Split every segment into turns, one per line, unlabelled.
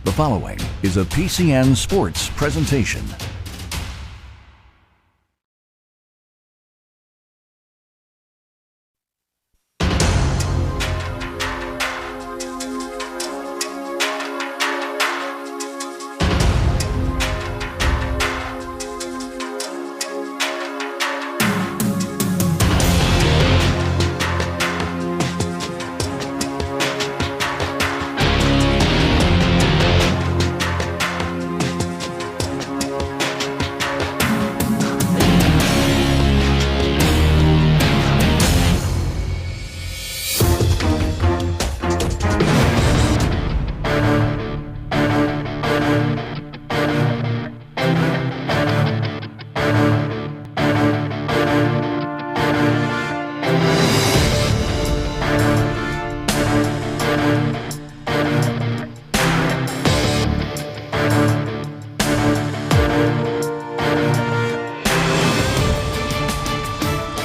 The following is a PCN Sports presentation.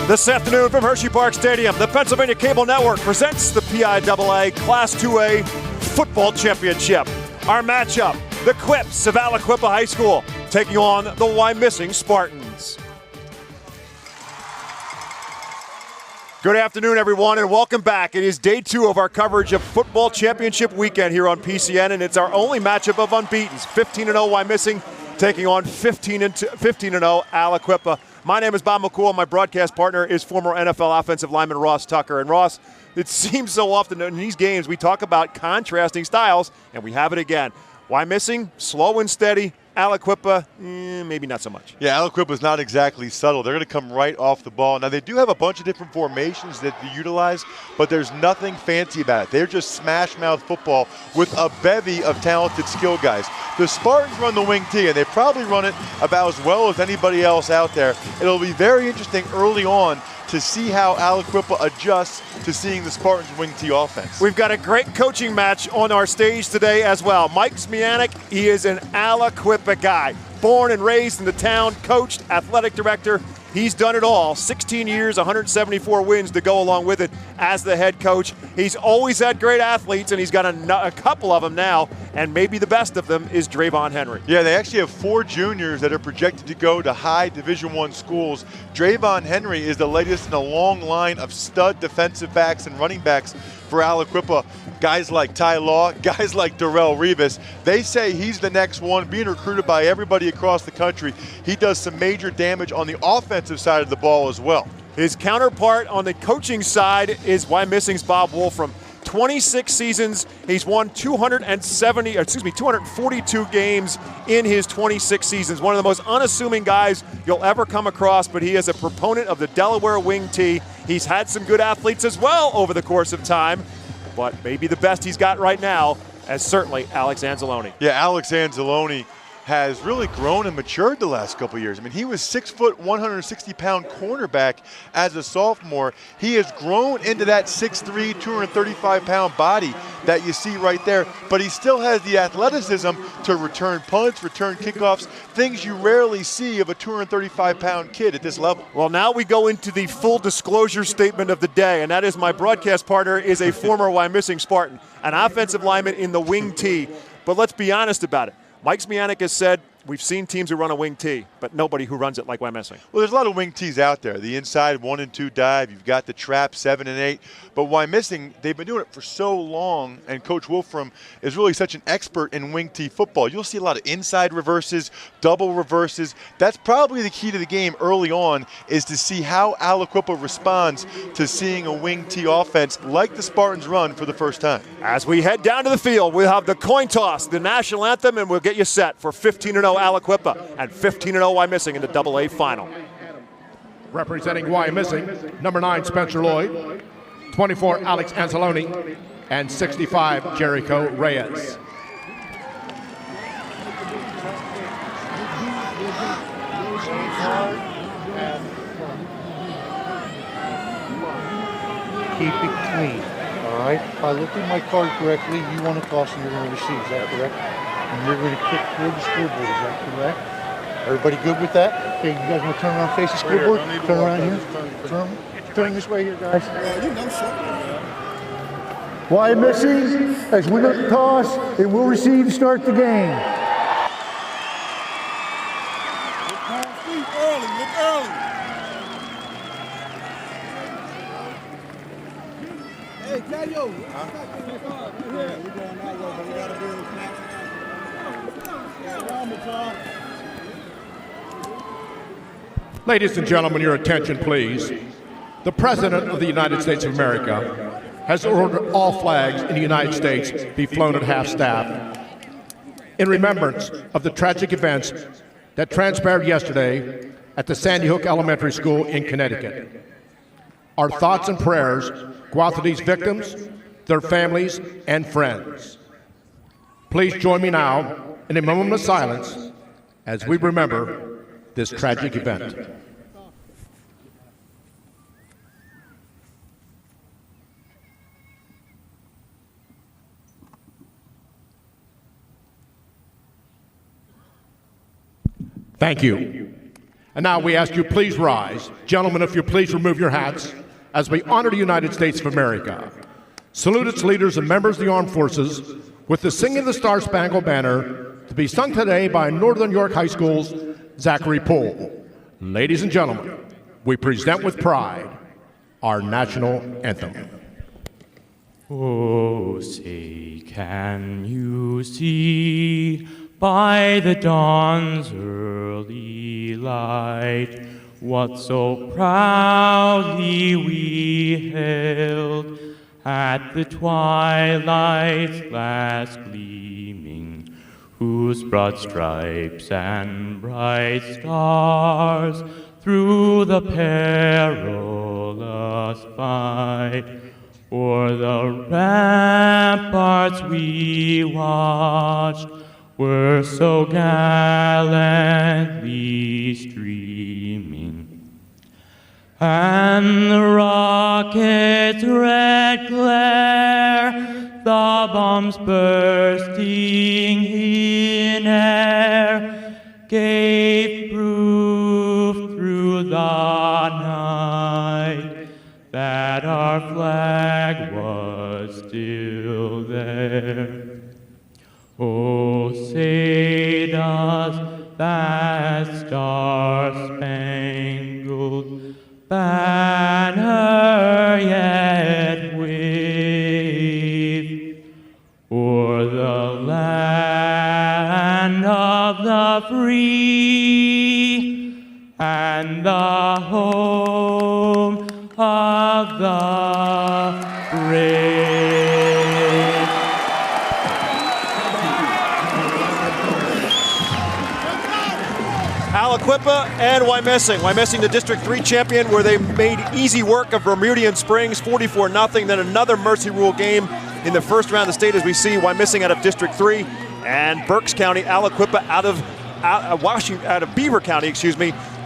This afternoon from Hershey Park Stadium, the Pennsylvania Cable Network presents the PIAA Class 2A Football Championship. Our matchup, the Quips of Aliquippa High School taking on the Wyomissing Spartans. Good afternoon, everyone, and welcome back. It is day 2 of our coverage of Football Championship Weekend here on PCN, and it's our only matchup of unbeatens. 15-0 Wyomissing taking on 15-0 Aliquippa. My name is Bob McCool. My broadcast partner is former NFL offensive lineman Ross Tucker. And Ross, it seems so often in these games we talk about contrasting styles, and we have it again. Wyomissing, slow and steady. Aliquippa, maybe not so much.
Yeah, Aliquippa's not exactly subtle. They're going to come right off the ball. Now, they do have a bunch of different formations that they utilize, but there's nothing fancy about it. They're just smash-mouth football with a bevy of talented skill guys. The Spartans run the wing T, and they probably run it about as well as anybody else out there. It'll be very interesting early on to see how Aliquippa adjusts to seeing the Spartans wing T offense.
We've got a great coaching match on our stage today as well. Mike Smianek, he is an Aliquippa guy. Born and raised in the town, coached, athletic director. He's done it all. 16 years, 174 wins to go along with it as the head coach. He's always had great athletes, and he's got a couple of them now, and maybe the best of them is Drayvon Henry.
Yeah, they actually have 4 juniors that are projected to go to high Division I schools. Drayvon Henry is the latest in a long line of stud defensive backs and running backs for Aliquippa. Guys like Ty Law, guys like Darrell Rivas, they say he's the next one, being recruited by everybody across the country. He does some major damage on the offensive side of the ball as well.
His counterpart on the coaching side is Wyomissing's Bob Wolfram. 26 seasons, he's won 242 games in his 26 seasons. One of the most unassuming guys you'll ever come across, but he is a proponent of the Delaware wing T. He's had some good athletes as well over the course of time, but maybe the best he's got right now is certainly Alex Anzalone.
Yeah, Alex Anzalone has really grown and matured the last couple of years. I mean, he was 6 foot, 160-pound cornerback as a sophomore. He has grown into that 6'3", 235-pound body that you see right there, but he still has the athleticism to return punts, return kickoffs, things you rarely see of a 235-pound kid at this level.
Well, now we go into the full disclosure statement of the day, and that is my broadcast partner is a former Wyomissing Spartan, an offensive lineman in the wing T. But let's be honest about it. Mike Smianek has said we've seen teams who run a wing T, but nobody who runs it like Wyomissing.
Well, there's a lot of wing Ts out there. The inside 1 and 2 dive, you've got the trap 7 and 8. But Wyomissing, they've been doing it for so long, and Coach Wolfram is really such an expert in wing T football. You'll see a lot of inside reverses, double reverses. That's probably the key to the game early on, is to see how Aliquippa responds to seeing a wing T offense like the Spartans run for the first time.
As we head down to the field, we'll have the coin toss, the national anthem, and we'll get you set for 15-0 Aliquippa and 15-0 Wyomissing in the AA final.
Representing Wyomissing, number 9 Spencer Lloyd, 24 Alex Anzalone, and 65 Jericho Reyes.
Keep it clean. All right. If I look at my card correctly, you want to toss and you're going to receive. Is that correct? And you're going to kick toward the scoreboard. Is that correct? Everybody good with that? Okay, you guys want to turn around, face the scoreboard? Turn around here. Turn this way here, guys. Wyomissing has win the toss and will receive to start the game.
Hey, carry over. We're going that way, but we got to be able to
Ladies and gentlemen, your attention, please. The President of the United States of America has ordered all flags in the United States be flown at half-staff in remembrance of the tragic events that transpired yesterday at the Sandy Hook Elementary School in Connecticut. Our thoughts and prayers go out to these victims, their families, and friends. Please join me now in a moment of silence as we remember this tragic event. Thank you. And now we ask you please rise. Gentlemen, if you please remove your hats as we honor the United States of America. Salute its leaders and members of the armed forces with the singing of the Star-Spangled Banner to be sung today by Northern York High School's Zachary Poole. Ladies and gentlemen, we present with pride our national anthem.
Oh, say, can you see by the dawn's early light what so proudly we hailed at the twilight's last gleaming, whose broad stripes and bright stars through the perilous fight o'er the ramparts we watched were so gallantly streaming, and the rocket's red glare, the bombs bursting in air, gave proof through the night that our flag was still there. Oh, say does that star-spangled banner yet wave o'er the land of the free and the home of the brave?
Aliquippa and Wyomissing. Wyomissing, the District 3 champion, where they made easy work of Bermudian Springs, 44-0. Then another Mercy Rule game in the first round of the state, as we see Wyomissing out of District 3 and Berks County, Aliquippa out of Beaver County,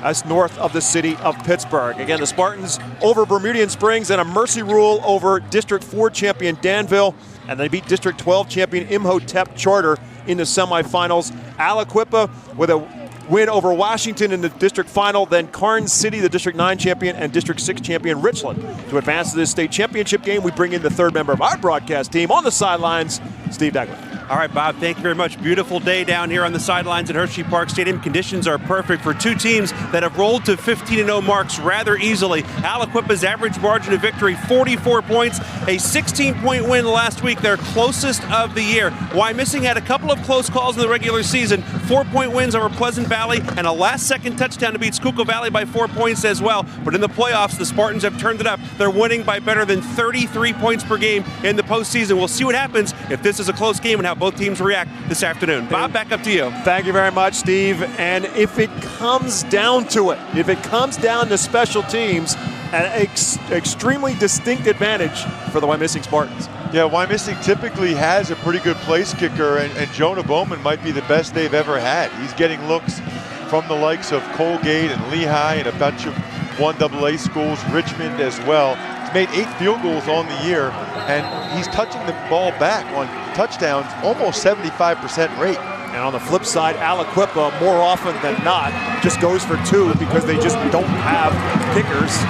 as north of the city of Pittsburgh. Again, the Spartans over Bermudian Springs and a Mercy Rule over District 4 champion Danville, and they beat District 12 champion Imhotep Charter in the semifinals. Aliquippa with a win over Washington in the district final, then Karnes City, the District 9 champion, and District 6 champion Richland. To advance to this state championship game, we bring in the third member of our broadcast team on the sidelines, Steve Dagler.
All right, Bob, thank you very much. Beautiful day down here on the sidelines at Hershey Park Stadium. Conditions are perfect for two teams that have rolled to 15-0 marks rather easily. Aliquippa's average margin of victory, 44 points, a 16-point win last week, their closest of the year. Wyomissing had a couple of close calls in the regular season, 4-point wins over Pleasant Valley, and a last-second touchdown to beat Schuylkill Valley by 4 points as well. But in the playoffs, the Spartans have turned it up. They're winning by better than 33 points per game in the postseason. We'll see what happens if this is a close game and how both teams react this afternoon. Bob, back up to you.
Thank you very much, Steve. And if it comes down to it, if it comes down to special teams, an extremely distinct advantage for the Wyomissing Spartans.
Yeah, Wyomissing typically has a pretty good place kicker, and Jonah Bowman might be the best they've ever had. He's getting looks from the likes of Colgate and Lehigh and a bunch of 1AA schools, Richmond as well. He's made 8 field goals on the year, and he's touching the ball back on touchdowns, almost 75% rate.
And on the flip side, Aliquippa, more often than not, just goes for 2 because they just don't have kickers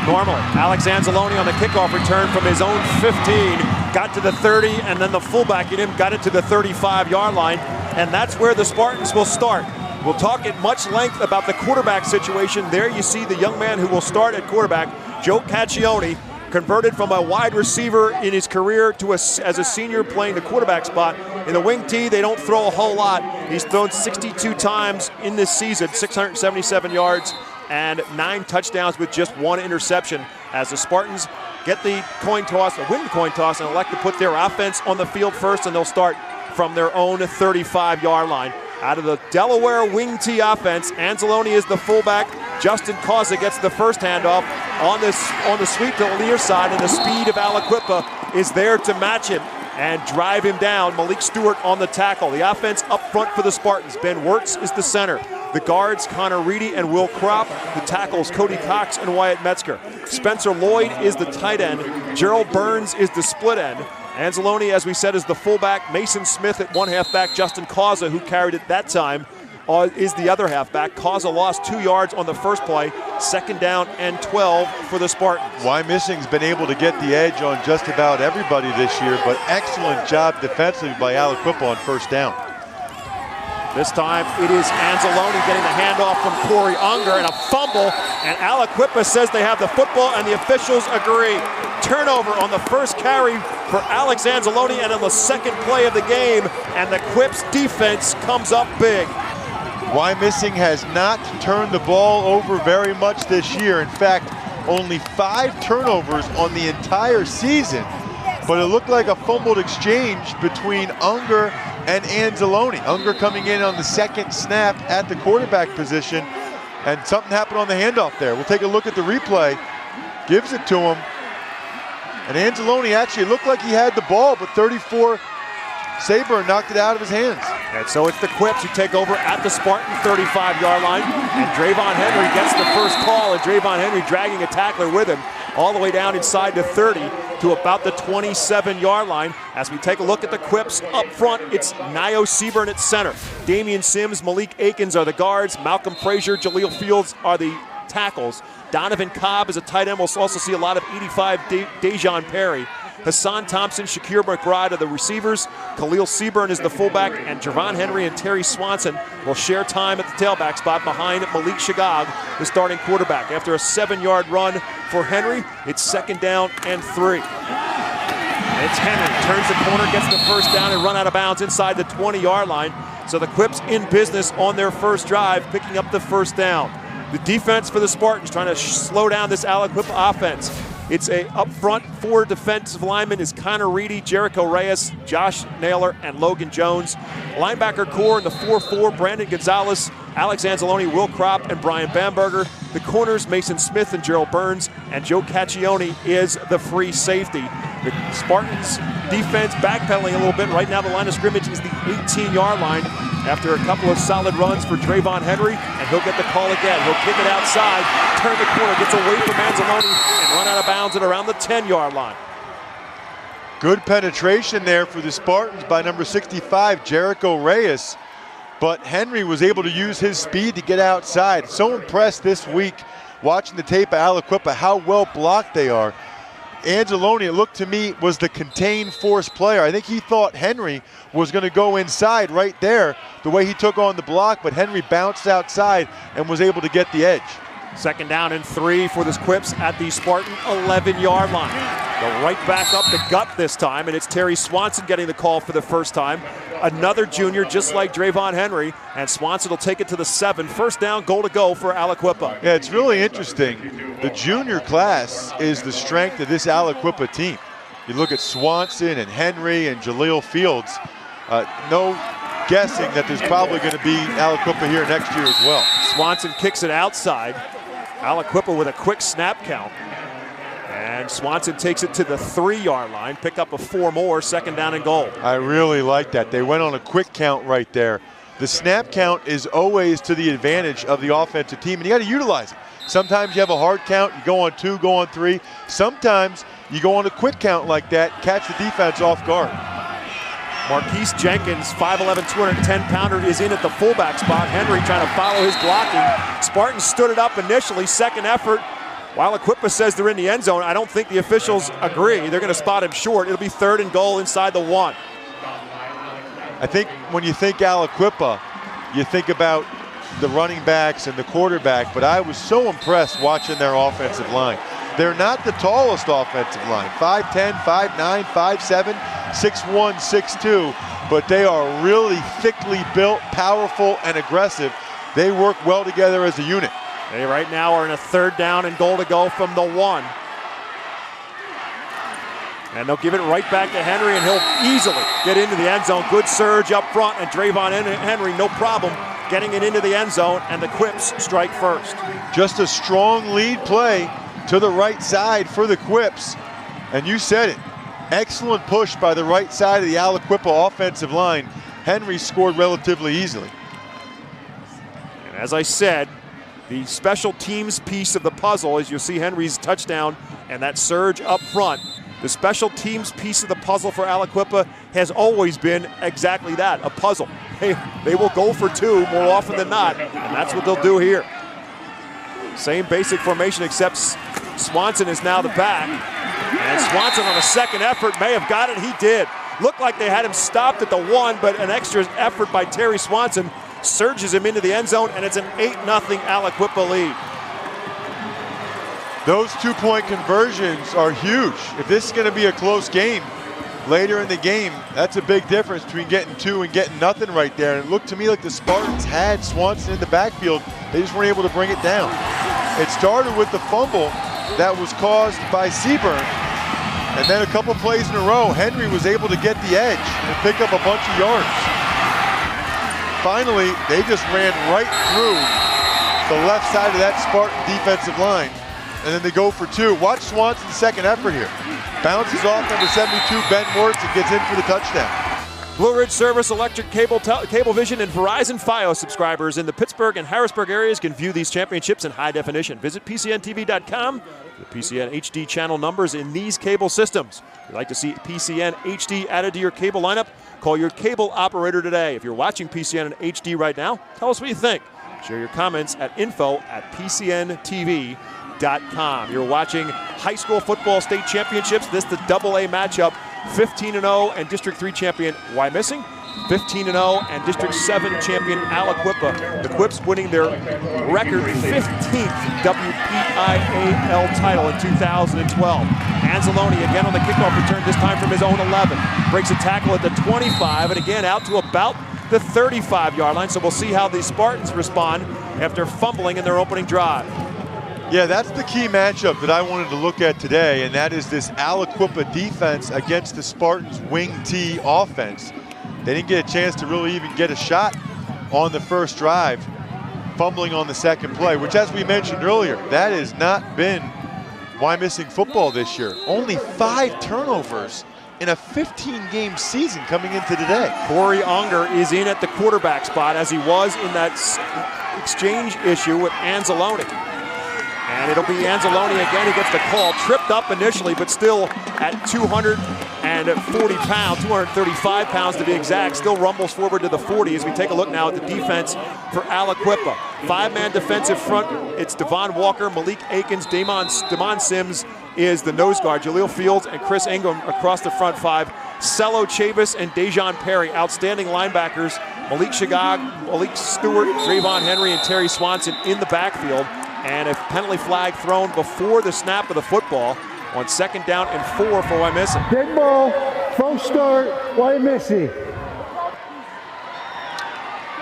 normally. Alex Anzalone on the kickoff return from his own 15 got to the 30, and then the fullback in him got it to the 35-yard line, and that's where the Spartans will start. We'll talk at much length about the quarterback situation. There you see the young man who will start at quarterback, Joe Caccione, converted from a wide receiver in his career to as a senior playing the quarterback spot. In the wing tee, they don't throw a whole lot. He's thrown 62 times in this season, 677 yards and 9 touchdowns with just 1 interception, as the Spartans get the coin toss, or win the coin toss, and elect to put their offense on the field first, and they'll start from their own 35-yard line. Out of the Delaware wing tee offense, Anzalone is the fullback. Justin Causa gets the first handoff on the sweep to the near side, and the speed of Aliquippa is there to match him and drive him down. Malik Stewart on the tackle. The offense up front for the Spartans. Ben Wirtz is the center. The guards, Connor Reedy and Will Kropp. The tackles, Cody Cox and Wyatt Metzger. Spencer Lloyd is the tight end. Gerald Burns is the split end. Anzalone, as we said, is the fullback. Mason Smith at one halfback. Justin Causa, who carried it that time, is the other halfback. Causa lost 2 yards on the first play. 2nd down and 12 for the Spartans.
Wyomissing's been able to get the edge on just about everybody this year, but excellent job defensively by Aliquippa on first down.
This time it is Anzalone getting the handoff from Corey Unger, and a fumble, and Aliquippa says they have the football, and the officials agree. Turnover on the first carry for Alex Anzalone, and on the second play of the game, and the Quips defense comes up big.
Wyomissing has not turned the ball over very much this year. In fact, only 5 turnovers on the entire season, but it looked like a fumbled exchange between Unger and Anzalone. Unger coming in on the second snap at the quarterback position, and something happened on the handoff there. We'll take a look at the replay. Gives it to him, and Anzalone actually looked like he had the ball, but 34 Saber knocked it out of his hands.
And so it's the Quips who take over at the Spartan 35-yard line, and Drayvon Henry gets the first call, and Drayvon Henry dragging a tackler with him all the way down inside the 30 to about the 27-yard line. As we take a look at the Quips up front, it's Nio Seaburn at center. Damian Sims, Malik Akins are the guards. Malcolm Frazier, Jaleel Fields are the tackles. Donovan Cobb is a tight end. We'll also see a lot of 85 Dejon Perry. Hassan Thompson, Shakir McBride are the receivers. Khalil Seaburn is the fullback, and Javon Henry and Terry Swanson will share time at the tailback spot behind Malik Shagag, the starting quarterback. After a 7-yard run for Henry, it's 2nd down and 3. It's Henry, turns the corner, gets the first down, and run out of bounds inside the 20-yard line. So the Quips in business on their first drive, picking up the first down. The defense for the Spartans trying to slow down this Aliquippa offense. It's up front, 4 defensive linemen is Connor Reedy, Jericho Reyes, Josh Naylor, and Logan Jones. Linebacker core in the 4-4, Brandon Gonzalez, Alex Anzalone, Will Kropp, and Brian Bamberger. The corners, Mason Smith and Gerald Burns, and Joe Caccione is the free safety. The Spartans defense backpedaling a little bit. Right now the line of scrimmage is the 18-yard line after a couple of solid runs for Drayvon Henry, and he'll get the call again. He'll kick it outside, turn the corner, gets away from Anzalone, and run out of bounds at around the 10-yard line.
Good penetration there for the Spartans by number 65, Jericho Reyes. But Henry was able to use his speed to get outside. So impressed this week watching the tape of Aliquippa, how well blocked they are. Anzalone, it looked to me, was the contained force player. I think he thought Henry was going to go inside right there, the way he took on the block, but Henry bounced outside and was able to get the edge.
2nd down and 3 for the Quips at the Spartan 11-yard line. Go right back up the gut this time, and it's Terry Swanson getting the call for the first time. Another junior, just like Drayvon Henry, and Swanson will take it to the 7. First down, goal to go for Aliquippa.
Yeah, it's really interesting. The junior class is the strength of this Aliquippa team. You look at Swanson and Henry and Jaleel Fields. No guessing that there's probably going to be Aliquippa here next year as well.
Swanson kicks it outside. Aliquippa with a quick snap count. And Swanson takes it to the 3-yard line. Pick up a 4 more, 2nd down and goal.
I really like that. They went on a quick count right there. The snap count is always to the advantage of the offensive team, and you got to utilize it. Sometimes you have a hard count, you go on 2, go on 3. Sometimes you go on a quick count like that, catch the defense off guard.
Marquise Jenkins, 5'11", 210-pounder, is in at the fullback spot. Henry trying to follow his blocking. Spartans stood it up initially. Second effort While Aliquippa says they're in the end zone, I don't think the officials agree. They're going to spot him short. It'll be 3rd and goal inside the 1.
I think when you think Aliquippa, you think about the running backs and the quarterback, but I was so impressed watching their offensive line. They're not the tallest offensive line, 5'10", 5'9", 5'7", 6'1", 6'2", but they are really thickly built, powerful, and aggressive. They work well together as a unit.
They right now are in a 3rd down and goal to go from the 1. And they'll give it right back to Henry, and he'll easily get into the end zone. Good surge up front, and Drayvon Henry, no problem getting it into the end zone, and the Quips strike first.
Just a strong lead play to the right side for the Quips. And you said it. Excellent push by the right side of the Aliquippa offensive line. Henry scored relatively easily.
And as I said, the special teams piece of the puzzle, as you'll see Henry's touchdown and that surge up front, the special teams piece of the puzzle for Aliquippa has always been exactly that, a puzzle. They will go for 2 more often than not, and that's what they'll do here. Same basic formation, except Swanson is now the back. And Swanson on a second effort may have got it. He did. Looked like they had him stopped at the 1, but an extra effort by Terry Swanson surges him into the end zone, and it's an 8-0 Aliquippa lead.
Those 2-point conversions are huge. If this is going to be a close game later in the game, that's a big difference between getting 2 and getting nothing right there. And it looked to me like the Spartans had Swanson in the backfield. They just weren't able to bring it down. It started with the fumble that was caused by Seaburn. And then a couple plays in a row, Henry was able to get the edge and pick up a bunch of yards. Finally, they just ran right through the left side of that Spartan defensive line. And then they go for 2. Watch Swanson's second effort here. Bounces off number 72, Ben Moritz, and gets in for the touchdown.
Blue Ridge Service Electric Cablevision and Verizon Fios subscribers in the Pittsburgh and Harrisburg areas can view these championships in high definition. Visit PCNTV.com. The PCN HD channel numbers in these cable systems. If you'd like to see PCN HD added to your cable lineup, call your cable operator today. If you're watching PCN in HD right now, tell us what you think. Share your comments at info@PCNTV.com. You're watching high school football state championships. This is the AA matchup. 15-0 and District 3 champion Wyomissing. 15-0 and District 7 champion Aliquippa. The Quips winning their record 15th WPIAL title in 2012. Anzalone again on the kickoff return, this time from his own 11. Breaks a tackle at the 25 and again out to about the 35-yard line. So we'll see how the Spartans respond after fumbling in their opening drive.
Yeah, that's the key matchup that I wanted to look at today, and that is this Aliquippa defense against the Spartans' wing T offense. They didn't get a chance to really even get a shot on the first drive, fumbling on the second play, which, as we mentioned earlier, that has not been Wyomissing football this year. Only 5 turnovers in a 15-game season coming into today.
Corey Unger is in at the quarterback spot, as he was in that exchange issue with Anzalone. And it'll be Anzalone again. He gets the call. Tripped up initially, but still at 240 pounds, 235 pounds to be exact, still rumbles forward to the 40 as we take a look now at the defense for Aliquippa. 5-man defensive front. It's Devon Walker, Malik Akins, Damon Sims is the nose guard. Jaleel Fields and Chris Ingram across the front 5. Cello Chavis and Dejon Perry, outstanding linebackers. Malik Shagag, Malik Stewart, Drayvon Henry, and Terry Swanson in the backfield. And a penalty flag thrown before the snap of the football on 2nd down and 4 for Wyomissing.
Dead ball, false start, Wyomissing.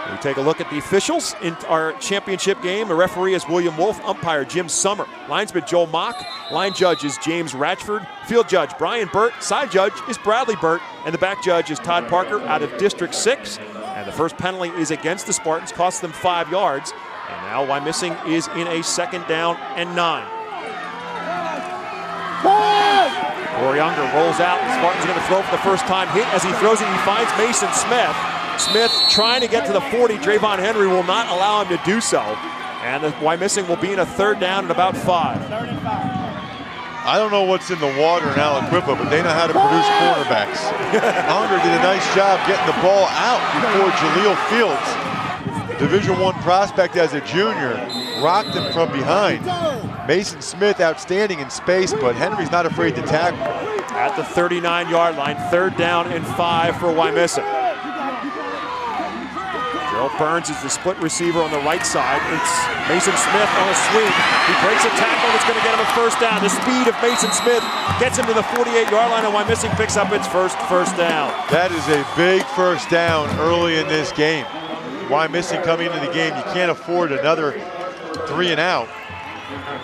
We take a look at the officials in our championship game. The referee is William Wolf, umpire Jim Summer, linesman Joel Mock, line judge is James Ratchford, field judge Brian Burt, side judge is Bradley Burt, and the back judge is Todd Parker out of District 6. And the first penalty is against the Spartans, cost them 5 yards. And now Wyomissing is in a 2nd down and 9. Corey Unger rolls out. The Spartans are going to throw for the first time. Hit as he throws it, he finds Mason Smith. Smith trying to get to the 40. Drayvon Henry will not allow him to do so. And the Wyomissing will be in a 3rd down and about 5.
I don't know what's in the water in Aliquippa, but they know how to produce quarterbacks. Unger did a nice job getting the ball out before Jaleel Fields, Division I prospect as a junior, rocked him from behind. Mason Smith outstanding in space, but Henry's not afraid to tackle.
At the 39-yard line, 3rd down and 5 for Wyomissing. Gerald Burns is the split receiver on the right side. It's Mason Smith on a sweep. He breaks a tackle that's going to get him a 1st down. The speed of Mason Smith gets him to the 48-yard line, and Wyomissing picks up its first down.
That is a big 1st down early in this game. Wyomissing coming into the game, you can't afford another 3 and out.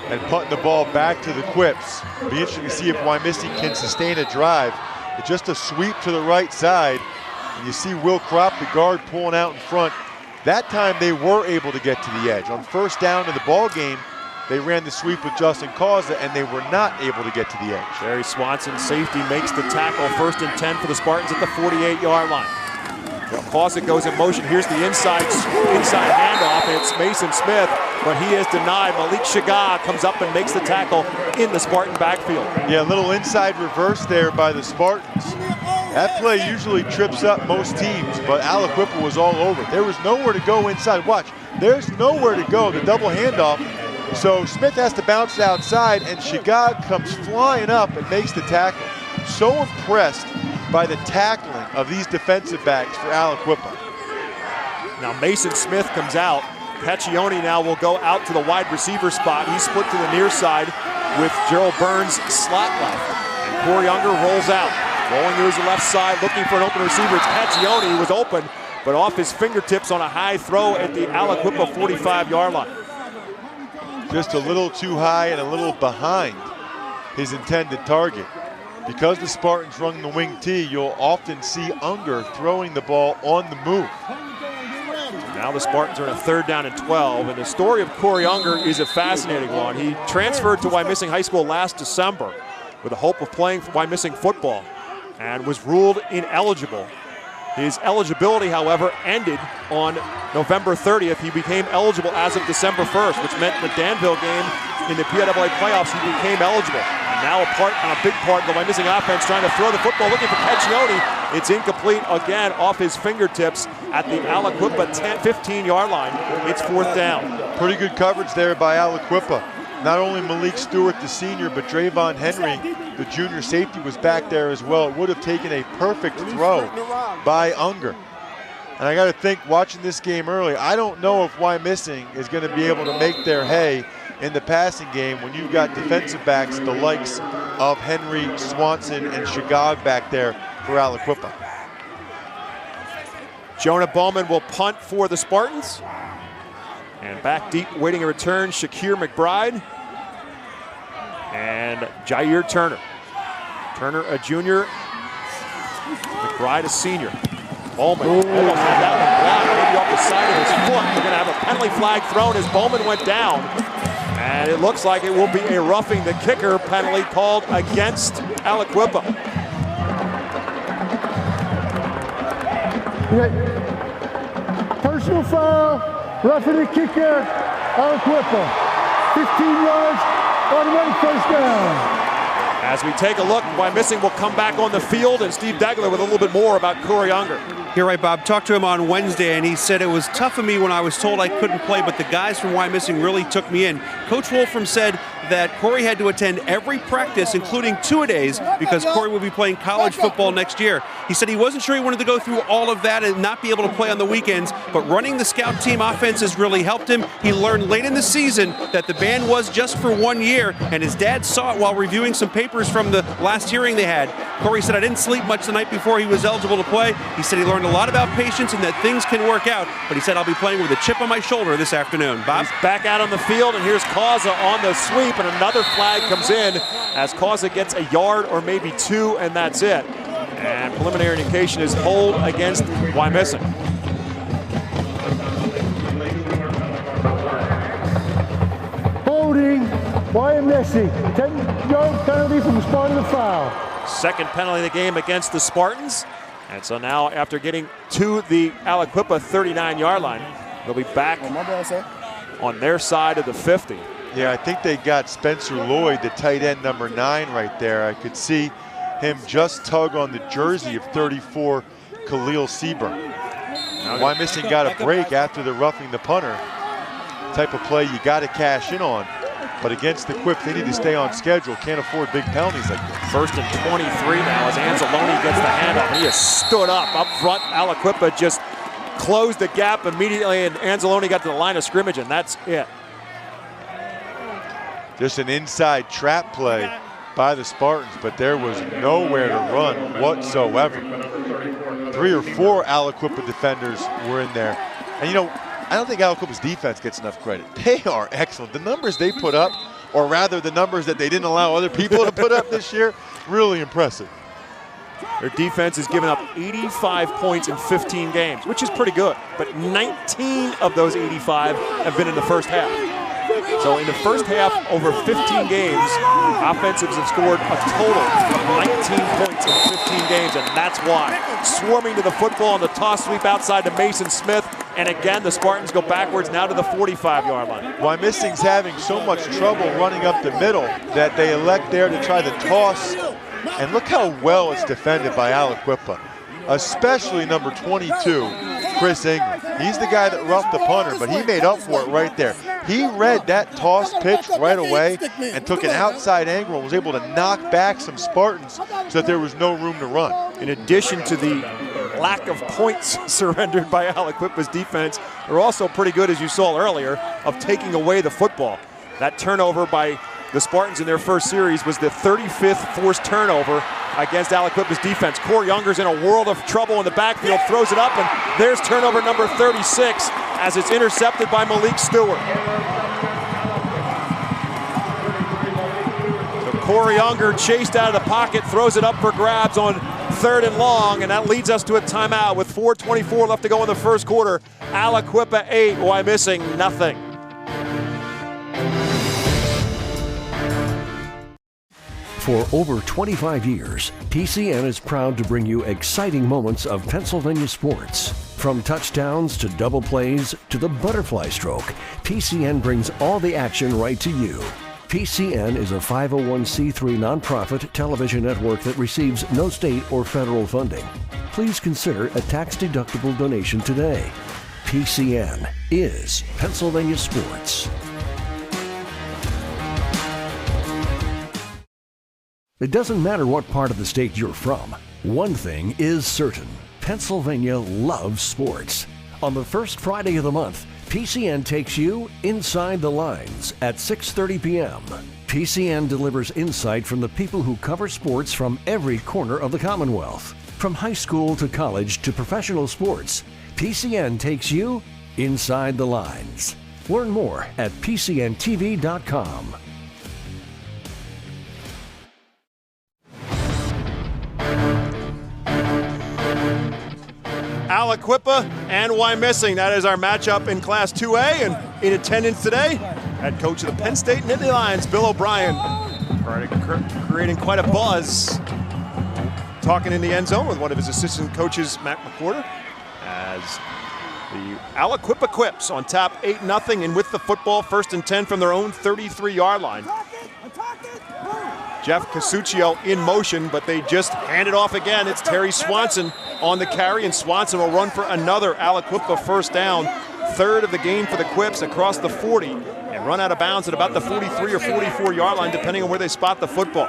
And punting the ball back to the Quips. Be interesting to see if Wyomissing can sustain a drive. It's just a sweep to the right side. And you see Will Kropp, the guard, pulling out in front. That time they were able to get to the edge. On 1st down in the ball game, they ran the sweep with Justin Causa, and they were not able to get to the edge.
Barry Swanson, safety, makes the tackle. 1st and 10 for the Spartans at the 48-yard line. Causa goes in motion. Here's the inside handoff. It's Mason Smith, but he is denied. Malik Shagah comes up and makes the tackle in the Spartan backfield.
Yeah, a little inside reverse there by the Spartans. That play usually trips up most teams, but Aliquippa was all over. There was nowhere to go inside. Watch, there's nowhere to go, the double handoff. So Smith has to bounce it outside, and Shagah comes flying up and makes the tackle. So impressed by the tackling of these defensive backs for Aliquippa.
Now Mason Smith comes out. Paccioni now will go out to the wide receiver spot. He's split to the near side with Gerald Burns slot left. And Corey Unger rolls out. Rolling to his left side, looking for an open receiver. It's Paccioni, who was open, but off his fingertips on a high throw at the Aliquippa 45-yard line.
Just a little too high and a little behind his intended target. Because the Spartans run the wing T, you'll often see Unger throwing the ball on the move.
Now the Spartans are in a 3rd down and 12, and the story of Corey Unger is a fascinating one. He transferred to Wyomissing High School last December with the hope of playing for Wyomissing football and was ruled ineligible. His eligibility, however, ended on November 30th. He became eligible as of December 1st, which meant the Danville game in the PIAA playoffs, he became eligible. And now a big part of the Wyomissing offense trying to throw the football, looking for Paccioni. It's incomplete again off his fingertips at the Aliquippa 15-yard line. It's 4th down.
Pretty good coverage there by Aliquippa. Not only Malik Stewart, the senior, but Drayvon Henry, the junior safety, was back there as well. It would have taken a perfect throw by Unger. And I got to think, watching this game early, I don't know if Wyomissing is going to be able to make their hay in the passing game when you've got defensive backs the likes of Henry, Swanson, and Shagag back there for Aliquippa.
Jonah Bowman will punt for the Spartans. And back deep, waiting a return, Shakir McBride and Jair Turner. Turner, a junior, McBride, a senior. Bowman almost had that one blocked, maybe off the side of his foot. We're going to have a penalty flag thrown as Bowman went down. And it looks like it will be a roughing the kicker penalty called against Aliquippa.
Personal foul. Roughing the kicker, Aliquippa, 15 yards, automatic 1st down.
As we take a look, Wyomissing will come back on the field, and Steve Degler with a little bit more about Corey Unger.
You're right, Bob. Talked to him on Wednesday, and he said it was tough of me when I was told I couldn't play, but the guys from Wyomissing really took me in. Coach Wolfram said that Corey had to attend every practice, including 2-a-days, because Corey will be playing college football next year. He said he wasn't sure he wanted to go through all of that and not be able to play on the weekends, but running the scout team offense has really helped him. He learned late in the season that the ban was just for 1 year, and his dad saw it while reviewing some papers from the last hearing they had. Corey said, I didn't sleep much the night before he was eligible to play. He said he learned a lot about patience and that things can work out, but he said, I'll be playing with a chip on my shoulder this afternoon. Bob?
He's back out on the field, and here's Causa on the sweep, and another flag comes in as Causa gets a yard or maybe 2, and that's it. And preliminary indication is hold against Wyomissing.
Holding, Wyomissing, 10-yard penalty from the start of the foul.
Second penalty of the game against the Spartans. And so now, after getting to the Aliquippa 39-yard line, they'll be back on their side of the 50.
Yeah, I think they got Spencer Lloyd, the tight end number 9 right there. I could see him just tug on the jersey of 34, Khalil Seaburn. Wyomissing got a break after the roughing the punter. type of play you got to cash in on. But against the Quips, they need to stay on schedule. Can't afford big penalties like this.
1st and 23 now as Anzalone gets the handoff. He has stood up front. Aliquippa just closed the gap immediately, and Anzalone got to the line of scrimmage, and that's it.
Just an inside trap play by the Spartans, but there was nowhere to run whatsoever. 3 or 4 Aliquippa defenders were in there. And you know, I don't think Aliquippa's defense gets enough credit. They are excellent. The numbers they put up, or rather the numbers that they didn't allow other people to put up this year, really impressive.
Their defense has given up 85 points in 15 games, which is pretty good. But 19 of those 85 have been in the first half. So in the first half, over 15 games, offensives have scored a total of 19 points in 15 games, and that's why. Swarming to the football on the toss sweep outside to Mason Smith, and again, the Spartans go backwards now to the 45-yard line.
Wymissing's having so much trouble running up the middle that they elect there to try the toss. And look how well it's defended by Aliquippa, especially number 22, Chris Ingram. He's the guy that roughed the punter, but he made up for it right there. He read that toss pitch right away and took an outside angle and was able to knock back some Spartans so that there was no room to run.
In addition to the lack of points surrendered by Aliquippa's defense, they're also pretty good, as you saw earlier, of taking away the football. That turnover by the Spartans in their first series was the 35th forced turnover against Aliquippa's defense. Corey Younger's in a world of trouble in the backfield, throws it up, and there's turnover number 36 as it's intercepted by Malik Stewart. So Corey Younger chased out of the pocket, throws it up for grabs on 3rd and long, and that leads us to a timeout with 4:24 left to go in the first quarter. Aliquippa 8, Wyomissing nothing.
For over 25 years, PCN is proud to bring you exciting moments of Pennsylvania sports. From touchdowns to double plays to the butterfly stroke, PCN brings all the action right to you. PCN is a 501c3 nonprofit television network that receives no state or federal funding. Please consider a tax-deductible donation today. PCN is Pennsylvania sports. It doesn't matter what part of the state you're from. One thing is certain. Pennsylvania loves sports. On the first Friday of the month, PCN takes you inside the lines at 6:30 p.m. PCN delivers insight from the people who cover sports from every corner of the Commonwealth. From high school to college to professional sports, PCN takes you inside the lines. Learn more at PCNTV.com.
Aliquippa and Wyomissing. That is our matchup in Class 2A, and in attendance today, head coach of the Penn State Nittany Lions, Bill O'Brien, creating quite a buzz, talking in the end zone with one of his assistant coaches, Matt McWhorter, as the Aliquippa Quips on top 8-0, and with the football, 1st and 10 from their own 33-yard line. Jeff Casuccio in motion, but they just hand it off again. It's Terry Swanson on the carry, and Swanson will run for another Aliquippa first down. 3rd of the game for the Quips across the 40, and run out of bounds at about the 43 or 44-yard line, depending on where they spot the football.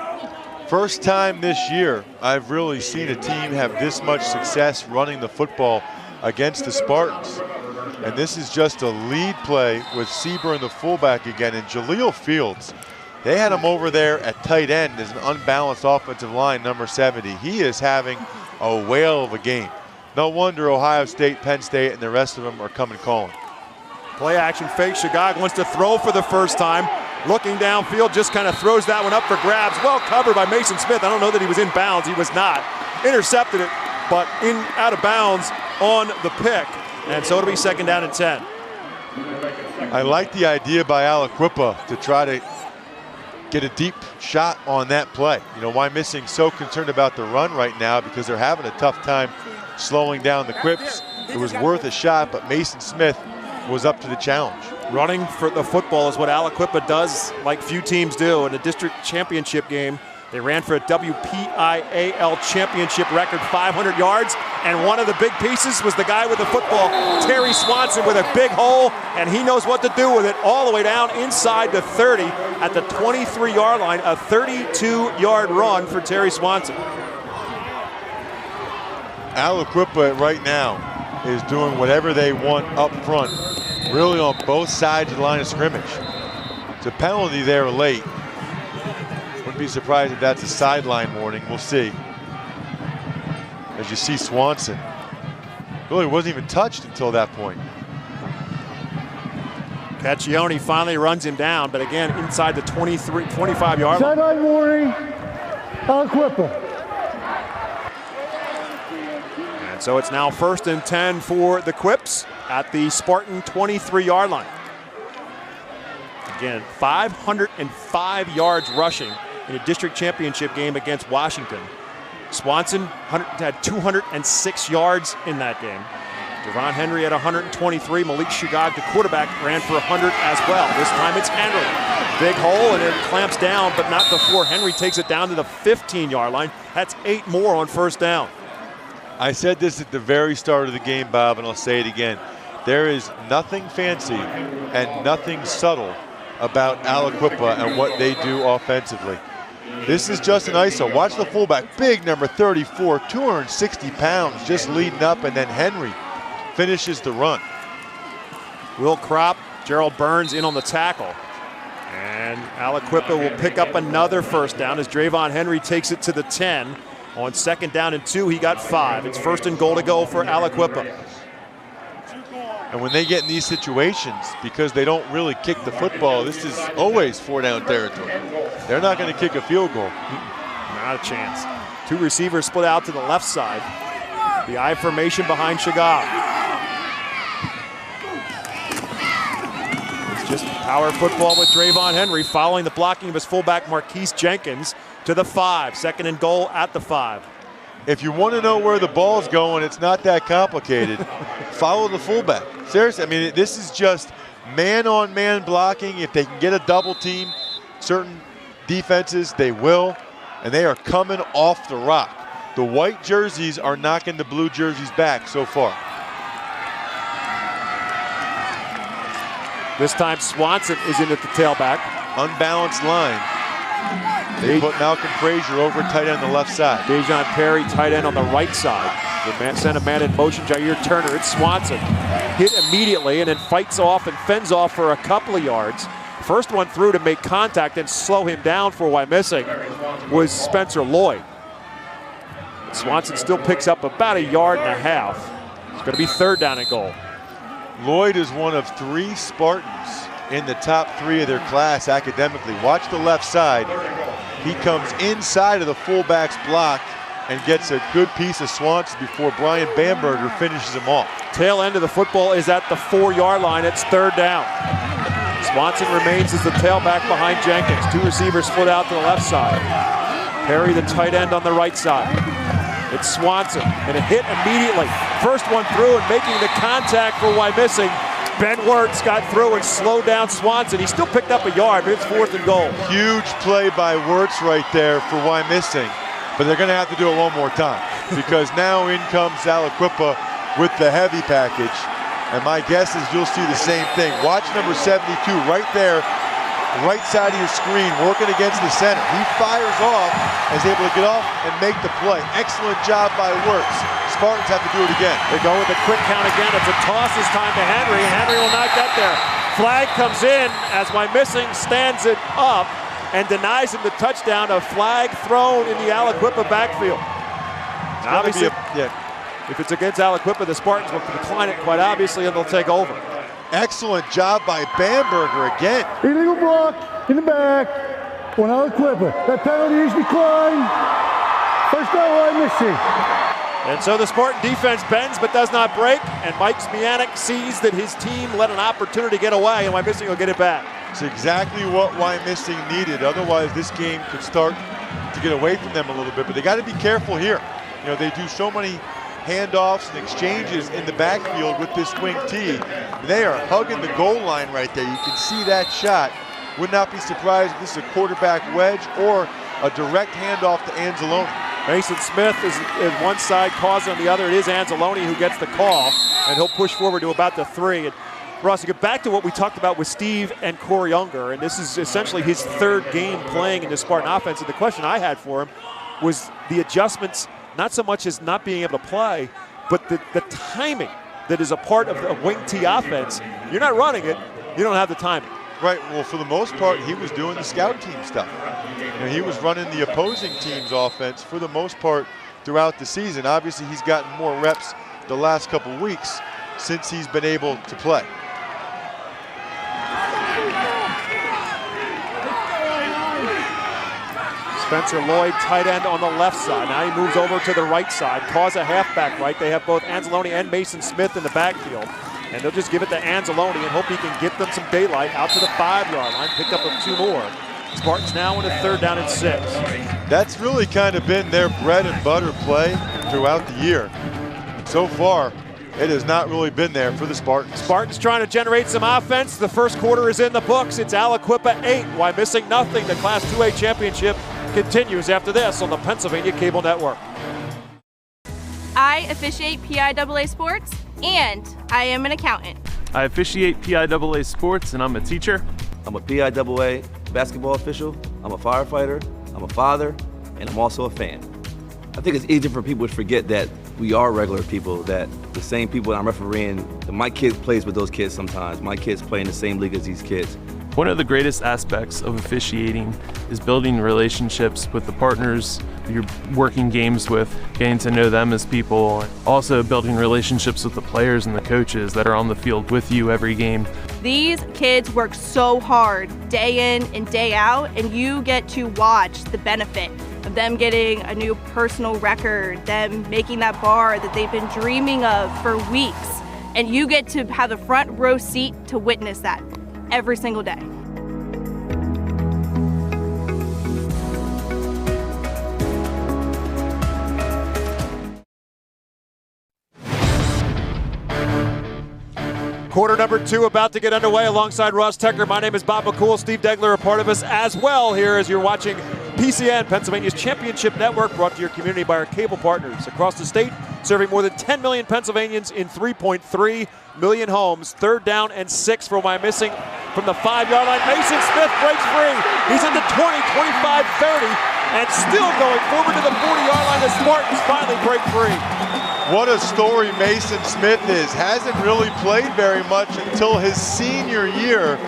First time this year I've really seen a team have this much success running the football against the Spartans. And this is just a lead play with Seaburn, the fullback again, and Jaleel Fields. They had him over there at tight end as an unbalanced offensive line, number 70. He is having a whale of a game. No wonder Ohio State, Penn State, and the rest of them are coming calling.
Play action fake. Shagag wants to throw for the first time. Looking downfield, just kind of throws that one up for grabs. Well covered by Mason Smith. I don't know that he was in bounds. He was not. Intercepted it, but out of bounds on the pick. And so it'll be 2nd down and 10.
I like the idea by Aliquippa to try to get a deep shot on that play. You know, Wyomissing so concerned about the run right now because they're having a tough time slowing down the Quips. It was worth a shot, but Mason Smith was up to the challenge. Running
for the football is what Aliquippa does like few teams do. In a district championship game, They ran for a WPIAL championship record 500 yards, and one of the big pieces was the guy with the football, Terry Swanson, with a big hole, and he knows what to do with it all the way down inside the 30 at the 23-yard line, a 32-yard run for Terry Swanson.
Aliquippa right now is doing whatever they want up front, really on both sides of the line of scrimmage. It's a penalty there late. Wouldn't be surprised if that's a sideline warning. We'll see. As you see Swanson, really wasn't even touched until that point.
Caccione finally runs him down, but again, inside the 25-yard line.
Sideline warning, Aliquippa.
And so it's now 1st and 10 for the Quips at the Spartan 23-yard line. Again, 505 yards rushing in a district championship game against Washington. Swanson had 206 yards in that game. Devon Henry had 123. Malik Shugag, the quarterback, ran for 100 as well. This time it's Henry. Big hole, and it clamps down, but not before Henry takes it down to the 15-yard line. That's 8 more on 1st down.
I said this at the very start of the game, Bob, and I'll say it again. There is nothing fancy and nothing subtle about Aliquippa and what they do offensively. This is just an ISO. Watch the fullback, big number 34, 260 pounds, just leading up, and then Henry finishes the run.
Will Kropp, Gerald Burns in on the tackle. And Aliquippa will pick up another 1st down as Drayvon Henry takes it to the 10. On 2nd down and 2, he got 5. It's 1st and goal to go for Aliquippa.
And when they get in these situations, because they don't really kick the football, this is always 4-down territory. They're not going to kick a field goal.
Not a chance. 2 receivers split out to the left side. The I formation behind Shugag. It's just power football with Drayvon Henry following the blocking of his fullback Marquise Jenkins to the 5. 2nd and goal at the 5.
If you want to know where the ball's going, it's not that complicated. Follow the fullback. Seriously, I mean, this is just man-on-man blocking. If they can get a double team, certain defenses, they will, and they are coming off the rock. The white jerseys are knocking the blue jerseys back so far.
This time Swanson is in at the tailback.
Unbalanced line. They put Malcolm Frazier over tight end on the left side.
Dejon Perry, tight end on the right side. They send a man in motion, Jair Turner. It's Swanson. Hit immediately and then fights off and fends off for a couple of yards. First one through to make contact and slow him down for Wyomissing was Spencer Lloyd. Swanson still picks up about 1.5 yards. It's going to be 3rd down and goal.
Lloyd is one of 3 Spartans in the top 3 of their class academically. Watch the left side. He comes inside of the fullback's block and gets a good piece of Swanson before Brian Bamberger finishes him off.
Tail end of the football is at the 4-yard line. It's 3rd down. Swanson remains as the tailback behind Jenkins. 2 receivers split out to the left side. Perry, the tight end, on the right side. It's Swanson, and a hit immediately. First one through and making the contact for Wyomissing. Ben Wirtz got through and slowed down Swanson. He still picked up 1 yard, but it's 4th and goal.
Huge play by Wirtz right there for Wyomissing, but they're going to have to do it one more time because now in comes Aliquippa with the heavy package, and my guess is you'll see the same thing. Watch number 72 right there, right side of your screen, working against the center. He fires off and is able to get off and make the play. Excellent job by Wirtz. Spartans have to do it again.
They go with a quick count again. It's a toss this time to Henry, and Henry will not get there. Flag comes in as Wyomissing stands it up and denies him the touchdown. A flag thrown in the Aliquippa backfield. Obviously, if it's against Aliquippa, the Spartans will decline it quite obviously, and they'll take over.
Excellent job by Bamberger again.
Illegal block in the back on Aliquippa. That penalty is declined. 1st down, Wyomissing.
And so the Spartan defense bends but does not break, and Mike Smianik sees that his team let an opportunity get away, and Wyomissing will get it back.
It's exactly what Wyomissing needed. Otherwise, this game could start to get away from them a little bit, but they got to be careful here. You know, they do so many handoffs and exchanges in the backfield with this wing T. They are hugging the goal line right there. You can see that shot. Would not be surprised if this is a quarterback wedge or a direct handoff to Anzalone.
Mason Smith is at one side, Cause on the other. It is Anzalone who gets the call, and he'll push forward to about the 3. And Ross, to get back to what we talked about with Steve and Corey Unger, and this is essentially his 3rd game playing in the Spartan offense, and the question I had for him was the adjustments, not so much as not being able to play, but the timing that is a part of the wing T offense. You're not running it, you don't have the timing.
Right, well, for the most part, he was doing the scout team stuff. He was running the opposing team's offense for the most part throughout the season. Obviously, he's gotten more reps the last couple weeks since he's been able to play.
Spencer Lloyd, tight end on the left side. Now he moves over to the right side. Cause a halfback right. They have both Anzalone and Mason Smith in the backfield. And they'll just give it to Anzalone and hope he can get them some daylight out to the 5-yard line. Picked up with 2 more. Spartans now in a 3rd down and 6.
That's really kind of been their bread and butter play throughout the year. So far, it has not really been there for the Spartans.
Spartans trying to generate some offense. The first quarter is in the books. It's Aliquippa 8. Wyomissing nothing. The Class 2A championship continues after this on the Pennsylvania Cable Network.
I officiate PIAA sports, and I am an accountant.
I officiate PIAA sports, and I'm a teacher.
I'm a PIAA basketball official, I'm a firefighter, I'm a father, and I'm also a fan. I think it's easy for people to forget that we are regular people, that the same people I'm refereeing, my kid plays with those kids sometimes. My kids play in the same league as these kids.
One of the greatest aspects of officiating is building relationships with the partners you're working games with, getting to know them as people, also building relationships with the players and the coaches that are on the field with you every game.
These kids work so hard day in and day out, and you get to watch the benefit of them getting a new personal record, them making that bar that they've been dreaming of for weeks, and you get to have the front row seat to witness that every single day.
Quarter number 2 about to get underway alongside Ross Tecker. My name is Bob McCool. Steve Degler, a part of us as well here as you're watching PCN, Pennsylvania's championship network, brought to your community by our cable partners across the state, serving more than 10 million Pennsylvanians in 3.3 million homes. 3rd down and 6 for Wyomissing from the 5-yard line. Mason Smith breaks free. He's at the 20, 25, 30, and still going forward to the 40-yard line. The Spartans finally break free.
What a story Mason Smith is. Hasn't really played very much until his senior year,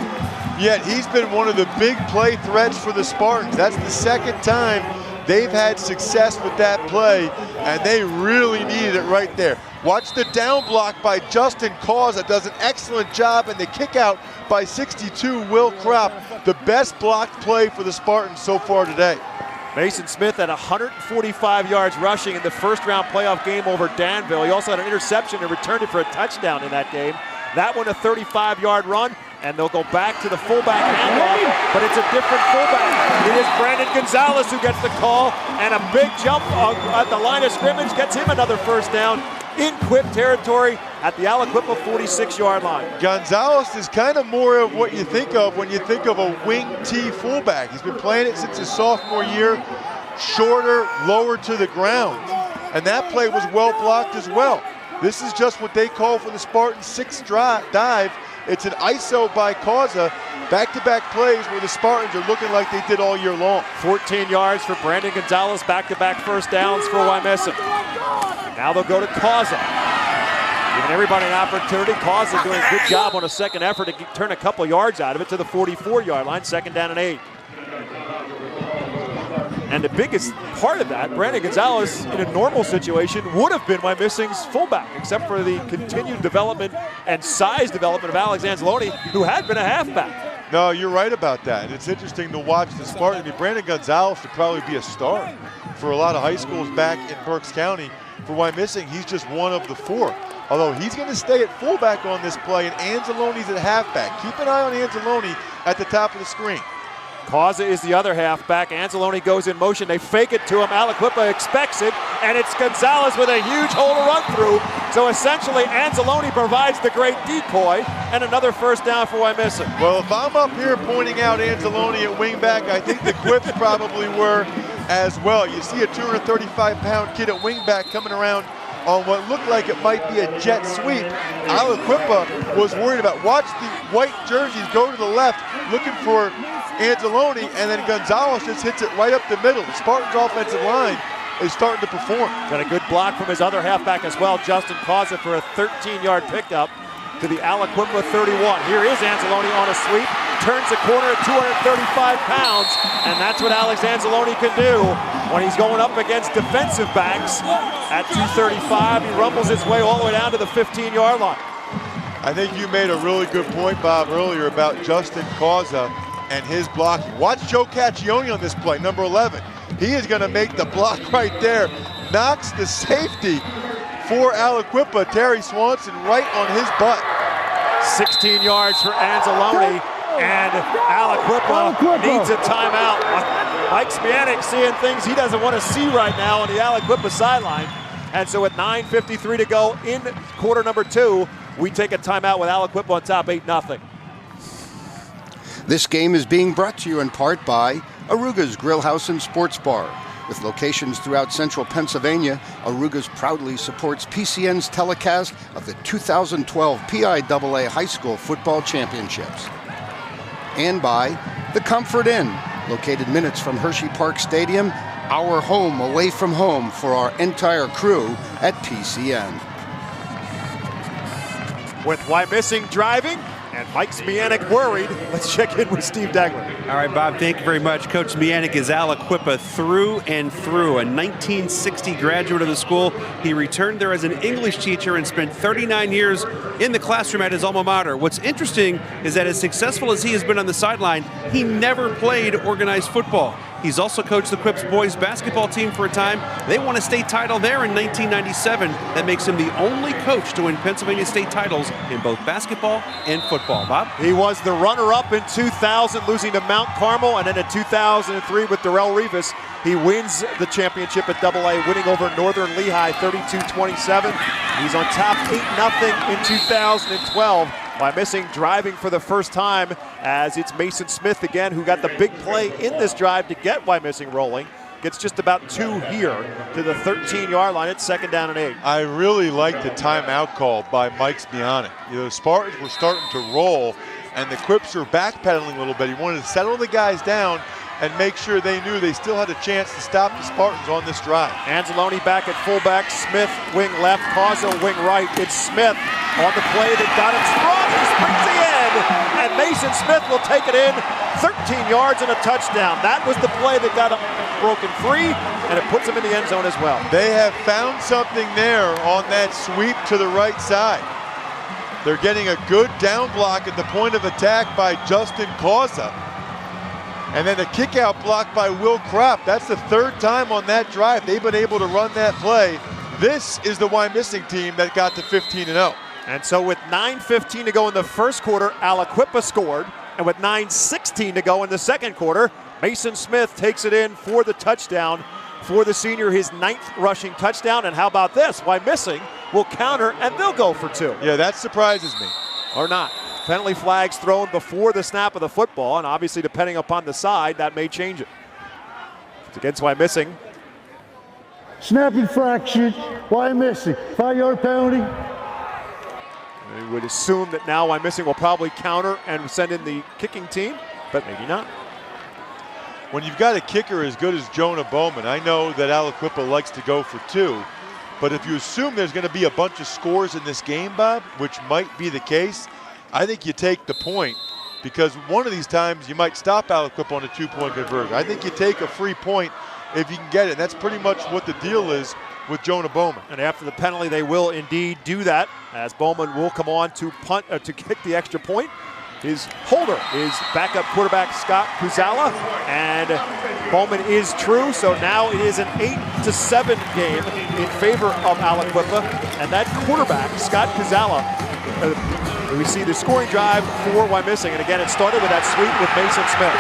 yet he's been one of the big play threats for the Spartans. That's the 2nd time they've had success with that play, and they really needed it right there. Watch the down block by Justin Cause that does an excellent job, and the kick out by 62 Will Kropp. The best blocked play for the Spartans so far today.
Mason Smith at 145 yards rushing in the first-round playoff game over Danville. He also had an interception and returned it for a touchdown in that game. That one a 35-yard run, and they'll go back to the fullback handoff, but it's a different fullback. It is Brandon Gonzalez who gets the call, and a big jump at the line of scrimmage gets him another first down in Quip territory at the Aliquippa 46-yard line.
Gonzalez is kind of more of what you think of when you think of a wing T fullback. He's been playing it since his sophomore year, shorter, lower to the ground. And that play was well blocked as well. This is just what they call for the Spartans 6 dive. It's an ISO by Causa. Back-to-back plays where the Spartans are looking like they did all year long.
14 yards for Brandon Gonzalez, back-to-back first downs for Wyomissing. Now they'll go to Causa. Giving everybody an opportunity. Causa doing a good job on a second effort to turn a couple yards out of it to the 44-yard line, 2nd down and 8. And the biggest part of that, Brandon Gonzalez in a normal situation would have been Wyomissing's fullback, except for the continued development and size development of Alex Anzalone, who had been a halfback.
No, you're right about that. And it's interesting to watch the Spartans. I mean, Brandon Gonzalez would probably be a star for a lot of high schools back in Berks County. For Wyomissing, he's just one of the 4. Although he's going to stay at fullback on this play, and Anzalone's at halfback. Keep an eye on Anzalone at the top of the screen.
Causa is the other halfback. Anzalone goes in motion. They fake it to him. Aliquippa expects it, and it's Gonzalez with a huge hole to run through. So essentially, Anzalone provides the great decoy, and another first down for Wyomissing.
Well, if I'm up here pointing out Anzalone at wingback, I think the Quips probably were as well. You see a 235-pound kid at wingback coming around on what looked like it might be a jet sweep. Aliquippa was worried about, watch the white jerseys go to the left, looking for Anzalone, and then Gonzalez just hits it right up the middle. The Spartans' offensive line is starting to perform.
Got a good block from his other halfback as well, Justin Causa, for a 13-yard pickup to the Aliquippa 31. Here is Anzalone on a sweep, turns the corner at 235 pounds, and that's what Alex Anzalone can do when he's going up against defensive backs. At 235, he rumbles his way all the way down to the 15-yard line.
I think you made a really good point, Bob, earlier about Justin Causa and his blocking. Watch Joe Caccione on this play, number 11. He is going to make the block right there. Knocks the safety for Aliquippa, Terry Swanson, right on his butt.
16 yards for Anzalone, and Aliquippa needs a timeout. Mike Smianik seeing things he doesn't want to see right now on the Aliquippa sideline. And so with 9:53 to go in quarter number 2, we take a timeout with Aliquippa on top 8-0.
This game is being brought to you in part by Aruga's Grill House and Sports Bar. With locations throughout central Pennsylvania, Aruga's proudly supports PCN's telecast of the 2012 PIAA High School Football Championships. And by The Comfort Inn, located minutes from Hershey Park Stadium, our home away from home for our entire crew at PCN.
With Wyomissing driving and Mike Smianik worried, let's check in with Steve Dagler.
All right, Bob, thank you very much. Coach Smianik is Aliquippa through and through. A 1960 graduate of the school. He returned there as an English teacher and spent 39 years in the classroom at his alma mater. What's interesting is that as successful as he has been on the sideline, he never played organized football. He's also coached the Quips boys basketball team for a time. They won a state title there in 1997. That makes him the only coach to win Pennsylvania state titles in both basketball and football. Bob?
He was the runner-up in 2000, losing to Mount Carmel, and then in 2003 with Darrell Revis, he wins the championship at AA, winning over Northern Lehigh 32-27. He's on top 8-0 in 2012. Wyomissing driving for the first time, as it's Mason Smith again who got the big play in this drive to get Wyomissing rolling. Gets just about 2 here to the 13-yard line. It's 2nd down and 8.
I really like the timeout call by Mike Smianik. You know, the Spartans were starting to roll, and the Quips were backpedaling a little bit. He wanted to settle the guys down and make sure they knew they still had a chance to stop the Spartans on this drive.
Anzalone back at fullback, Smith wing left, Causa wing right. It's Smith on the play that got him strong. He springs the end, and Mason Smith will take it in, 13 yards and a touchdown. That was the play that got him broken free, and it puts him in the end zone as well.
They have found something there on that sweep to the right side. They're getting a good down block at the point of attack by Justin Causa. And then the kick-out block by Will Kropp. That's the 3rd time on that drive they've been able to run that play. This is the Wyomissing team that got to 15-0.
And so with 9:15 to go in the first quarter, Aliquippa scored. And with 9:16 to go in the second quarter, Mason Smith takes it in for the touchdown for the senior, his 9th rushing touchdown. And how about this? Wyomissing will counter, and they'll go for 2.
Yeah, that surprises me.
Or not. Penalty flags thrown before the snap of the football, and obviously depending upon the side, that may change it. It's against Wyomissing.
Snap infraction, Wyomissing, 5-yard penalty.
We would assume that now Wyomissing will probably counter and send in the kicking team, but maybe not.
When you've got a kicker as good as Jonah Bowman, I know that Aliquippa likes to go for 2, but if you assume there's going to be a bunch of scores in this game, Bob, which might be the case, I think you take the point, because one of these times you might stop Aliquippa on a 2-point conversion. I think you take a free point if you can get it. And that's pretty much what the deal is with Jonah Bowman.
And after the penalty, they will indeed do that, as Bowman will come on to punt to kick the extra point. His holder is backup quarterback Scott Kuzala, and Bowman is true, so now it is an 8-7 game in favor of Aliquippa, and that quarterback, Scott Kuzala, we see the scoring drive for Wyomissing, and again, it started with that sweep with Mason Smith.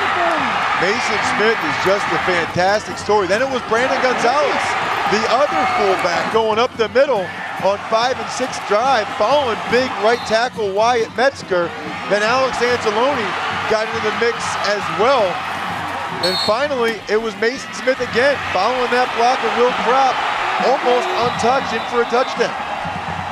Mason Smith is just a fantastic story. Then it was Brandon Gonzalez, the other fullback, going up the middle on 5 and 6 drive, following big right tackle Wyatt Metzger. Then Alex Anzalone got into the mix as well. And finally, it was Mason Smith again, following that block of Will Kropp, almost untouched, in for a touchdown.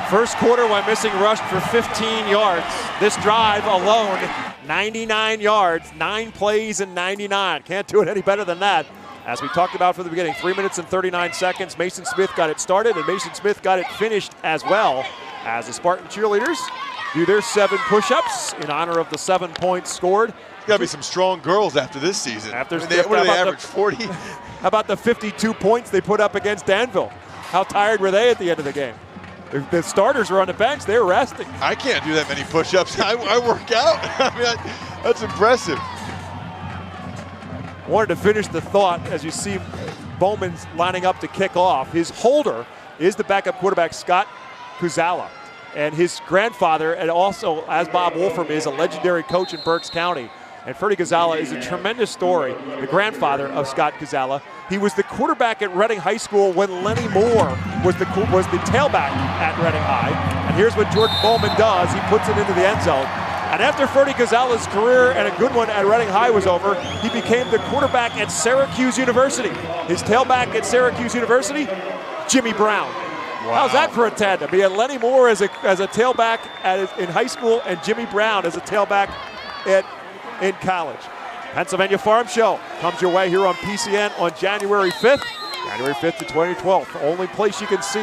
First quarter, Wyomissing rushed for 15 yards. This drive alone, 99 yards, 9 plays and 99. Can't do it any better than that. As we talked about from the beginning, 3 minutes and 39 seconds. Mason Smith got it started, and Mason Smith got it finished as well, as the Spartan cheerleaders do their 7 push-ups in honor of the 7 points scored.
There's got to be some strong girls after this season.
After,
what do they average, 40?
How about the 52 points they put up against Danville? How tired were they at the end of the game? The starters were on the bench. They were resting.
I can't do that many push-ups. I work out. I mean, that's impressive.
Wanted to finish the thought as you see Bowman's lining up to kick off. His holder is the backup quarterback, Scott Kuzala. And his grandfather, and also, as Bob Wolfram is, a legendary coach in Berks County. And Ferdy Kuzala is a tremendous story, the grandfather of Scott Kuzala. He was the quarterback at Reading High School when Lenny Moore was the tailback at Reading High. And here's what Jordan Bowman does. He puts it into the end zone. And after Ferdy Kuzala's career, and a good one at Reading High, was over, he became the quarterback at Syracuse University. His tailback at Syracuse University, Jimmy Brown. Wow. How's that for a tandem? He had Lenny Moore as a tailback in high school, and Jimmy Brown as a tailback in college. Pennsylvania Farm Show comes your way here on PCN on January 5th. January 5th to 2012. The only place you can see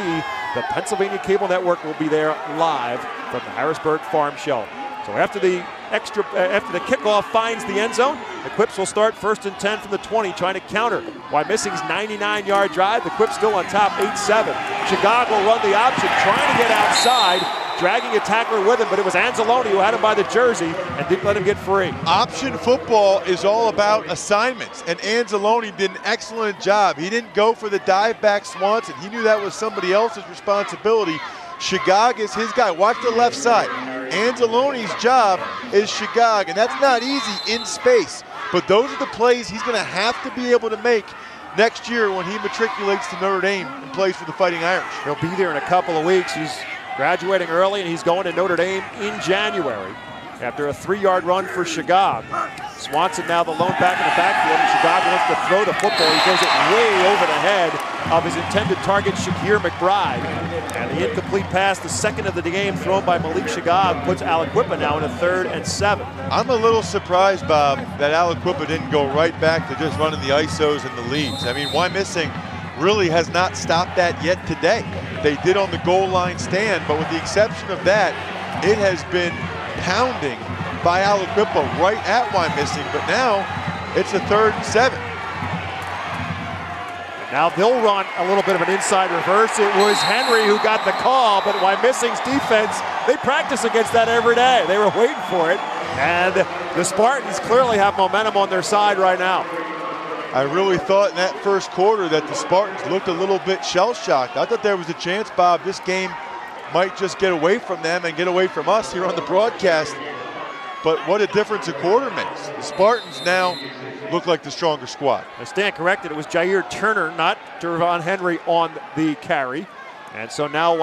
the Pennsylvania Cable Network will be there live from the Harrisburg Farm Show. So after the kickoff finds the end zone, the Quips will start 1st and 10 from the 20, trying to counter Wymissing's 99-yard drive. The Quips still on top, 8-7. Chicago will run the option, trying to get outside, dragging a tackler with him, but it was Anzalone who had him by the jersey and didn't let him get free.
Option football is all about assignments, and Anzalone did an excellent job. He didn't go for the dive back Swanson. He knew that was somebody else's responsibility. Shigag is his guy. Watch the left side. Anzalone's job is Shigag, and that's not easy in space. But those are the plays he's going to have to be able to make next year when he matriculates to Notre Dame and plays for the Fighting Irish.
He'll be there in a couple of weeks. He's graduating early, and he's going to Notre Dame in January after a 3-yard run for Shigag. Swanson now the lone back in the backfield, and Shigag wants to throw the football. He throws it way over the head of his intended target, Shakir McBride. And the incomplete pass, the second of the game, thrown by Malik Shigag, puts Aliquippa now in a 3rd and 7.
I'm a little surprised, Bob, that Aliquippa didn't go right back to just running the ISOs and the leads. I mean, Wyomissing really has not stopped that yet today. They did on the goal line stand, but with the exception of that, it has been pounding by Aliquippa right at Wyomissing, but now it's a 3rd and 7.
Now they'll run a little bit of an inside reverse. It was Henry who got the call, but Wymissing's defense, they practice against that every day. They were waiting for it, and the Spartans clearly have momentum on their side right now.
I really thought in that first quarter that the Spartans looked a little bit shell-shocked. I thought there was a chance, Bob, this game might just get away from them and get away from us here on the broadcast. But what a difference a quarter makes. The Spartans now look like the stronger squad.
I stand corrected. It was Jair Turner, not Dervon Henry, on the carry. And so now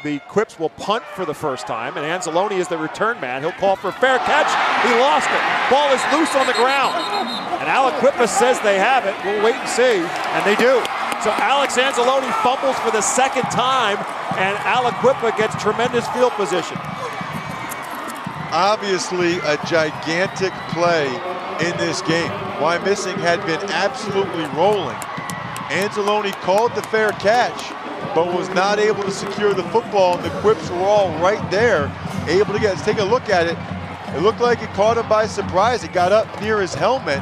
the Quips will punt for the first time, and Anzalone is the return man. He'll call for a fair catch. He lost it. Ball is loose on the ground. And Aliquippa says they have it. We'll wait and see, and they do. So Alex Anzalone fumbles for the 2nd time, and Aliquippa gets tremendous field position.
Obviously a gigantic play in this game. Wyomissing had been absolutely rolling. Anzalone called the fair catch, but was not able to secure the football, and the Quips were all right there, able to get it. Let's take a look at it. It looked like it caught him by surprise. It got up near his helmet,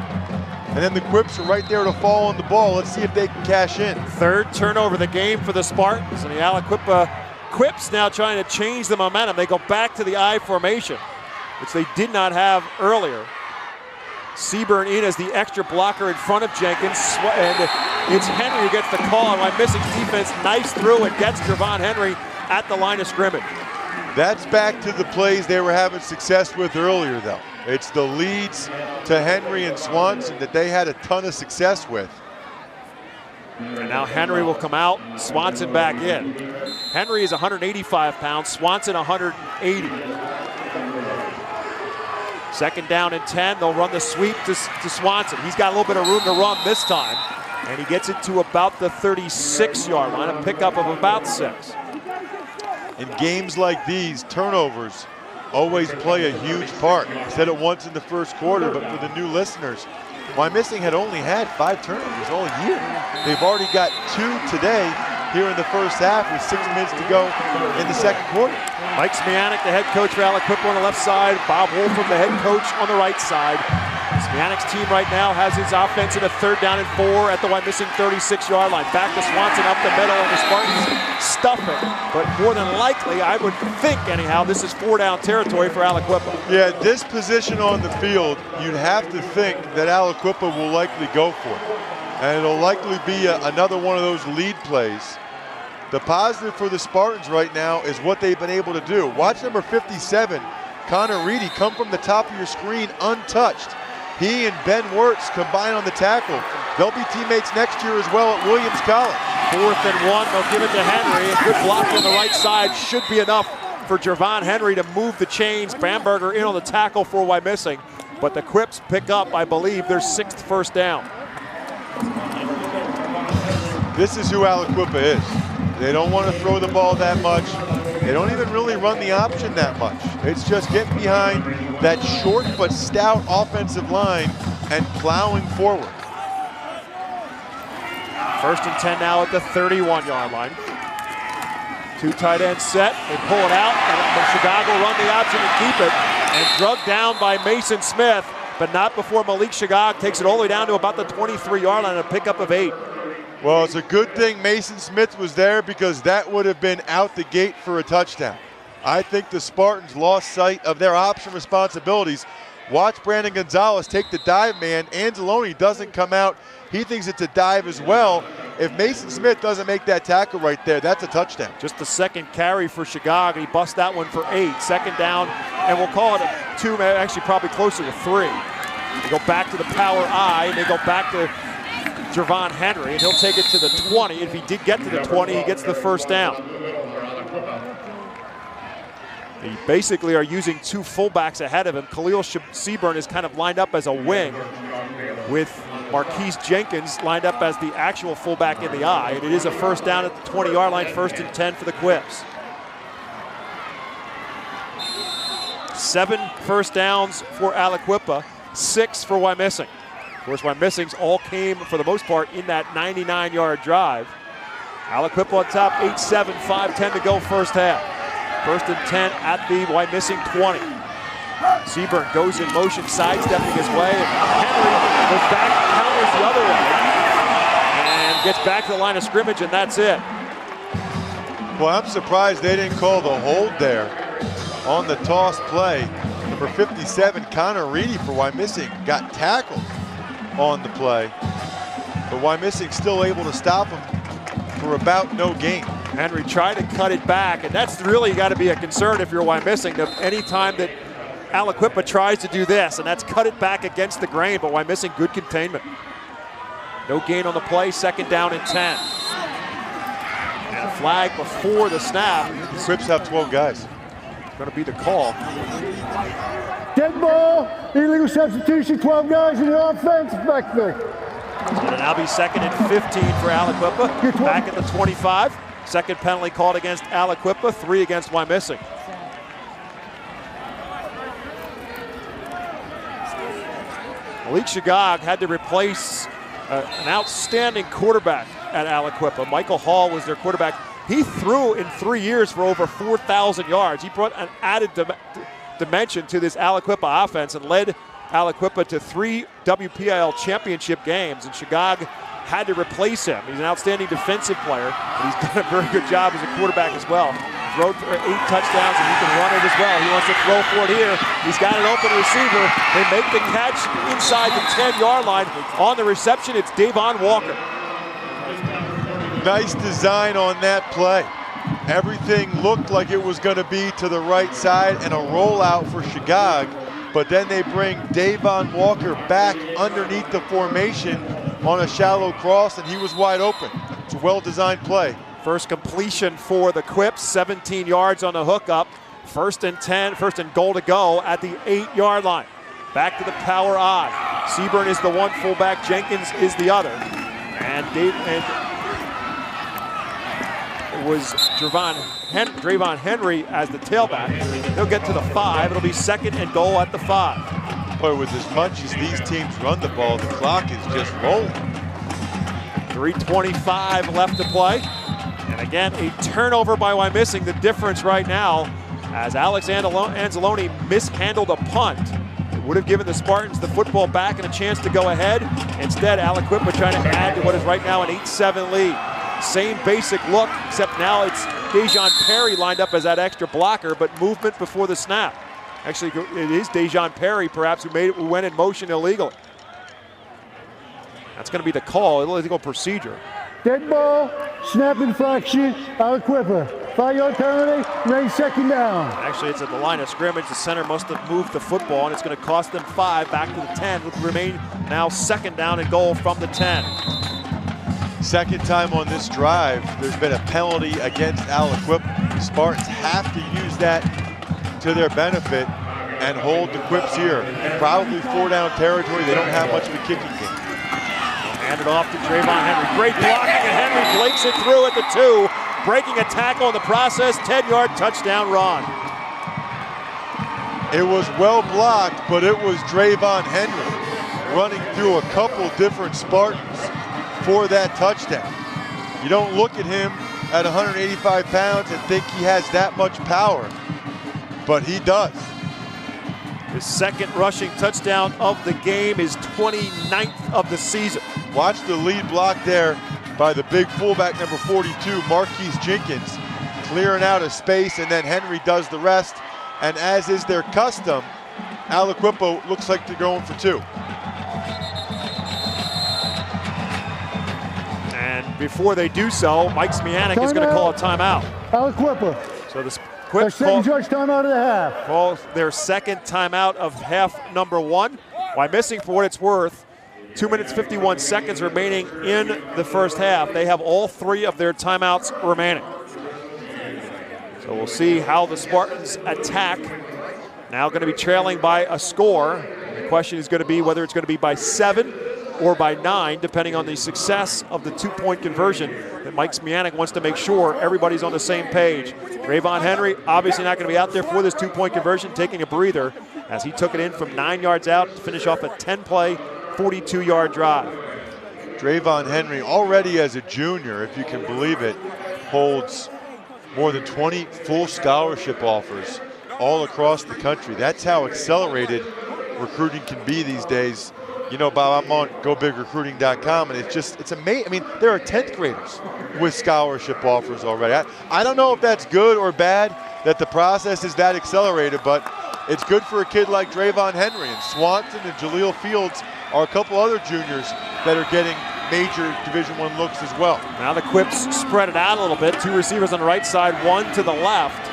and then the Quips are right there to fall on the ball. Let's see if they can cash in.
3rd turnover of the game for the Spartans, and the Aliquippa Quips now trying to change the momentum. They go back to the I formation, which they did not have earlier. Seaburn in as the extra blocker in front of Jenkins, and it's Henry who gets the call. And Wymissing's defense knifes through and gets Dervon Henry at the line of scrimmage.
That's back to the plays they were having success with earlier, though. It's the leads to Henry and Swanson that they had a ton of success with.
And now Henry will come out, Swanson back in. Henry is 185 pounds, Swanson 180. Second down and 10, they'll run the sweep to Swanson. He's got a little bit of room to run this time, and he gets it to about the 36-yard line, a pickup of about 6.
In games like these, turnovers always play a huge part. I said it once in the first quarter, but for the new listeners, Wyomissing had only had 5 turnovers all year. They've already got 2 today here in the first half with 6 minutes to go in the second quarter.
Mike Smianik, the head coach for Aliquippa on the left side. Bob Wolfram, the head coach on the right side. Smianik's team right now has his offense in a 3rd down and 4 at the Wyomissing 36-yard line. Back to Swanson up the middle, and the Spartans stuff it. But more than likely, I would think anyhow, this is 4-down territory for Aliquippa.
Yeah, this position on the field, you'd have to think that Aliquippa will likely go for it. And it'll likely be another one of those lead plays. The positive for the Spartans right now is what they've been able to do. Watch number 57, Connor Reedy, come from the top of your screen untouched. He and Ben Wirtz combine on the tackle. They'll be teammates next year as well at Williams College.
4th and 1, they'll give it to Henry. A good block on the right side should be enough for Jervon Henry to move the chains. Bamberger in on the tackle for Wyomissing. But the Quips pick up, I believe, their 6th first down.
This is who Aliquippa is. They don't want to throw the ball that much. They don't even really run the option that much. It's just getting behind that short but stout offensive line and plowing forward.
1st and 10 now at the 31-yard line. 2 tight ends set, they pull it out, and Chicago run the option and keep it, and drugged down by Mason Smith, but not before Malik Shagag takes it all the way down to about the 23-yard line, a pickup of 8.
Well, it's a good thing Mason Smith was there because that would have been out the gate for a touchdown. I think the Spartans lost sight of their option responsibilities. Watch Brandon Gonzalez take the dive man. Anzalone doesn't come out. He thinks it's a dive as well. If Mason Smith doesn't make that tackle right there, that's a touchdown.
Just the 2nd carry for Shagag. He busts that one for 8. 2nd down, and we'll call it a 2, actually probably closer to 3. They go back to the power I, and they go back to Jervon Henry, and he'll take it to the 20. If he did get to the 20, he gets the first down. They basically are using 2 fullbacks ahead of him. Khalil Seaburn is kind of lined up as a wing with Marquise Jenkins lined up as the actual fullback in the I, and it is a first down at the 20-yard line, 1st and 10 for the Quips. 7 first downs for Aliquippa, 6 for Wyomissing. Of course, Wyomissing's all came, for the most part, in that 99-yard drive. Aliquippa on top, 8-7, 5-10 to go first half. 1st and 10 at the Wyomissing 20. Seaburn goes in motion, sidestepping his way, and Henry goes back, counters the other way, and gets back to the line of scrimmage, and that's it.
Well, I'm surprised they didn't call the hold there on the toss play. Number 57, Connor Reedy for Wyomissing, got tackled on the play, but Wyomissing still able to stop him for about no gain.
Henry tried to cut it back, and that's really got to be a concern if you're Wyomissing. Any time that Aliquippa tries to do this, and that's cut it back against the grain, but Wyomissing good containment. No gain on the play, 2nd down and 10. And a flag before the snap.
The Quips have 12 guys.
It's going to be the call.
Dead ball, illegal substitution, 12 guys in the offense, back there.
It'll now be 2nd and 15 for Aliquippa. Back at the 25. 2nd penalty called against Aliquippa, 3 against Wyomissing. Malik Shagag had to replace an outstanding quarterback at Aliquippa. Michael Hall was their quarterback. He threw in 3 years for over 4,000 yards. He brought an added dimension to this Aliquippa offense and led Aliquippa to 3 WPIL championship games, and Shagag had to replace him. He's an outstanding defensive player, and he's done a very good job as a quarterback as well. Throw for 8 touchdowns, and he can run it as well. He wants to throw for it here. He's got an open receiver. They make the catch inside the 10-yard line. On the reception, it's Davon Walker.
Nice design on that play. Everything looked like it was going to be to the right side and a rollout for Chicago, but then they bring Davon Walker back underneath the formation on a shallow cross, and he was wide open. It's a well-designed play.
First completion for the Quips, 17 yards on the hookup. First and 10, first and goal to go at the 8-yard line. Back to the power I. Seaburn is the one fullback, Jenkins is the other. And it was Drayvon Henry as the tailback. They'll get to the 5. It'll be second and goal at the 5.
Boy, with as much as these teams run the ball, the clock is just rolling.
3:25 left to play. And again, a turnover by Wyomissing. The difference right now, as Alex Anzalone mishandled a punt. It would have given the Spartans the football back and a chance to go ahead. Instead, Aliquippa trying to add to what is right now an 8-7 lead. Same basic look, except now it's Dejon Perry lined up as that extra blocker, but movement before the snap. Actually, it is Dejon Perry, perhaps, who went in motion illegally. That's going to be the call, illegal procedure.
Dead ball, snap infraction, Aliquippa. 5-yard penalty, remain second down.
Actually, it's at the line of scrimmage. The center must have moved the football, and it's going to cost them 5 back to the 10. Would remain now second down and goal from the 10.
Second time on this drive, there's been a penalty against Aliquippa. Spartans have to use that to their benefit and hold the Quips here. Probably 4-down territory. They don't have much of a kicking game.
Hand it off to Drayvon Henry. Great blocking, and Henry blinks it through at the 2. Breaking a tackle in the process, 10-yard touchdown run.
It was well blocked, but it was Drayvon Henry running through a couple different Spartans for that touchdown. You don't look at him at 185 pounds and think he has that much power, but he does.
His second rushing touchdown of the game, his 29th of the season.
Watch the lead block there by the big fullback, number 42, Marquise Jenkins, clearing out a space, and then Henry does the rest. And as is their custom, Aliquippa looks like they're going for 2.
And before they do so, Mike Smianik is going to call a timeout.
Aliquippa.
So the
Their
Quips
second judge timeout of the half.
call their second timeout of half number 1. Wyomissing, for what it's worth, 2 minutes 51 seconds remaining in the first half. They have all 3 of their timeouts remaining. So we'll see how the Spartans attack. Now going to be trailing by a score. The question is going to be whether it's going to be by 7 or by 9, depending on the success of the 2-point conversion that Mike Smianik wants to make sure everybody's on the same page. Drayvon Henry obviously not going to be out there for this 2-point conversion, taking a breather as he took it in from 9 yards out to finish off a 10-play, 42-yard drive.
Drayvon Henry, already as a junior, if you can believe it, holds more than 20 full scholarship offers all across the country. That's how accelerated recruiting can be these days. You know, Bob, I'm on GoBigRecruiting.com, and it's amazing. I mean, there are 10th graders with scholarship offers already. I don't know if that's good or bad that the process is that accelerated, but it's good for a kid like Drayvon Henry. And Swanson and Jaleel Fields are a couple other juniors that are getting major Division I looks as well.
Now the Quips spread it out a little bit. 2 receivers on the right side, 1 to the left.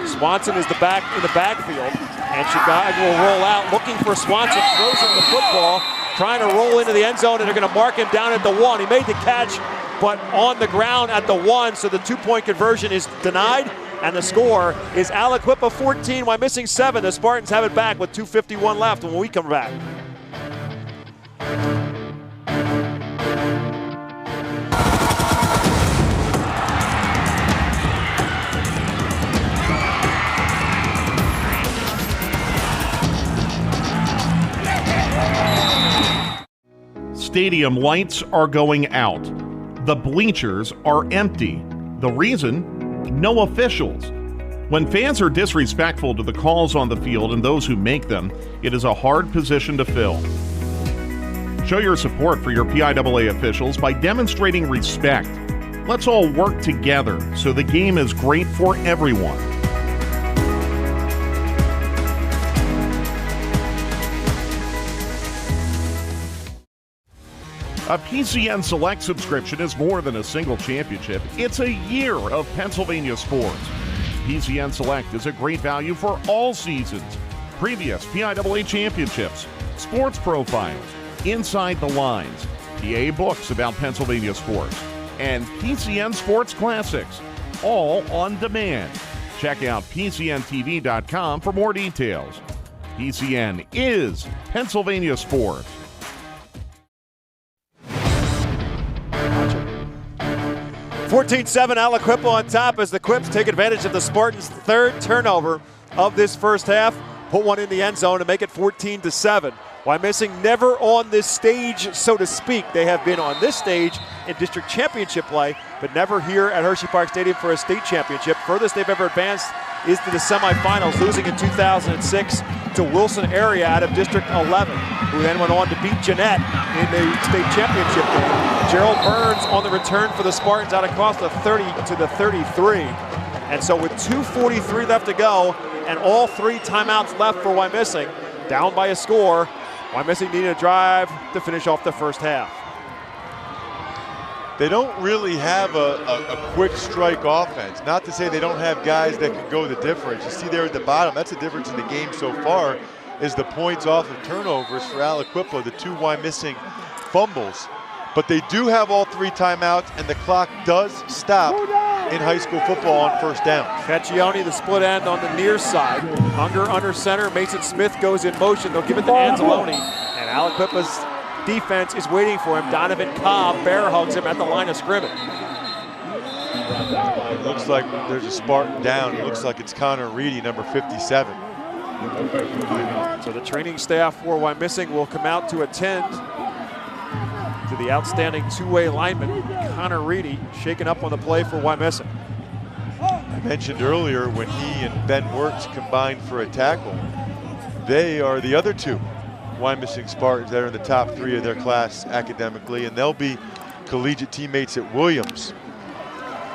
Swanson is in the backfield, and Chicago will roll out looking for Swanson, throws him the football, trying to roll into the end zone, and they're going to mark him down at the 1. He made the catch, but on the ground at the 1, so the 2-point conversion is denied, and the score is Aliquippa 14, Wyomissing 7. The Spartans have it back with 2:51 left when we come back.
Stadium lights are going out. The bleachers are empty. The reason? No officials. When fans are disrespectful to the calls on the field and those who make them, it is a hard position to fill. Show your support for your PIAA officials by demonstrating respect. Let's all work together so the game is great for everyone. A PCN Select subscription is more than a single championship. It's a year of Pennsylvania sports. PCN Select is a great value for all seasons. Previous PIAA championships, sports profiles, inside the lines, PA books about Pennsylvania sports, and PCN Sports Classics, all on demand. Check out PCNTV.com for more details. PCN is Pennsylvania sports.
14-7 Aliquippa on top as the Quips take advantage of the Spartans' third turnover of this first half. Put one in the end zone to make it 14-7. Wyomissing never on this stage, so to speak. They have been on this stage in district championship play, but never here at Hershey Park Stadium for a state championship. Furthest they've ever advanced is to the semifinals, losing in 2006 to Wilson area out of District 11, who then went on to beat Jeanette in the state championship game. Gerald Burns on the return for the Spartans out across the 30 to the 33. And so with 2:43 left to go and all three timeouts left for Wyomissing, down by a score, Wyomissing needed a drive to finish off the first half.
They don't really have a quick strike offense. Not to say they don't have guys that can go the difference. You see there at the bottom, that's the difference in the game so far, is the points off of turnovers for Aliquippa, the two Wyomissing fumbles. But they do have all three timeouts, and the clock does stop in high school football on first down.
Caccione, the split end on the near side. Unger under center. Mason Smith goes in motion. They'll give it to Anzalone. And Aliquippa's defense is waiting for him. Donovan Cobb bear hugs him at the line of scrimmage.
It looks like there's a Spartan down. It looks like it's Connor Reedy, number 57.
So the training staff for Wyomissing will come out to attend to the outstanding two-way lineman, Connor Reedy, shaken up on the play for Wyomissing.
I mentioned earlier when he and Ben Wirtz combined for a tackle, they are the other two Wyomissing Spartans that are in the top three of their class academically, and they'll be collegiate teammates at Williams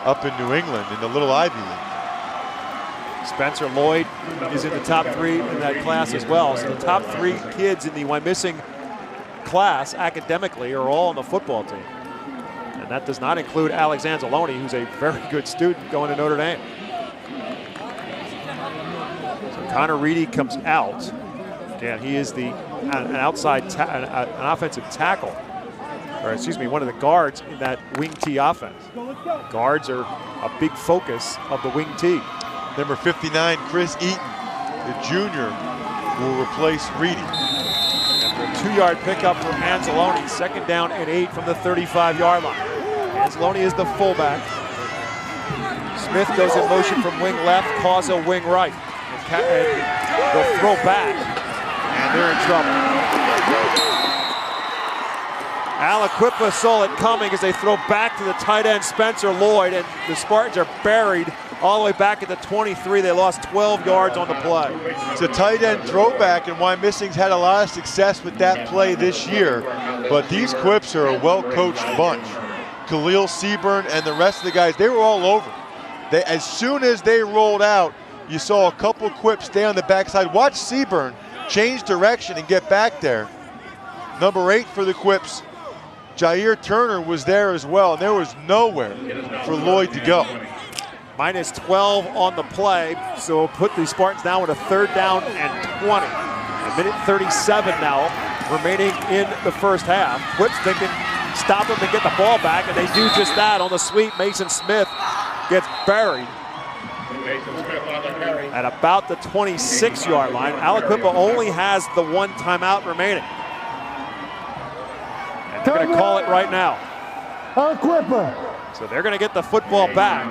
up in New England in the Little Ivy League.
Spencer Lloyd is in the top three in that class as well. So the top three kids in the Wyomissing class academically are all on the football team. And that does not include Alex Anzalone, who's a very good student going to Notre Dame. So Connor Reedy comes out. Again, he is an offensive tackle, or excuse me, one of the guards in that wing T offense. Guards are a big focus of the wing T.
Number 59, Chris Eaton, the junior, will replace Reedy.
After a 2-yard pickup for Anzalone, second down and 8 from the 35-yard line. Anzalone is the fullback. Smith goes in motion from wing left, Causa wing right. And they'll throw back, and they're in trouble. Aliquippa saw it coming as they throw back to the tight end Spencer Lloyd, and the Spartans are buried all the way back at the 23. They lost 12 yards on the play.
It's a tight end throwback, and Wyomissing's had a lot of success with that play this year. But these Quips are a well-coached bunch. Khalil Seaburn and the rest of the guys, they were all over. As soon as they rolled out, you saw a couple Quips stay on the backside. Watch Seaburn change direction and get back there. Number 8 for the Quips, Jair Turner, was there as well, and there was nowhere for Lloyd to go.
Minus 12 on the play, so we'll put the Spartans down with a 3rd down and 20. A minute 37 now remaining in the first half. Quips thinking stop them and get the ball back, and they do just that on the sweep. Mason Smith gets buried at about the 26-yard line. Aliquippa only has the 1 timeout remaining. And they're going to call it right now.
Aliquippa.
So they're going to get the football back.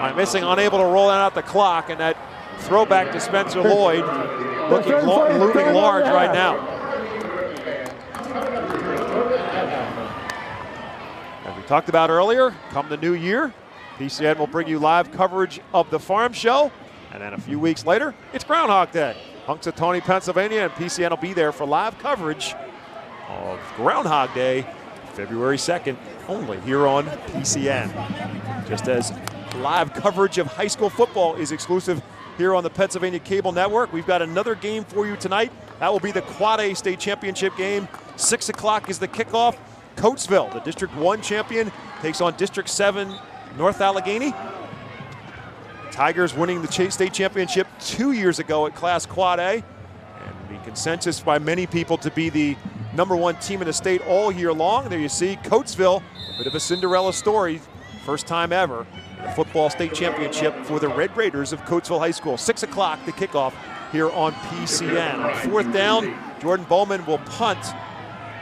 Wyomissing unable to roll out the clock, and that throwback to Spencer Lloyd looming large right now. As we talked about earlier, come the new year, PCN will bring you live coverage of the Farm Show, and then a few weeks later, it's Groundhog Day. Punxsutawney, Pennsylvania, and PCN will be there for live coverage of Groundhog Day, February 2nd, only here on PCN. Just as live coverage of high school football is exclusive here on the Pennsylvania Cable Network, we've got another game for you tonight. That will be the Quad A State Championship game. 6 o'clock is the kickoff. Coatesville, the District 1 champion, takes on District 7 North Allegheny. Tigers winning the state championship 2 years ago at Class Quad A. And the consensus by many people to be the #1 team in the state all year long. There you see Coatesville, a bit of a Cinderella story. First time ever in a football state championship for the Red Raiders of Coatesville High School. 6 o'clock the kickoff here on PCN. On 4th down, Jordan Bowman will punt.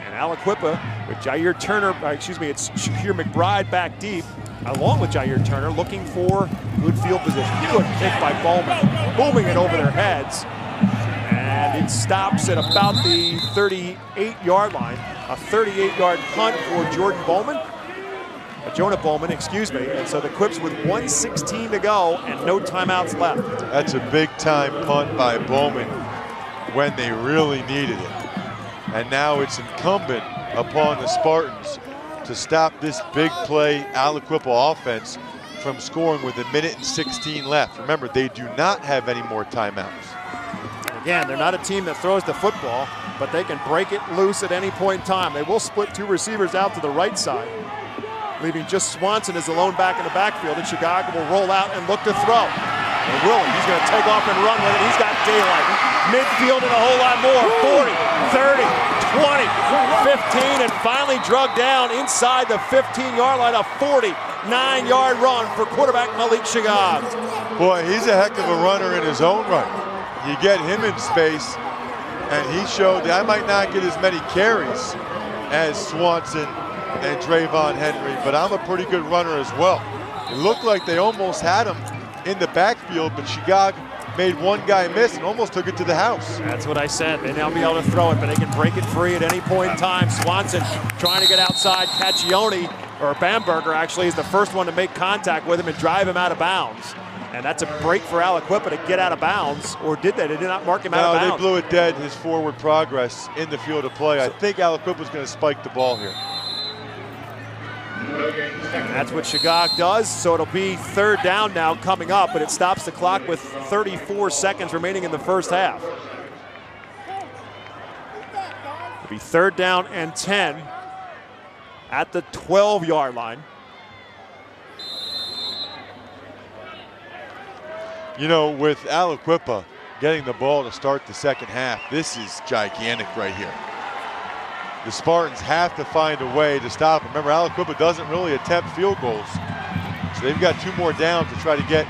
And Aliquippa with Jair Turner, it's Shakir McBride back deep, along with Jair Turner, looking for good field position. Good kick by Bowman, booming it over their heads. And it stops at about the 38-yard line. A 38-yard punt for Jordan Bowman. Jonah Bowman, excuse me. And so the Quips with 1:16 to go and no timeouts left.
That's a big-time punt by Bowman when they really needed it. And now it's incumbent upon the Spartans to stop this big play Aliquippa offense from scoring with 1:16 left. Remember, they do not have any more timeouts.
Again, they're not a team that throws the football, but they can break it loose at any point in time. They will split 2 receivers out to the right side, leaving just Swanson as the lone back in the backfield, and Chicago will roll out and look to throw. And Willie, he's going to take off and run with it. He's got daylight. Midfield and a whole lot more. 40, 30, 20, 15, and finally drug down inside the 15-yard line. A 49-yard run for quarterback Malik Shagag.
Boy, he's a heck of a runner in his own right. You get him in space, and he showed that I might not get as many carries as Swanson and Drayvon Henry, but I'm a pretty good runner as well. It looked like they almost had him in the backfield, but Shagag made one guy miss and almost took it to the house.
That's what I said. They now be able to throw it, but they can break it free at any point in time. Swanson trying to get outside. Caccione, or Bamberger actually, is the first one to make contact with him and drive him out of bounds. And that's a break for Aliquippa to get out of bounds, or did they? They did not mark him out of bounds.
No, they blew it dead, his forward progress in the field of play. I think Aliquippa's going to spike the ball here.
And that's what Shagag does, so it'll be 3rd down now coming up, but it stops the clock with 34 seconds remaining in the first half. It'll be 3rd down and 10 at the 12-yard line.
You know, with Aliquippa getting the ball to start the second half, this is gigantic right here. The Spartans have to find a way to stop him. Remember, Aliquippa doesn't really attempt field goals. So they've got 2 more downs to try to get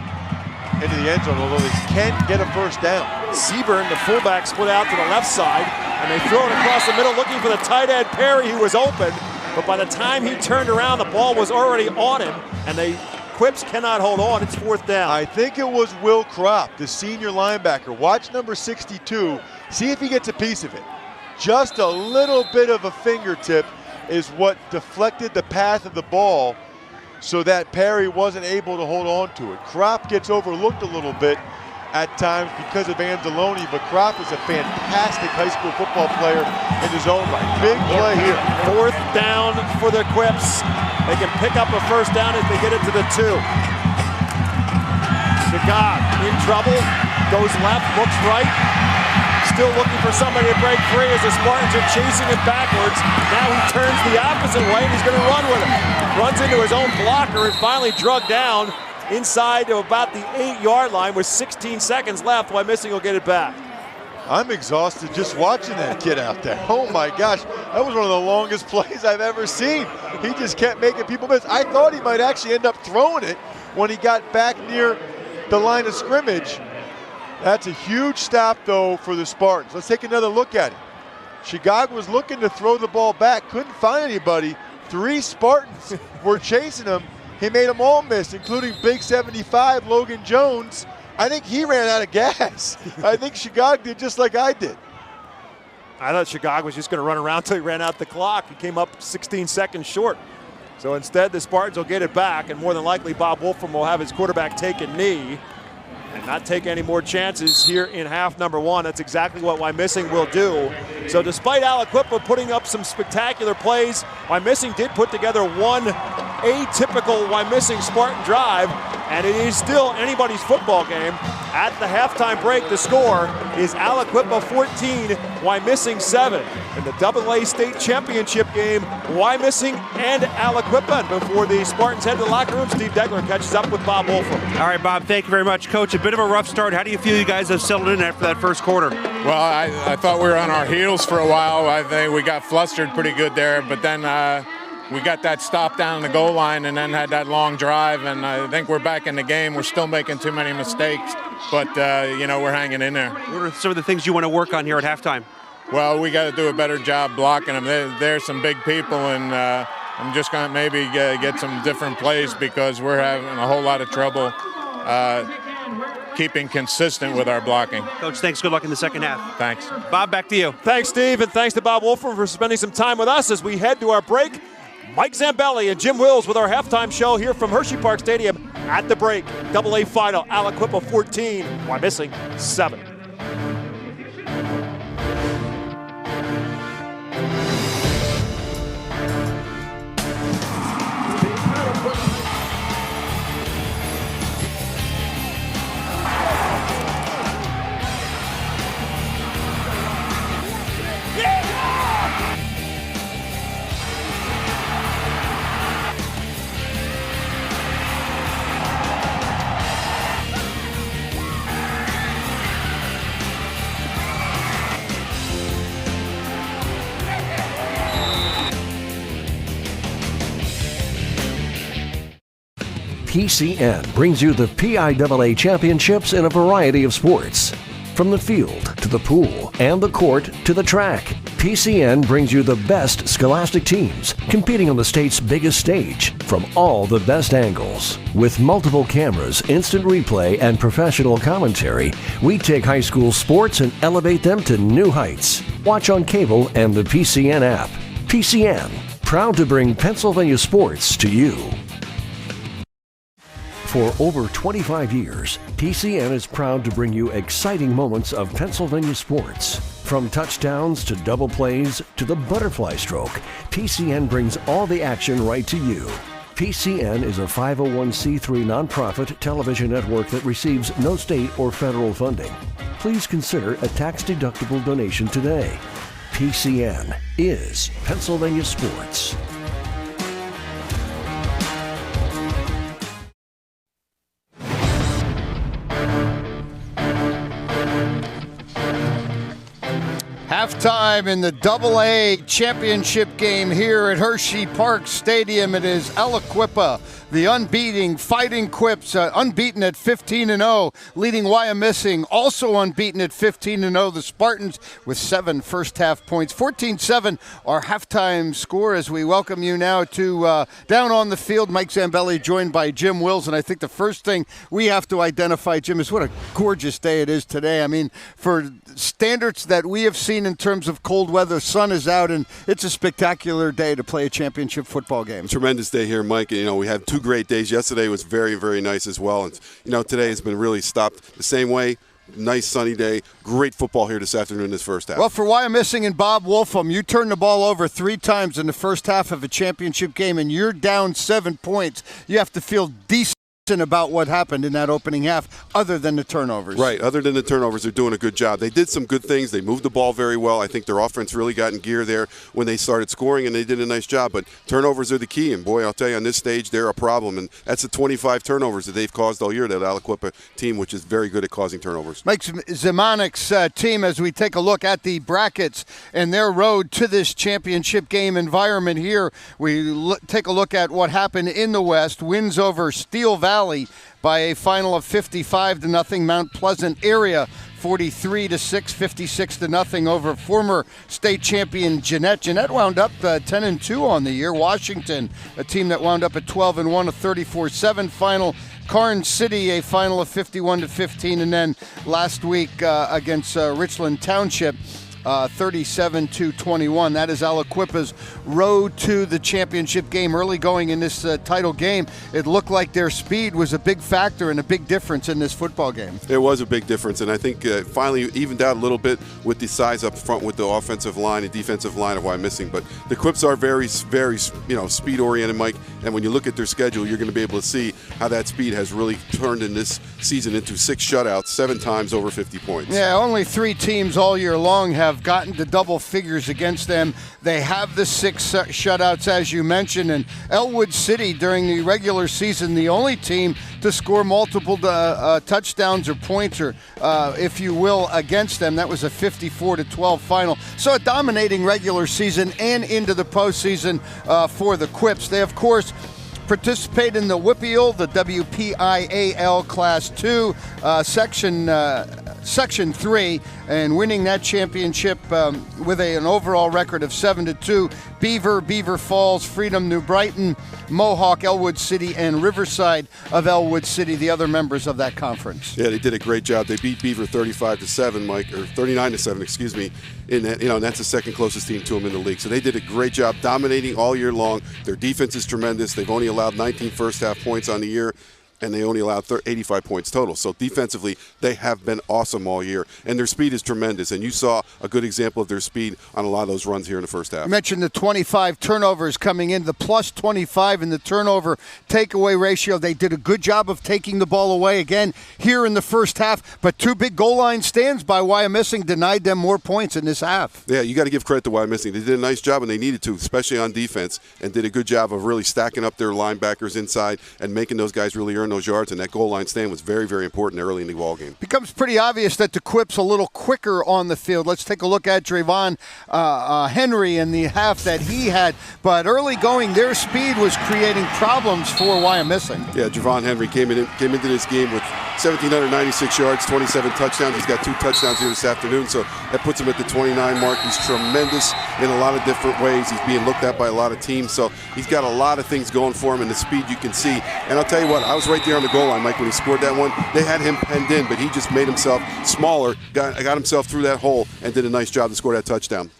into the end zone, although they can't get a first down.
Seaburn, the fullback, split out to the left side, and they throw it across the middle looking for the tight end Perry, who was open. But by the time he turned around, the ball was already on him, and they Quips cannot hold on. It's 4th down.
I think it was Will Kropp, the senior linebacker. Watch number 62. See if he gets a piece of it. Just a little bit of a fingertip is what deflected the path of the ball so that Perry wasn't able to hold on to it. Kropp gets overlooked a little bit at times because of Anzalone, but Kropp is a fantastic high school football player in his own right. Big play here.
4th down for the Quips. They can pick up a first down as they get it to the 2. Shagag in trouble, goes left, looks right. Still looking for somebody to break free as the Spartans are chasing it backwards. Now he turns the opposite way and he's going to run with it. Runs into his own blocker and finally drug down inside to about the 8-yard line with 16 seconds left. Wyomissing will get it back.
I'm exhausted just watching that kid out there. Oh my gosh, that was one of the longest plays I've ever seen. He just kept making people miss. I thought he might actually end up throwing it when he got back near the line of scrimmage. That's a huge stop, though, for the Spartans. Let's take another look at it. Shagag was looking to throw the ball back, couldn't find anybody. 3 Spartans were chasing him. He made them all miss, including Big 75, Logan Jones. I think he ran out of gas. I think Shagag did just like I did.
I thought Shagag was just going to run around until he ran out the clock. He came up 16 seconds short. So instead, the Spartans will get it back, and more than likely Bob Wolfram will have his quarterback take a knee and not take any more chances here in half number 1. That's exactly what Wyomissing will do. So despite Aliquippa putting up some spectacular plays, Wyomissing did put together one atypical Wyomissing Spartan drive, and it is still anybody's football game. At the halftime break, the score is Aliquippa 14, Wyomissing 7. In the AA state championship game, Wyomissing and Aliquippa. And before the Spartans head to the locker room, Steve Degler catches up with Bob Wolfram.
All right, Bob, thank you very much. Coach, a bit of a rough start. How do you feel you guys have settled in after that first quarter?
Well, I thought we were on our heels for a while. I think we got flustered pretty good there, but then we got that stop down the goal line and then had that long drive, and I think we're back in the game. We're still making too many mistakes, but, we're hanging in there.
What are some of the things you want to work on here at halftime?
Well, we got to do a better job blocking them. They're some big people, and I'm just going to maybe get some different plays because we're having a whole lot of trouble keeping consistent with our blocking.
Coach, thanks. Good luck in the second half.
Thanks.
Bob, back to you.
Thanks, Steve, and thanks to Bob Wolfram for spending some time with us as we head to our break. Mike Zambelli and Jim Wills with our halftime show here from Hershey Park Stadium at the break. AA final, Aliquippa 14, Wyomissing 7. PCN brings you the PIAA championships in a variety of sports. From the field to the pool and the court to the track, PCN brings you the best scholastic teams competing on the state's biggest stage from all the best angles. With multiple cameras, instant replay, and professional commentary, we take high school sports and elevate them to new heights. Watch on cable and the PCN app. PCN, proud to bring Pennsylvania sports to you. For over 25 years, PCN is proud to bring you exciting moments of Pennsylvania sports. From touchdowns to double plays to the butterfly stroke, PCN brings all the action right to you. PCN is a 501c3 nonprofit television network that receives no state or federal funding. Please consider a tax-deductible donation today. PCN is Pennsylvania sports.
Halftime in the AA championship game here at Hershey Park Stadium. It is Aliquippa, the unbeaten Fighting Quips, unbeaten at 15-0, leading Wyomissing, also unbeaten at 15-0. The Spartans with 7 first-half points. 14-7 our halftime score as we welcome you now to down on the field. Mike Zambelli joined by Jim Wills, and I think the first thing we have to identify, Jim, is what a gorgeous day it is today. I mean, for standards that we have seen in terms of cold weather, sun is out, and it's a spectacular day to play a championship football game.
Tremendous day here, Mike. You know, we had 2 great days. Yesterday was very, very nice as well. And, today has been really stopped the same way. Nice sunny day. Great football here this afternoon in this first half.
Well, for Wyomissing and Bob Wolfram, you turned the ball over 3 times in the first half of a championship game, and you're down 7 points. You have to feel decent about what happened in that opening half other than the turnovers.
Right, other than the turnovers, they're doing a good job. They did some good things. They moved the ball very well. I think their offense really got in gear there when they started scoring, and they did a nice job. But turnovers are the key, and boy, I'll tell you, on this stage, they're a problem. And that's the 25 turnovers that they've caused all year, that Aliquippa team, which is very good at causing turnovers.
Mike Zemanik's team, as we take a look at the brackets and their road to this championship game environment here, we take a look at what happened in the West. Wins over Steel Valley by a final of 55-0. Mount Pleasant area 43-6, 56-0 over former state champion Jeanette. Jeanette wound up 10-2 on the year. Washington, a team that wound up at 12-1, a 34-7 final. Karn City, a final of 51-15, and then last week against Richland Township, 37-21. That is Aliquippa's road to the championship game. Early going in this title game, it looked like their speed was a big factor and a big difference in this football game.
It was a big difference, and I think finally evened out a little bit with the size up front with the offensive line and defensive line of Wyomissing. But the Quips are very, very, speed-oriented, Mike, And when you look at their schedule, you're going to be able to see how that speed has really turned in this season into 6 shutouts, 7 times over 50 points.
Yeah, only 3 teams all year long have gotten to double figures against them. They have the 6 shutouts, as you mentioned, and Elwood City during the regular season, the only team to score multiple touchdowns or points, or if you will, against them. That was a 54-12 final. So a dominating regular season and into the postseason for the Quips. They, of course, participate in the WPIAL, the WPIAL Class 2, Section 3, and winning that championship with an overall record of 7-2. Beaver Falls, Freedom, New Brighton, Mohawk, Elwood City, and Riverside of Elwood City, the other members of that conference.
Yeah, they did a great job. They beat Beaver 35-7, Mike, or 39-7, excuse me. In that, and that's the second closest team to them in the league. So they did a great job dominating all year long. Their defense is tremendous. They've only allowed 19 first-half points on the year, and they only allowed 85 points total. So defensively, they have been awesome all year, and their speed is tremendous. And you saw a good example of their speed on a lot of those runs here in the first half.
You mentioned the 25 turnovers coming in, the plus 25 in the turnover takeaway ratio. They did a good job of taking the ball away again here in the first half, but 2 big goal line stands by Wyomissing denied them more points in this half.
Yeah, you got to give credit to Wyomissing. They did a nice job, and they needed to, especially on defense, and did a good job of really stacking up their linebackers inside and making those guys really earn those yards, and that goal line stand was very, very important early in the ball game.
Becomes pretty obvious that the Quips a little quicker on the field. Let's take a look at Drayvon Henry in the half that he had, but early going, their speed was creating problems for Wyomissing.
Yeah, Drayvon Henry came into this game with 1,796 yards, 27 touchdowns. He's got 2 touchdowns here this afternoon, so that puts him at the 29 mark. He's tremendous in a lot of different ways. He's being looked at by a lot of teams, so he's got a lot of things going for him, and the speed you can see. And I'll tell you what, I was right there on the goal line, Mike, when he scored that one. They had him penned in, but he just made himself smaller, got himself through that hole, and did a nice job to score that touchdown.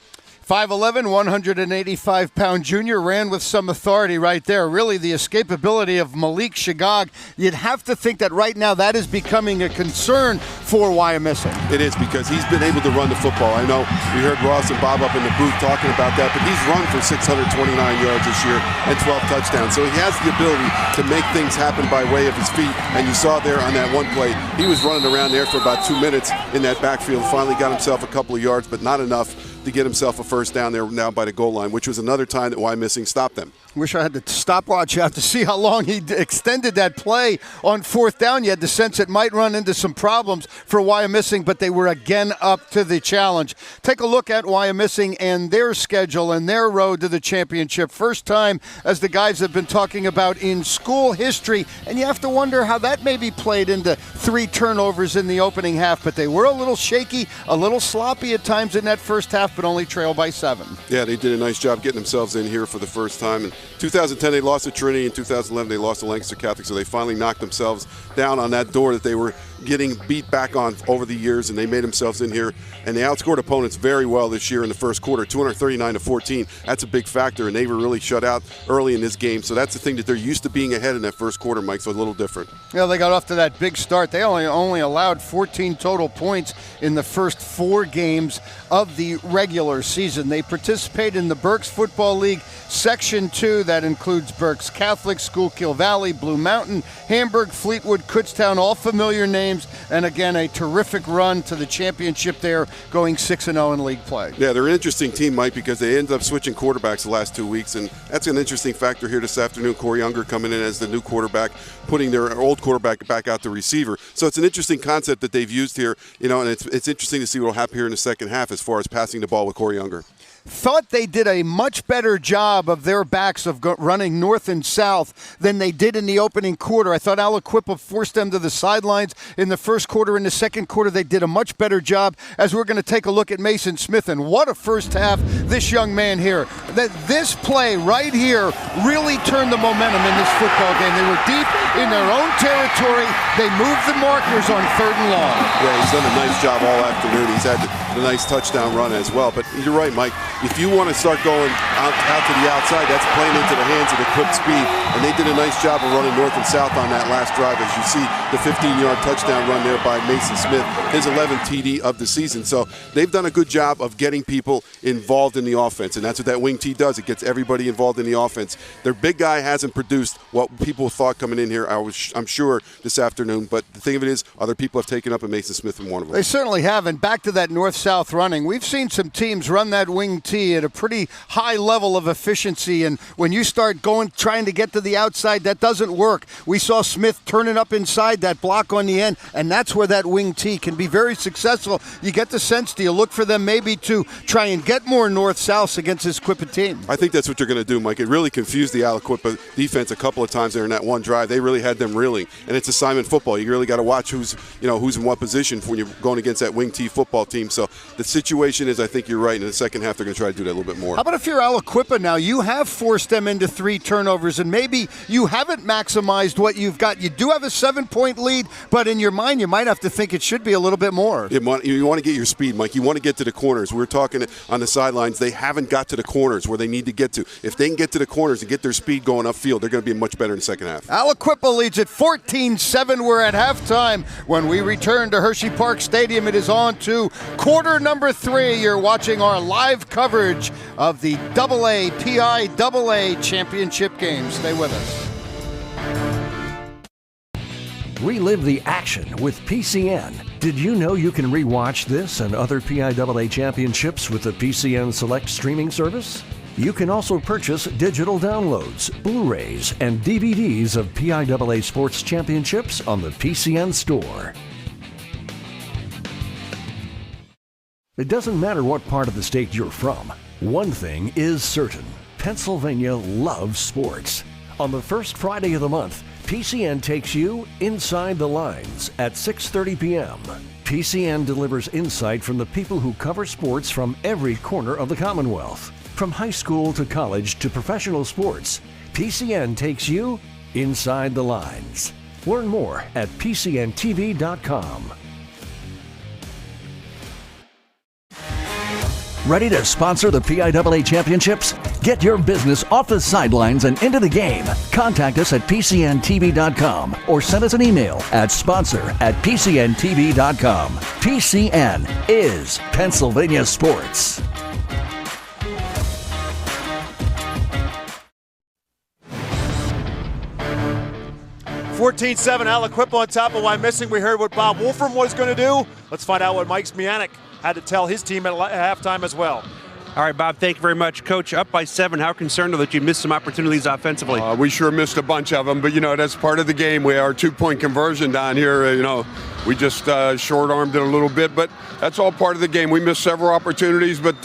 5'11", 185-pound junior, ran with some authority right there. Really, the escapability of Malik Shagag, you'd have to think that right now that is becoming a concern for Wyomissing.
It is, because he's been able to run the football. I know we heard Ross and Bob up in the booth talking about that, but he's run for 629 yards this year and 12 touchdowns. So he has the ability to make things happen by way of his feet, and you saw there on that one play, he was running around there for about 2 minutes in that backfield, finally got himself a couple of yards, but not enough to get himself a first down there now by the goal line, which was another time that Wyomissing stopped them.
Wish I had the stopwatch out to see how long he extended that play on 4th down. You had the sense it might run into some problems for Wyomissing, but they were again up to the challenge. Take a look at Wyomissing and their schedule and their road to the championship. First time, as the guys have been talking about, in school history, and you have to wonder how that maybe played into 3 turnovers in the opening half, but they were a little shaky, a little sloppy at times in that first half, but only trailed by 7.
Yeah, they did a nice job getting themselves in here for the first time. In 2010, they lost to Trinity. In 2011, they lost to Lancaster Catholic, so they finally knocked themselves down on that door that they were getting beat back on over the years, and they made themselves in here, and they outscored opponents very well this year in the first quarter, 239-14. That's a big factor, and they were really shut out early in this game, so that's the thing that they're used to being ahead in that first quarter, Mike, so a little different.
Yeah, they got off to that big start. They only allowed 14 total points in the first 4 games of the regular season. They participate in the Berks Football League Section 2. That includes Berks Catholic, Schuylkill Valley, Blue Mountain, Hamburg, Fleetwood, Kutztown, all familiar names, and again, a terrific run to the championship there, going 6-0 in league play.
Yeah, they're an interesting team, Mike, because they ended up switching quarterbacks the last 2 weeks, and that's an interesting factor here this afternoon. Corey Unger coming in as the new quarterback, putting their old quarterback back out to receiver. So it's an interesting concept that they've used here, and it's interesting to see what will happen here in the second half as far as passing the ball with Corey Unger.
Thought they did a much better job of their backs of running north and south than they did in the opening quarter. I thought Aliquippa forced them to the sidelines in the first quarter. In the second quarter, they did a much better job, as we're going to take a look at Mason Smith. And what a first half this young man here. This play right here really turned the momentum in this football game. They were deep in their own territory. They moved the markers on 3rd and long.
Yeah, he's done a nice job all afternoon. He's had the nice touchdown run as well. But you're right, Mike. if you want to start going out to the outside, that's playing into the hands of the quick speed. And they did a nice job of running north and south on that last drive. As you see, the 15-yard touchdown run there by Mason Smith, his 11th TD of the season. So they've done a good job of getting people involved in the offense, and that's what that wing T does. It gets everybody involved in the offense. Their big guy hasn't produced what people thought coming in here, I'm sure, this afternoon. But the thing of it is, other people have taken up, and Mason Smith and one of them.
They certainly have. And back to that north-south running, we've seen some teams run that wing T at a pretty high level of efficiency. And when you start trying to get to the outside, that doesn't work. We saw Smith turning up inside that block on the end, and that's where that wing T can be very successful. You get the sense, do you look for them maybe to try and get more north-south against this Aliquippa team?
I think that's what they're going to do, Mike. It really confused the Aliquippa defense a couple of times there in that one drive. They really had them reeling, and it's assignment football. You really got to watch who's in what position when you're going against that wing T football team. So the situation is, I think you're right. In the second half, they're going to try to do that a little bit more.
How about if you're Aliquippa now? You have forced them into 3 turnovers, and maybe you haven't maximized what you've got. You do have a 7-point lead, but in your mind, you might have to think it should be a little bit more.
You want to get your speed, Mike. You want to get to the corners. We were talking on the sidelines. They haven't got to the corners where they need to get to. If they can get to the corners and get their speed going upfield, they're going to be much better in the second half.
Aliquippa leads at 14-7. We're at halftime. When we return to Hershey Park Stadium, it is on to quarter number 3. You're watching our live coverage of the PIAA championship game. Stay with us.
Relive the action with PCN. Did you know you can rewatch this and other PIAA championships with the PCN Select streaming service? You can also purchase digital downloads, Blu-rays, and DVDs of PIAA sports championships on the PCN store. It doesn't matter what part of the state you're from. One thing is certain. Pennsylvania loves sports. On the first Friday of the month, PCN takes you inside the lines at 6:30 p.m. PCN delivers insight from the people who cover sports from every corner of the Commonwealth. From high school to college to professional sports, PCN takes you inside the lines. Learn more at PCNTV.com. Ready to sponsor the PIAA championships? Get your business off the sidelines and into the game. Contact us at PCNTV.com or send us an email at sponsor@PCNTV.com. PCN is Pennsylvania Sports.
$14-7, Aliquippa on top of Wyomissing. We heard what Bob Wolfram was going to do. Let's find out what Mike Smianek had to tell his team at halftime as well.
All right, Bob, thank you very much. Coach, up by 7, how concerned are that you missed some opportunities offensively?
We sure missed a bunch of them, but, that's part of the game. We are 2-point conversion down here. We just short-armed it a little bit, but that's all part of the game. We missed several opportunities, but,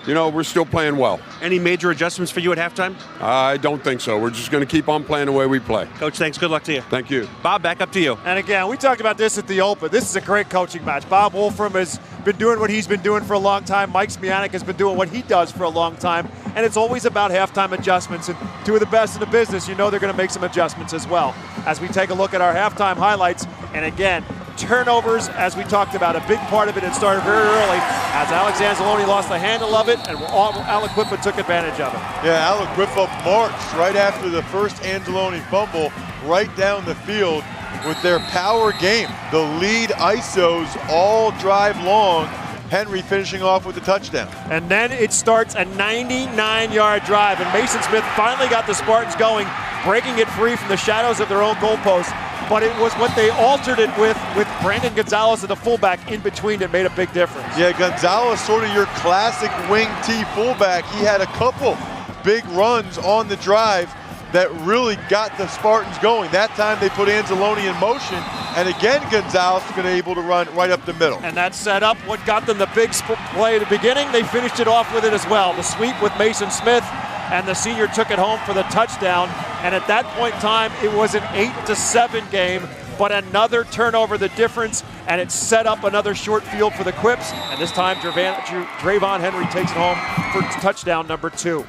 we're still playing well.
Any major adjustments for you at halftime?
I don't think so. We're just going to keep on playing the way we play.
Coach, thanks. Good luck to you.
Thank you.
Bob, back up to you.
And again, we talked about this at the Open. This is a great coaching match. Bob Wolfram has been doing what he's been doing for a long time. Mike Smianek has been doing what he does for a long time. And it's always about halftime adjustments. And two of the best in the business, they're going to make some adjustments as well. As we take a look at our halftime highlights, and again, turnovers, as we talked about, a big part of it. It started very early as Alex Anzalone lost the handle of it, and Aliquippa took advantage of it.
Yeah, Aliquippa marched right after the first Anzalone fumble right down the field with their power game. The lead ISOs all drive long. Henry finishing off with the touchdown.
And then it starts a 99-yard drive, and Mason Smith finally got the Spartans going, breaking it free from the shadows of their own goalpost. But it was what they altered it with Brandon Gonzalez at the fullback in between that made a big difference.
Yeah, Gonzalez, sort of your classic wing T fullback. He had a couple big runs on the drive that really got the Spartans going. That time they put Anzalone in motion, and again Gonzalez been able to run right up the middle.
And that set up what got them the big play at the beginning. They finished it off with it as well. The sweep with Mason Smith, and the senior took it home for the touchdown. And at that point in time, it was an 8-7 game, but another turnover the difference, and it set up another short field for the Quips. And this time, Drayvon Henry takes it home for touchdown number 2.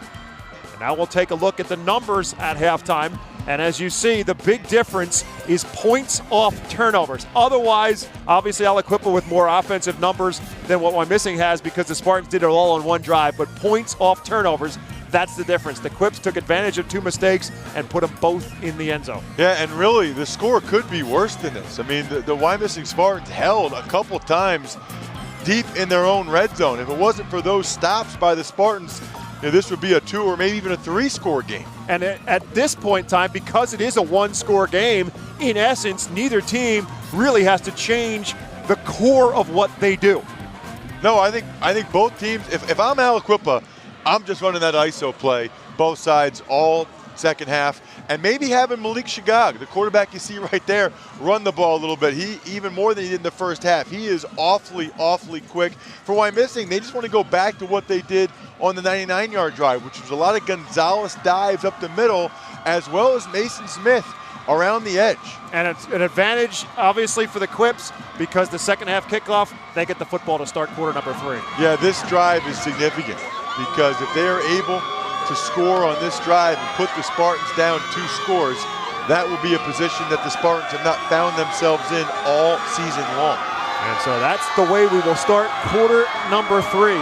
And now we'll take a look at the numbers at halftime. And as you see, the big difference is points off turnovers. Otherwise, obviously Aliquippa with more offensive numbers than what Wyomissing has because the Spartans did it all on one drive, but points off turnovers, that's the difference. The Quips took advantage of 2 mistakes and put them both in the end zone.
Yeah, and really, the score could be worse than this. I mean, the Wyomissing Spartans held a couple times deep in their own red zone. If it wasn't for those stops by the Spartans, this would be a 2 or maybe even a 3-score game.
And at this point in time, because it is a 1-score game, in essence, neither team really has to change the core of what they do.
No, I think both teams, if I'm Aliquippa, I'm just running that ISO play, both sides, all second half, and maybe having Malik Shagag, the quarterback you see right there, run the ball a little bit. He even more than he did in the first half. He is awfully quick. For Wyomissing, they just want to go back to what they did on the 99-yard drive, which was a lot of Gonzalez dives up the middle, as well as Mason Smith around the edge.
And it's an advantage, obviously, for the Quips because the second half kickoff, they get the football to start quarter number 3.
Yeah, this drive is significant because if they are able to score on this drive and put the Spartans down 2 scores, that will be a position that the Spartans have not found themselves in all season long.
And so that's the way we will start quarter number 3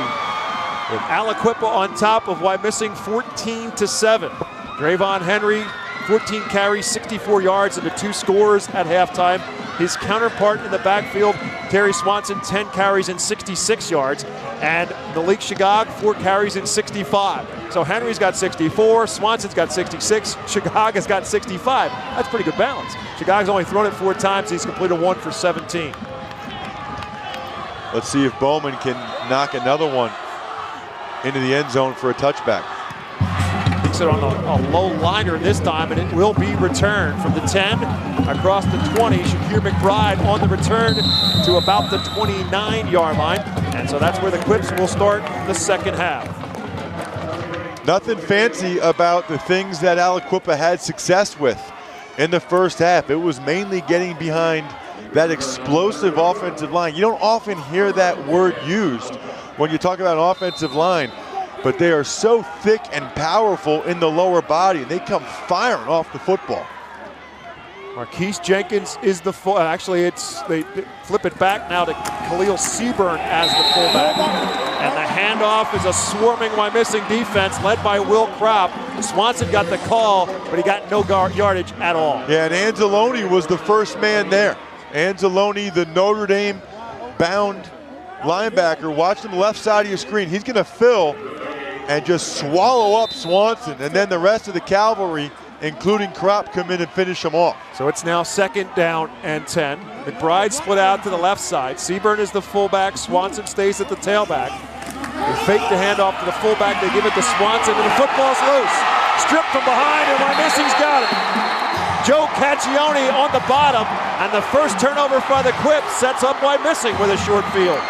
with Aliquippa on top of Wyomissing 14-7. Drayvon Henry, 14 carries, 64 yards, and the 2 scores at halftime. His counterpart in the backfield, Terry Swanson, 10 carries and 66 yards. And Malik Shagag, 4 carries and 65. So Henry's got 64, Swanson's got 66, Shagag has got 65. That's pretty good balance. Shagag's only thrown it 4 times. He's completed 1 for 17.
Let's see if Bowman can knock another one into the end zone for a touchback.
Takes it on a low liner this time, and it will be returned from the 10 across the 20. Shakir McBride on the return to about the 29-yard line. And so that's where the Quips will start the second half.
Nothing fancy about the things that Aliquippa had success with in the first half. It was mainly getting behind that explosive offensive line. You don't often hear that word used when you talk about an offensive line, but they are so thick and powerful in the lower body, and they come firing off the football.
Marquise Jenkins is the full. Actually, they flip it back now to Khalil Seaburn as the fullback, and the handoff is a swarming Wyomissing defense led by Will Kropp. Swanson got the call, but he got no yardage at all.
Yeah, and Anzalone was the first man there. Anzalone, the Notre Dame bound linebacker, watch him left side of your screen. He's going to fill and just swallow up Swanson, and then the rest of the cavalry, including Kropp, come in and finish him off.
So it's now 2nd down and 10. McBride split out to the left side. Seaburn is the fullback. Swanson stays at the tailback. They fake the handoff to the fullback. They give it to Swanson, and the football's loose. Stripped from behind, and Wyomissing's got it. Joe Caccione on the bottom, and the first turnover by the Quips sets up Wyomissing with a short field.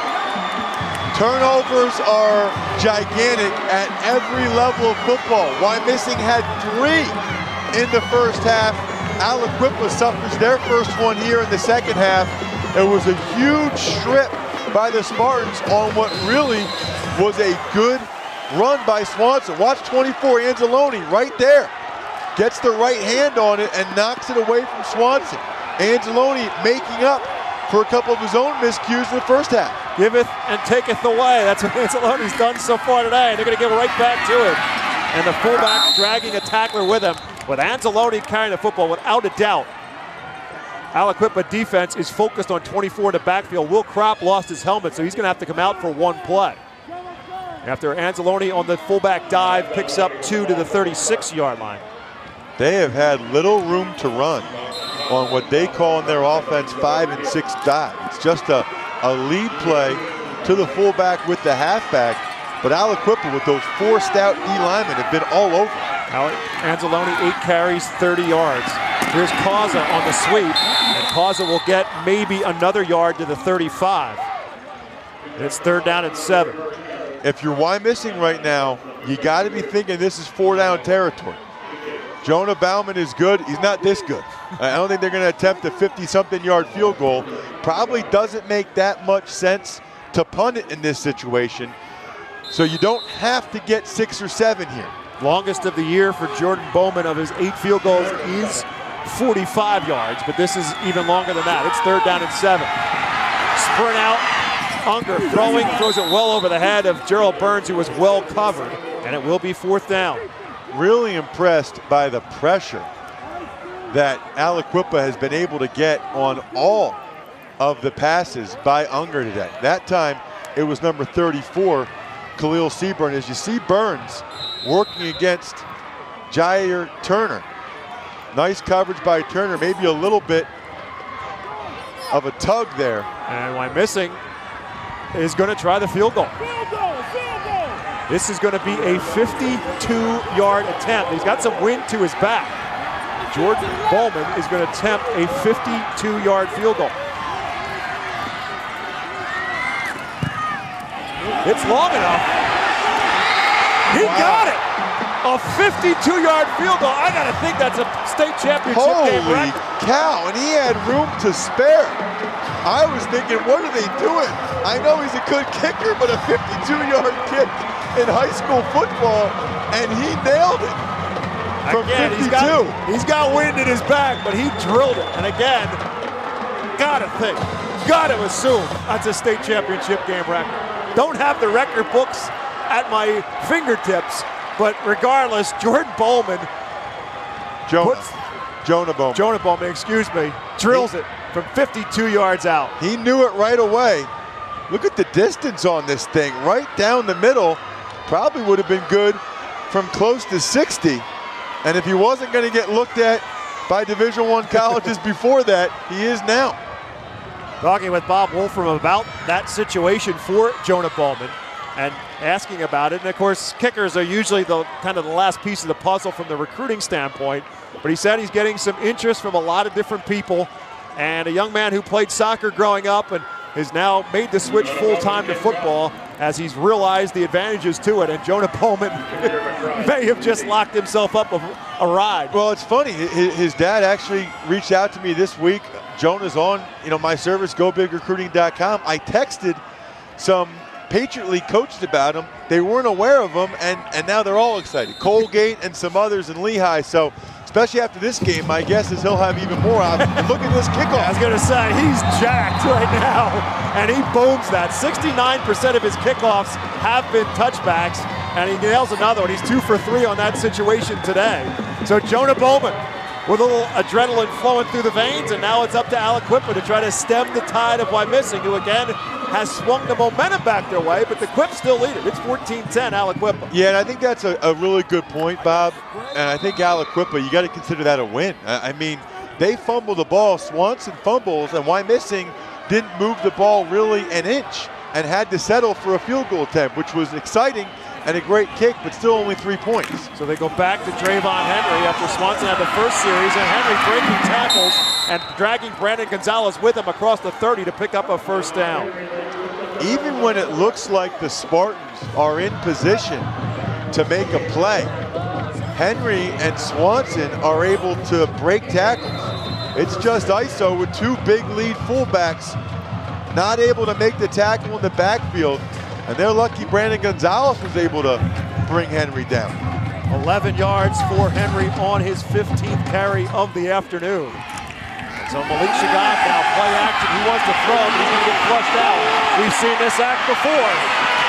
Turnovers are gigantic at every level of football. Wyomissing had 3 in the first half. Aliquippa suffers their first one here in the second half. It was a huge strip by the Spartans on what really was a good run by Swanson. Watch 24, Anzalone right there. Gets the right hand on it and knocks it away from Swanson. Anzalone making up for a couple of his own miscues in the first half.
Giveth and taketh away. That's what Anzalone's done so far today. They're going to give it right back to him. And the fullback dragging a tackler with him. With Anzalone carrying the football, without a doubt, Aliquippa defense is focused on 24 in the backfield. Will Kropp lost his helmet, so he's going to have to come out for 1 play. After Anzalone on the fullback dive picks up 2 to the 36-yard line.
They have had little room to run on what they call in their offense 5 and 6 dive. It's just a lead play to the fullback with the halfback, but Aliquippa with those 4 stout D linemen have been all over.
Anzalone 8 carries, 30 yards. Here's Causa on the sweep, and Causa will get maybe another yard to the 35. It's 3rd down and 7.
If you're Wyomissing right now, you got to be thinking this is 4-down territory. Jonah Bauman is good. He's not this good. I don't think they're going to attempt a 50-something yard field goal. Probably doesn't make that much sense to punt it in this situation. So you don't have to get 6 or 7 here.
Longest of the year for Jordan Bowman of his 8 field goals is 45 yards, but this is even longer than that. It's 3rd down and 7. Sprint out. Unger throwing, throws it well over the head of Gerald Burns, who was well covered, and it will be 4th down.
Really impressed by the pressure that Aliquippa has been able to get on all of the passes by Unger today. That time, it was number 34, Khalil Seaburn. As you see Burns working against Jair Turner. Nice coverage by Turner, maybe a little bit of a tug there.
And Wyomissing is going to try the field goal. This is going to be a 52-yard attempt. He's got some wind to his back. Jordan Bowman is going to attempt a 52-yard field goal. It's long enough. He got it. A 52-yard field goal. I got to think that's a state championship game record.
Holy cow, and he had room to spare. I was thinking, what are they doing? I know he's a good kicker, but a 52-yard kick in high school football, and he nailed it from
again,
52.
He's got wind in his back, but he drilled it. And again, gotta think, gotta assume that's a state championship game record. Don't have the record books at my fingertips, but regardless, Jordan Bowman,
Jonah Bowman,
excuse me, drills it from 52 yards out.
He knew it right away. Look at the distance on this thing, right down the middle. Probably would have been good from close to 60. And if he wasn't going to get looked at by Division I colleges before that, he is now.
Talking with Bob Wolfram about that situation for Jonah Bowman and asking about it. And of course, kickers are usually the kind of the last piece of the puzzle from the recruiting standpoint. But he said he's getting some interest from a lot of different people. And a young man who played soccer growing up and has now made the switch full-time to football as he's realized the advantages to it. And Jonah Bowman may have just locked himself up a ride.
Well, it's funny. His dad actually reached out to me this week. Jonah's on, my service, GoBigRecruiting.com. I texted some Patriot League coaches about him. They weren't aware of him, and now they're all excited. Colgate and some others in Lehigh. So, especially after this game, my guess is he'll have even more options. Look at this kickoff.
I was going to say, he's jacked right now, and he booms that. 69% of his kickoffs have been touchbacks, and he nails another one. He's 2 for 3 on that situation today. So Jonah Bowman with a little adrenaline flowing through the veins, and now it's up to Aliquippa to try to stem the tide of Wyomissing, who again has swung the momentum back their way, but the Quips still lead it. It's 14-10 Aliquippa.
Yeah, and I think that's a really good point, Bob. And I think Aliquippa, you got to consider that a win. I mean, they fumbled the ball, Swanson fumbles, and Wyomissing didn't move the ball really an inch and had to settle for a field goal attempt, which was exciting and a great kick, but still only 3 points.
So they go back to Drayvon Henry after Swanson had the first series, and Henry breaking tackles and dragging Brandon Gonzalez with him across the 30 to pick up a first down.
Even when it looks like the Spartans are in position to make a play, Henry and Swanson are able to break tackles. It's just ISO with 2 big lead fullbacks not able to make the tackle in the backfield. And they're lucky Brandon Gonzalez was able to bring Henry down.
11 yards for Henry on his 15th carry of the afternoon. So Malik Shagab now play action. He wants to throw, but he's going to get flushed out. We've seen this act before.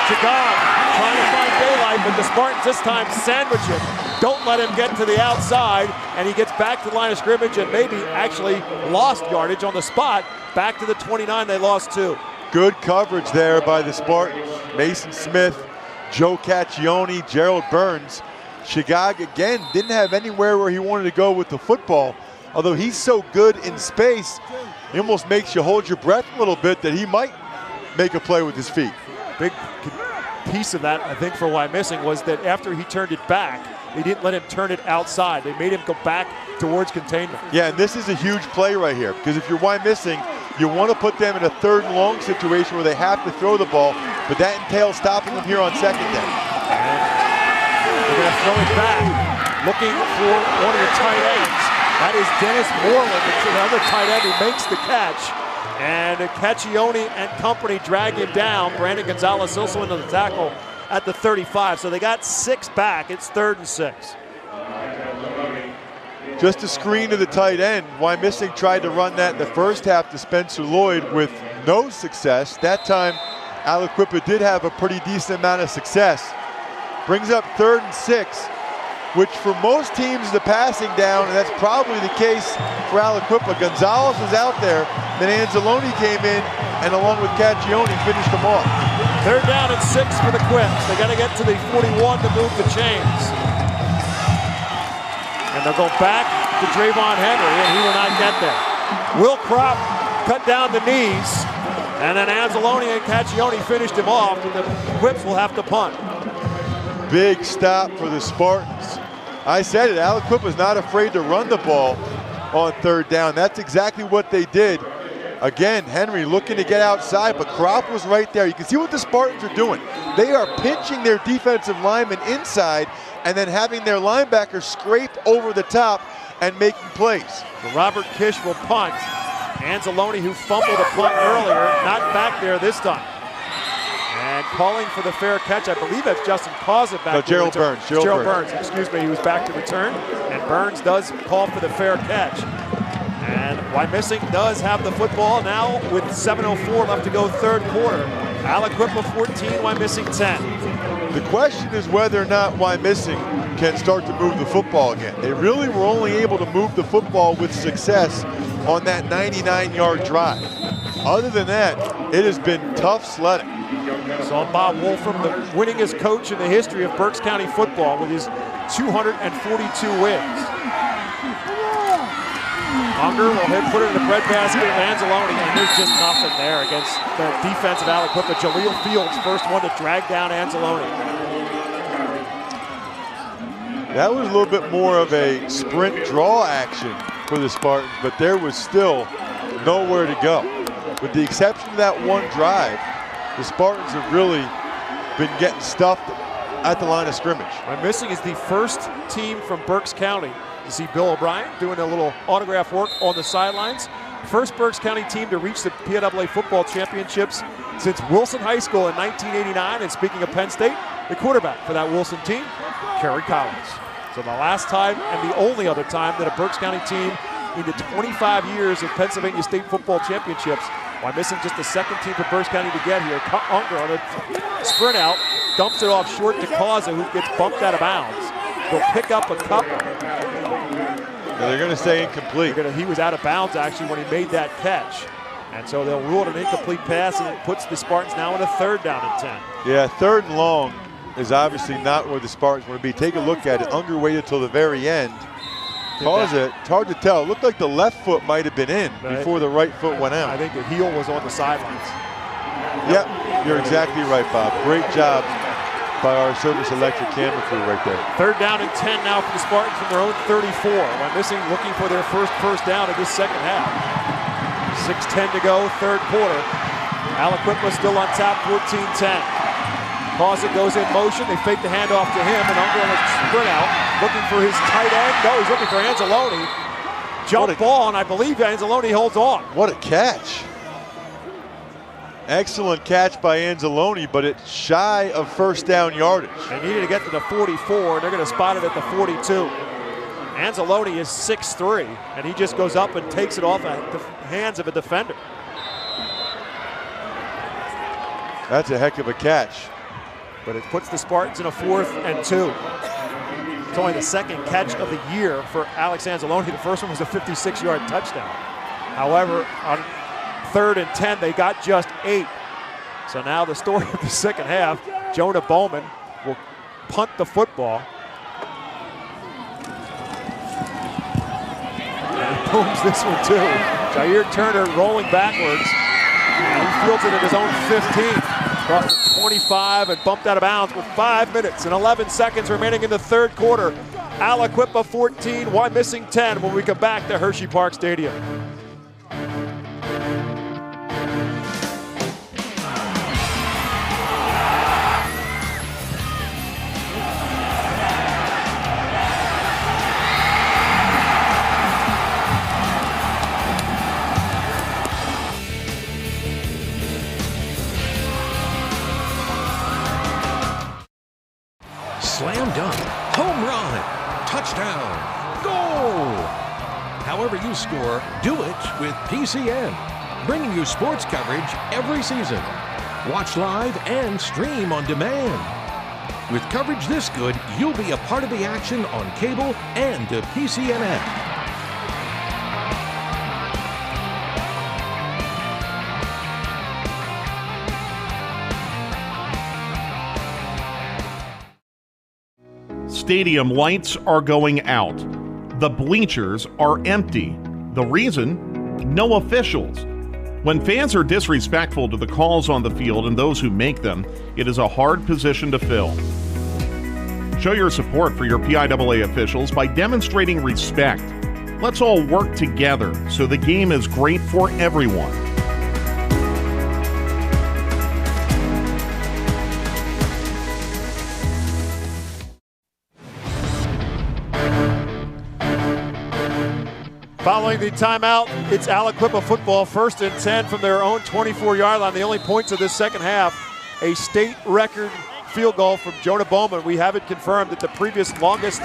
Shagab trying to find daylight, but the Spartans this time sandwich him. Don't let him get to the outside, and he gets back to the line of scrimmage and maybe actually lost yardage on the spot. Back to the 29, they lost 2.
Good coverage there by the Spartans. Mason Smith, Joe Caccione, Gerald Burns. Shagag again didn't have anywhere where he wanted to go with the football. Although he's so good in space, it almost makes you hold your breath a little bit that he might make a play with his feet.
Big piece of that, I think, for Wyomissing was that after he turned it back, they didn't let him turn it outside. They made him go back towards containment.
Yeah, and this is a huge play right here, because if you're Wyomissing, you want to put them in a 3rd and long situation where they have to throw the ball, but that entails stopping them here on 2nd down.
And they're going to throw it back, looking for one of the tight ends. That is Dennis Moreland, another tight end who makes the catch. And Caccione and company drag him down. Brandon Gonzalez also into the tackle at the 35. So they got 6 back. It's 3rd and 6.
Just a screen to the tight end. Wyomissing tried to run that in the first half to Spencer Lloyd with no success. That time, Aliquippa did have a pretty decent amount of success. Brings up 3rd and 6, which for most teams is a passing down, and that's probably the case for Aliquippa. Gonzalez was out there, then Anzalone came in, and along with Caccione, finished them off.
3rd down and 6 for the Quips. They got to get to the 41 to move the chains. And they'll go back to Drayvon Henry, and he will not get there. Will Kropp cut down the knees, and then Anzalone and Caccione finished him off, and the Quips will have to punt.
Big stop for the Spartans. I said it, Aliquippa's not afraid to run the ball on 3rd down. That's exactly what they did. Again, Henry looking to get outside, but Kropp was right there. You can see what the Spartans are doing. They are pinching their defensive linemen inside and then having their linebackers scrape over the top and making plays.
So Robert Kish will punt. Anzalone, who fumbled a punt earlier, not back there this time. And calling for the fair catch, I believe that's Justin Causa back there.
Gerald Burns.
Gerald Burns, excuse me, he was back to return. And Burns does call for the fair catch. And Wyomissing does have the football now with 7:04 left to go, 3rd quarter. Aliquippa 14, Wyomissing 10.
The question is whether or not Wyomissing can start to move the football again. They really were only able to move the football with success on that 99-yard drive. Other than that, it has been tough sledding.
Saw Bob Wolfram, the winningest coach in the history of Berks County football with his 242 wins. Unger will put it in the breadbasket of Anzalone, and there's just nothing there against the defense of Aliquippa. Jaleel Fields, first one to drag down Anzalone.
That was a little bit more of a sprint draw action for the Spartans, but there was still nowhere to go. With the exception of that one drive, the Spartans have really been getting stuffed at the line of scrimmage.
Wyomissing is the first team from Berks County. You see Bill O'Brien doing a little autograph work on the sidelines. First Berks County team to reach the PIAA football championships since Wilson High School in 1989. And speaking of Penn State, the quarterback for that Wilson team, Kerry Collins. So the last time and the only other time that a Berks County team in the 25 years of Pennsylvania State football championships. Wyomissing just the 2nd team for Berks County to get here. Unger on a sprint out, dumps it off short to Causa, who gets bumped out of bounds. They'll pick up a couple.
They're going to say incomplete.
He was out of bounds actually when he made that catch. And so they'll rule it an incomplete pass, and it puts the Spartans now in a 3rd down and 10.
Yeah, 3rd and long is obviously not where the Spartans want to be. Take a look at it. Unger waited till the very end. Causa, it's hard to tell. It looked like the left foot might have been in before the right foot went out.
I think the heel was on the sidelines.
Yep, you're exactly right, Bob. Great job by our Service Electric camera crew right there.
3rd down and 10 now for the Spartans from their own 34. Wyomissing looking for their first down of this 2nd half. 6:10 to go, 3rd quarter. Aliquippa still on top, 14-10. Causa goes in motion. They fake the handoff to him, and Unger on a sprint out, looking for his tight end. No, he's looking for Anzalone. Jump ball, and I believe Anzalone holds on.
What a catch. Excellent catch by Anzalone, but it's shy of 1st down yardage.
They needed to get to the 44, and they're going to spot it at the 42. Anzalone is 6'3", and he just goes up and takes it off at the hands of a defender.
That's a heck of a catch.
But it puts the Spartans in a 4th and 2. It's only the 2nd catch of the year for Alex Anzalone. The first one was a 56-yard touchdown. However, on 3rd and 10, they got just 8. So now the story of the 2nd half, Jonah Bowman will punt the football. And he booms this one too. Jair Turner rolling backwards. And he fields it at his own 15. Across the 25 and bumped out of bounds with 5 minutes and 11 seconds remaining in the 3rd quarter. Aliquippa 14, Wyomissing 10 when we come back to Hershey Park Stadium.
Slam dunk, home run, touchdown.
Goal! However you score, do it with PCN, bringing you sports coverage every season. Watch live and stream on demand. With coverage this good, you'll be a part of the action on cable and the PCN app.
Stadium lights are going out. The bleachers are empty. The reason? No officials. When fans are disrespectful to the calls on the field and those who make them, it is a hard position to fill. Show your support for your PIAA officials by demonstrating respect. Let's all work together so the game is great for everyone.
Following the timeout, it's Aliquippa football, 1st and 10 from their own 24-yard line. The only points of this second half, a state record field goal from Jonah Bowman. We haven't confirmed that the previous longest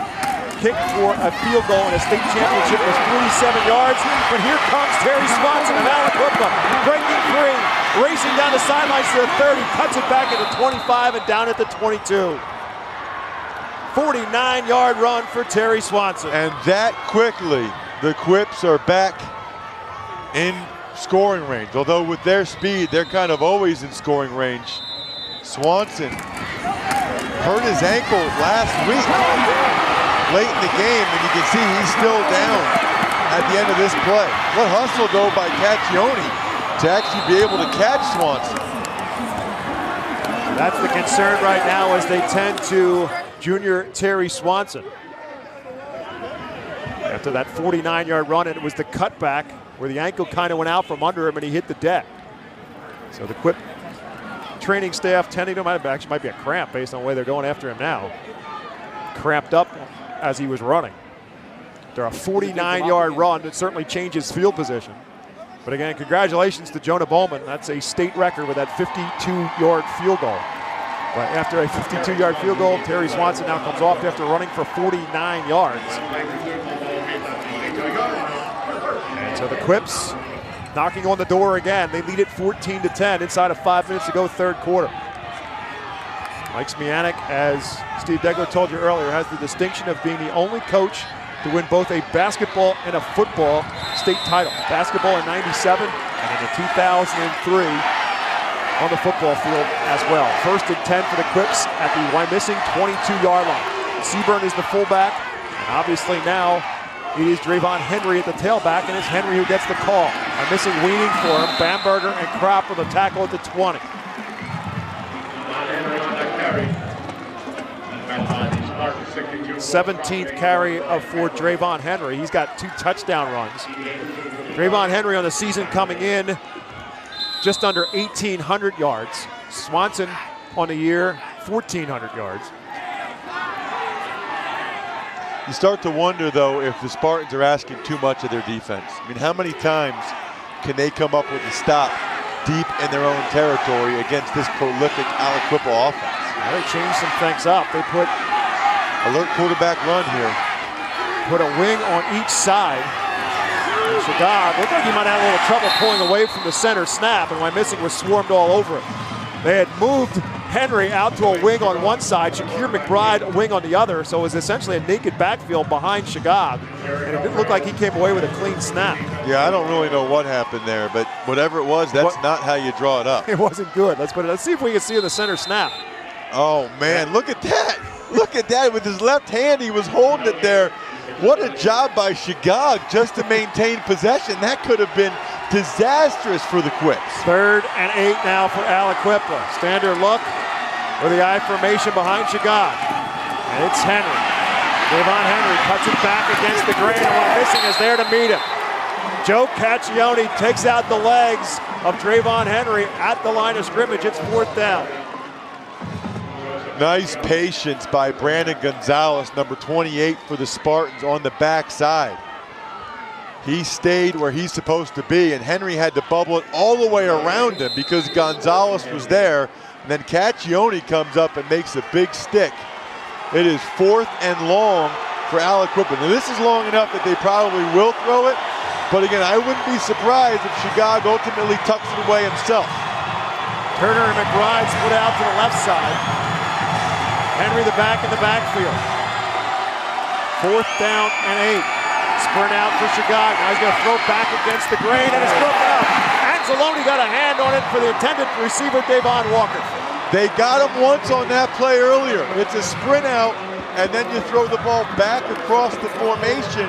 kick for a field goal in a state championship was 47 yards. But here comes Terry Swanson of Aliquippa, breaking free, racing down the sidelines to the 30, cuts it back at the 25 and down at the 22. 49-yard run for Terry Swanson.
And that quickly, the Quips are back in scoring range. Although with their speed, they're kind of always in scoring range. Swanson hurt his ankle last week, late in the game, and you can see he's still down at the end of this play. What hustle though by Caccione to actually be able to catch Swanson.
That's the concern right now as they tend to junior Terry Swanson. After that 49-yard run, and it was the cutback where the ankle kind of went out from under him and he hit the deck. So the Quip training staff tending to him, actually might be a cramp based on the way they're going after him now. Cramped up as he was running. After a 49-yard run, it certainly changes field position. But again, congratulations to Jonah Bowman. That's a state record with that 52-yard field goal. But after a 52-yard field goal, Terry Swanson now comes off after running for 49 yards. So the Quips knocking on the door again. They lead it 14-10 inside of 5 minutes to go, third quarter. Mike Smianik, as Steve Degler told you earlier, has the distinction of being the only coach to win both a basketball and a football state title. Basketball in '97 and in 2003 on the football field as well. 1st and 10 for the Quips at the Wyomissing 22-yard line. Seaburn is the fullback, and obviously now it is Drayvon Henry at the tailback, and it's Henry who gets the call. Wyomissing weaning for him. Bamberger and Kropp with a tackle at the 20. 17th carry for Drayvon Henry. He's got 2 touchdown runs. Drayvon Henry on the season coming in just under 1,800 yards. Swanson on the year, 1,400 yards.
You start to wonder, though, if the Spartans are asking too much of their defense. I mean, how many times can they come up with a stop deep in their own territory against this prolific Aliquippa offense?
Well, they changed some things up. They put
alert quarterback run here.
Put a wing on each side. Shagab looked like he might have a little trouble pulling away from the center snap, and Wyomissing was swarmed all over him. They had moved Henry out to a wing on one side, Shakir McBride a wing on the other, so it was essentially a naked backfield behind Shagab, and it didn't look like he came away with a clean snap.
Yeah, I don't really know what happened there, but whatever it was, that's not how you draw it up.
It wasn't good. Let's see if we can see the center snap.
Oh man, look at that. Look at that, with his left hand, he was holding it there. What a job by Shagab just to maintain possession. That could have been disastrous for the Quips.
3rd and 8 now for Aliquippa. Standard look with the I formation behind Shagab. And it's Henry. Drayvon Henry cuts it back against the grain, and Wyomissing is there to meet him. Joe Caccione takes out the legs of Drayvon Henry at the line of scrimmage. It's 4th down.
Nice patience by Brandon Gonzalez, number 28 for the Spartans on the backside. He stayed where he's supposed to be, and Henry had to bubble it all the way around him because Gonzalez was there. And then Caccione comes up and makes a big stick. It is 4th and long for Aliquippa. Now this is long enough that they probably will throw it, but again, I wouldn't be surprised if Shagag ultimately tucks it away himself.
Turner and McBride split out to the left side. Henry the back in the backfield. 4th down and 8. Sprint out for Shagag. Now he's going to throw back against the grain, and it's broken up. Anzalone got a hand on it for the intended receiver, Davon Walker.
They got him once on that play earlier. It's a sprint out, and then you throw the ball back across the formation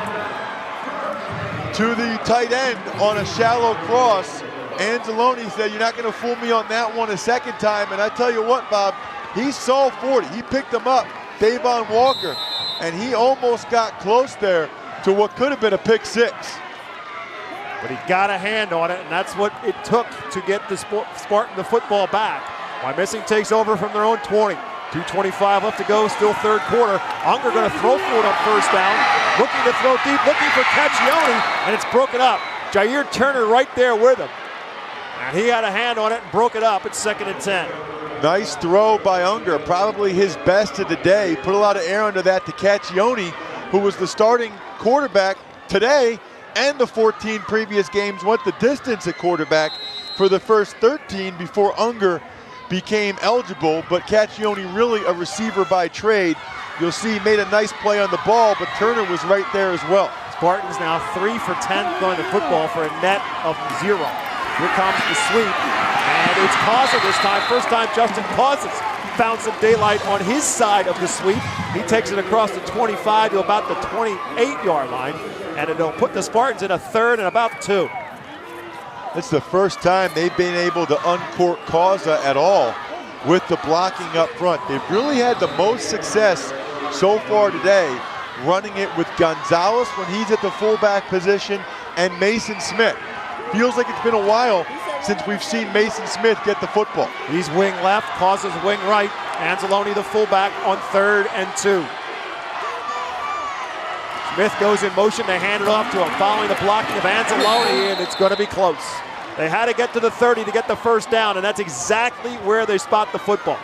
to the tight end on a shallow cross. Anzalone said, you're not going to fool me on that one a second time. And I tell you what, Bob, he saw 40. He picked him up, Davon Walker, and he almost got close there to what could have been a pick 6.
But he got a hand on it, and that's what it took to get the Spartan the football back. Wyomissing takes over from their own 20. 2:25 left to go, still 3rd quarter. Unger going to throw for it on 1st down. Looking to throw deep, looking for Caccione, and it's broken up. Jair Turner right there with him. And he had a hand on it and broke it up. It's 2nd and 10.
Nice throw by Unger, probably his best of the day. Put a lot of air under that to Caccione, who was the starting quarterback today and the 14 previous games, went the distance at quarterback for the first 13 before Unger became eligible. But Caccione really a receiver by trade. You'll see he made a nice play on the ball, but Turner was right there as well.
Spartans now 3 for 10 throwing the football for a net of 0. Here comes the sweep, and it's Causa this time. First time Justin Causa's found some daylight on his side of the sweep. He takes it across the 25 to about the 28-yard line, and it'll put the Spartans in a 3rd and about 2.
It's the first time they've been able to uncork Causa at all with the blocking up front. They've really had the most success so far today running it with Gonzalez when he's at the fullback position and Mason Smith. Feels like it's been a while since we've seen Mason Smith get the football.
He's wing left, Causa's wing right. Anzalone the fullback on 3rd and 2. Smith goes in motion, they hand it off to him following the blocking of Anzalone, and it's going to be close. They had to get to the 30 to get the 1st down, and that's exactly where they spot the football.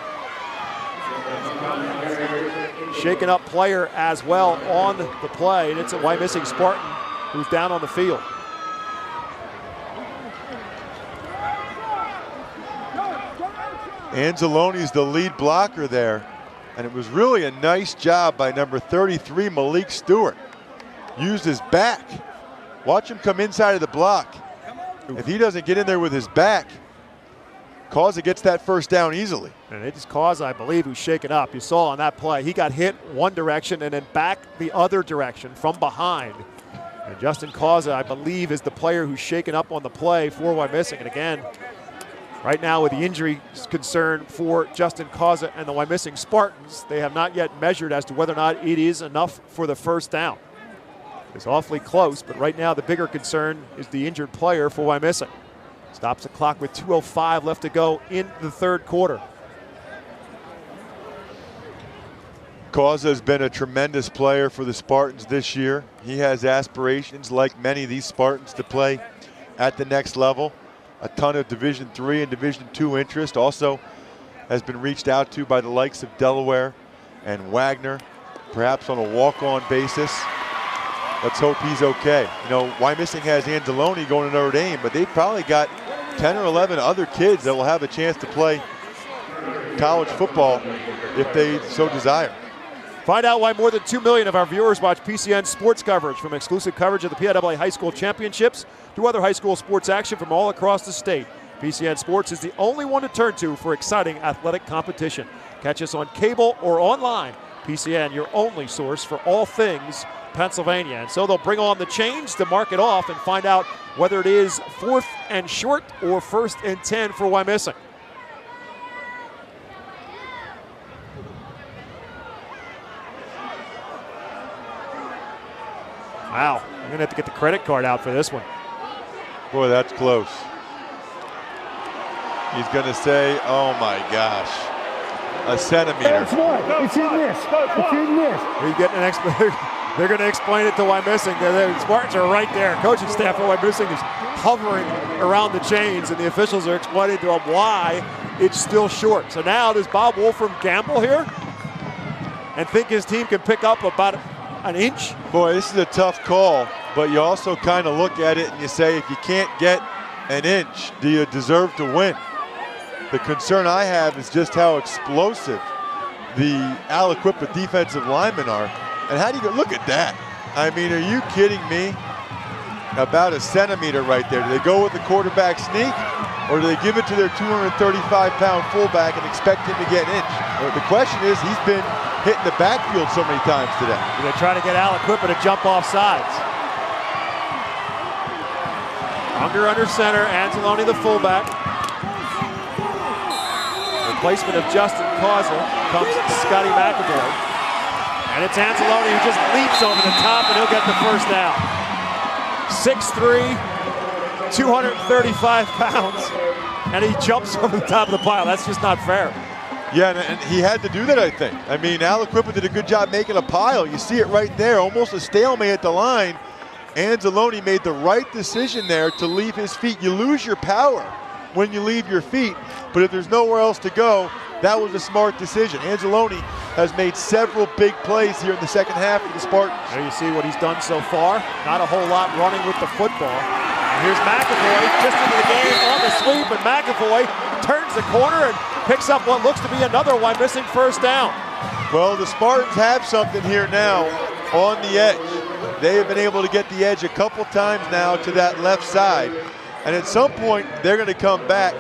Shaken up player as well on the play, and it's a Wyomissing Spartan who's down on the field.
Anzalone's the lead blocker there, and it was really a nice job by number 33, Malik Stewart. Used his back. Watch him come inside of the block. If he doesn't get in there with his back, Causa gets that 1st down easily.
And it is Causa, I believe, who's shaken up. You saw on that play, he got hit one direction and then back the other direction from behind. And Justin Causa, I believe, is the player who's shaken up on the play for Wyomissing. And again, right now with the injury concern for Justin Causa and the Wyomissing Spartans, they have not yet measured as to whether or not it is enough for the 1st down. It's awfully close, but right now the bigger concern is the injured player for Wyomissing. Stops the clock with 2:05 left to go in the 3rd quarter.
Causa has been a tremendous player for the Spartans this year. He has aspirations, like many of these Spartans, to play at the next level. A ton of Division III and Division II interest. Also has been reached out to by the likes of Delaware and Wagner, perhaps on a walk-on basis. Let's hope he's okay. You know, Wyomissing has Anzalone going to Notre Dame, but they've probably got 10 or 11 other kids that will have a chance to play college football if they so desire.
Find out why more than 2 million of our viewers watch PCN sports coverage, from exclusive coverage of the PIAA High School Championships to other high school sports action from all across the state. PCN Sports is the only one to turn to for exciting athletic competition. Catch us on cable or online. PCN, your only source for all things Pennsylvania. And so they'll bring on the chains to mark it off and find out whether it is 4th and short or 1st and 10 for Wyomissing. Wow, I'm gonna have to get the credit card out for this one.
Boy, that's close. He's gonna say, oh my gosh, a centimeter.
It's not. It's in this. It's in this.
He's getting an They're going to explain it to Wyomissing. The Spartans are right there. Coaching staff for Wyomissing is hovering around the chains, and the officials are explaining to them why it's still short. So now does Bob Wolfram gamble here and think his team can pick up about an inch?
Boy, this is a tough call, but you also kind of look at it and you say, if you can't get an inch, do you deserve to win? The concern I have is just how explosive the Aliquippa defensive linemen are. And how do you go, look at that. I mean, are you kidding me? About a centimeter right there. Do they go with the quarterback sneak, or do they give it to their 235-pound fullback and expect him to get an inch? The question is, he's been hitting the backfield so many times today.
They try to get Aliquippa to jump off sides. Unger under center, Anzalone the fullback. Replacement of Justin Causa comes Scotty McAvoy. And it's Anzalone who just leaps over the top, and he'll get the first down. 6'3", 235 pounds, and he jumps over the top of the pile. That's just not fair.
Yeah, and he had to do that, I think. I mean, Aliquippa did a good job making a pile. You see it right there, almost a stalemate at the line. Anzalone made the right decision there to leave his feet. You lose your power when you leave your feet, but if there's nowhere else to go, that was a smart decision. Anzalone has made several big plays here in the second half for the Spartans.
There you see what he's done so far. Not a whole lot running with the football. And here's McAvoy just into the game on the sweep, and McAvoy turns the corner and picks up what looks to be another Wyomissing first down.
Well, the Spartans have something here now on the edge. They have been able to get the edge a couple times now to that left side. And at some point, they're going to come back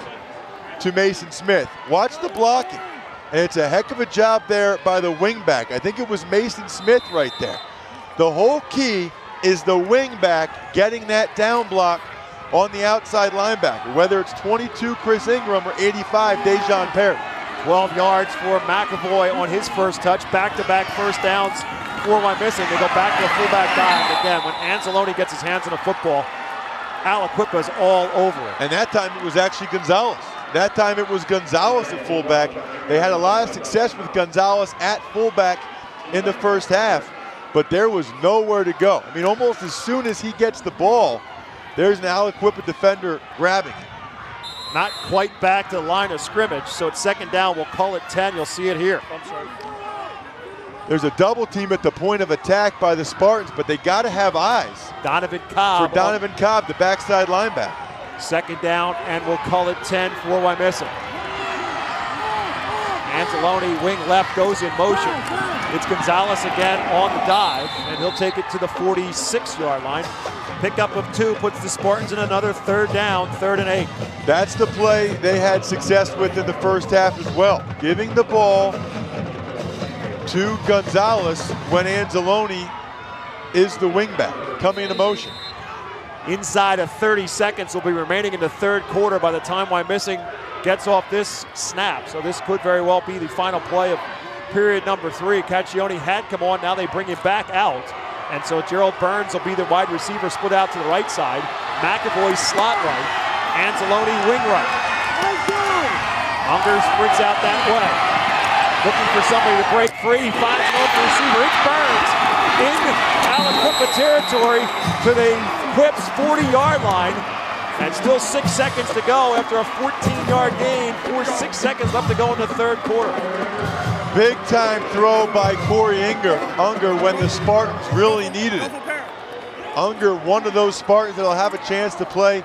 to Mason Smith. Watch the blocking. And it's a heck of a job there by the wingback. I think it was Mason Smith right there. The whole key is the wingback getting that down block on the outside linebacker, whether it's 22 Chris Ingram or 85 Dejon Perry.
12 yards for McAvoy on his first touch. Back-to-back first downs for Wyomissing. They go back to the fullback dive. Again, when Anzalone gets his hands on the football, Aliquippa's all over it.
And that time it was actually Gonzalez. That time it was Gonzalez at fullback. They had a lot of success with Gonzalez at fullback in the first half, but there was nowhere to go. I mean, almost as soon as he gets the ball, there's an Aliquippa defender grabbing it.
Not quite back to the line of scrimmage, so it's second down. We'll call it 10. You'll see it here. I'm sorry.
There's a double team at the point of attack by the Spartans, but they got to have eyes.
Donovan Cobb.
For Donovan Cobb, the backside linebacker.
Second down, and we'll call it 10 for Wyomissing. Anzalone, wing left, goes in motion. It's Gonzalez again on the dive, and he'll take it to the 46-yard line. Pickup of 2 puts the Spartans in another third down, 3rd and 8.
That's the play they had success with in the first half as well. Giving the ball to Gonzalez when Anzalone is the wingback, coming into motion.
Inside of 30 seconds will be remaining in the third quarter by the time Wyomissing gets off this snap. So this could very well be the final play of period number 3. Caccione had come on, now they bring him back out. And so Gerald Burns will be the wide receiver split out to the right side. McAvoy slot right, Anzalone wing right. Unger springs out that way. Looking for somebody to break free, he finds an open receiver, it's Burns. In Aliquippa territory to the Quip's 40-yard line. And still 6 seconds to go after a 14-yard gain. 6 seconds left to go in the third quarter.
Big time throw by Corey Unger when the Spartans really needed it. Unger, one of those Spartans that'll have a chance to play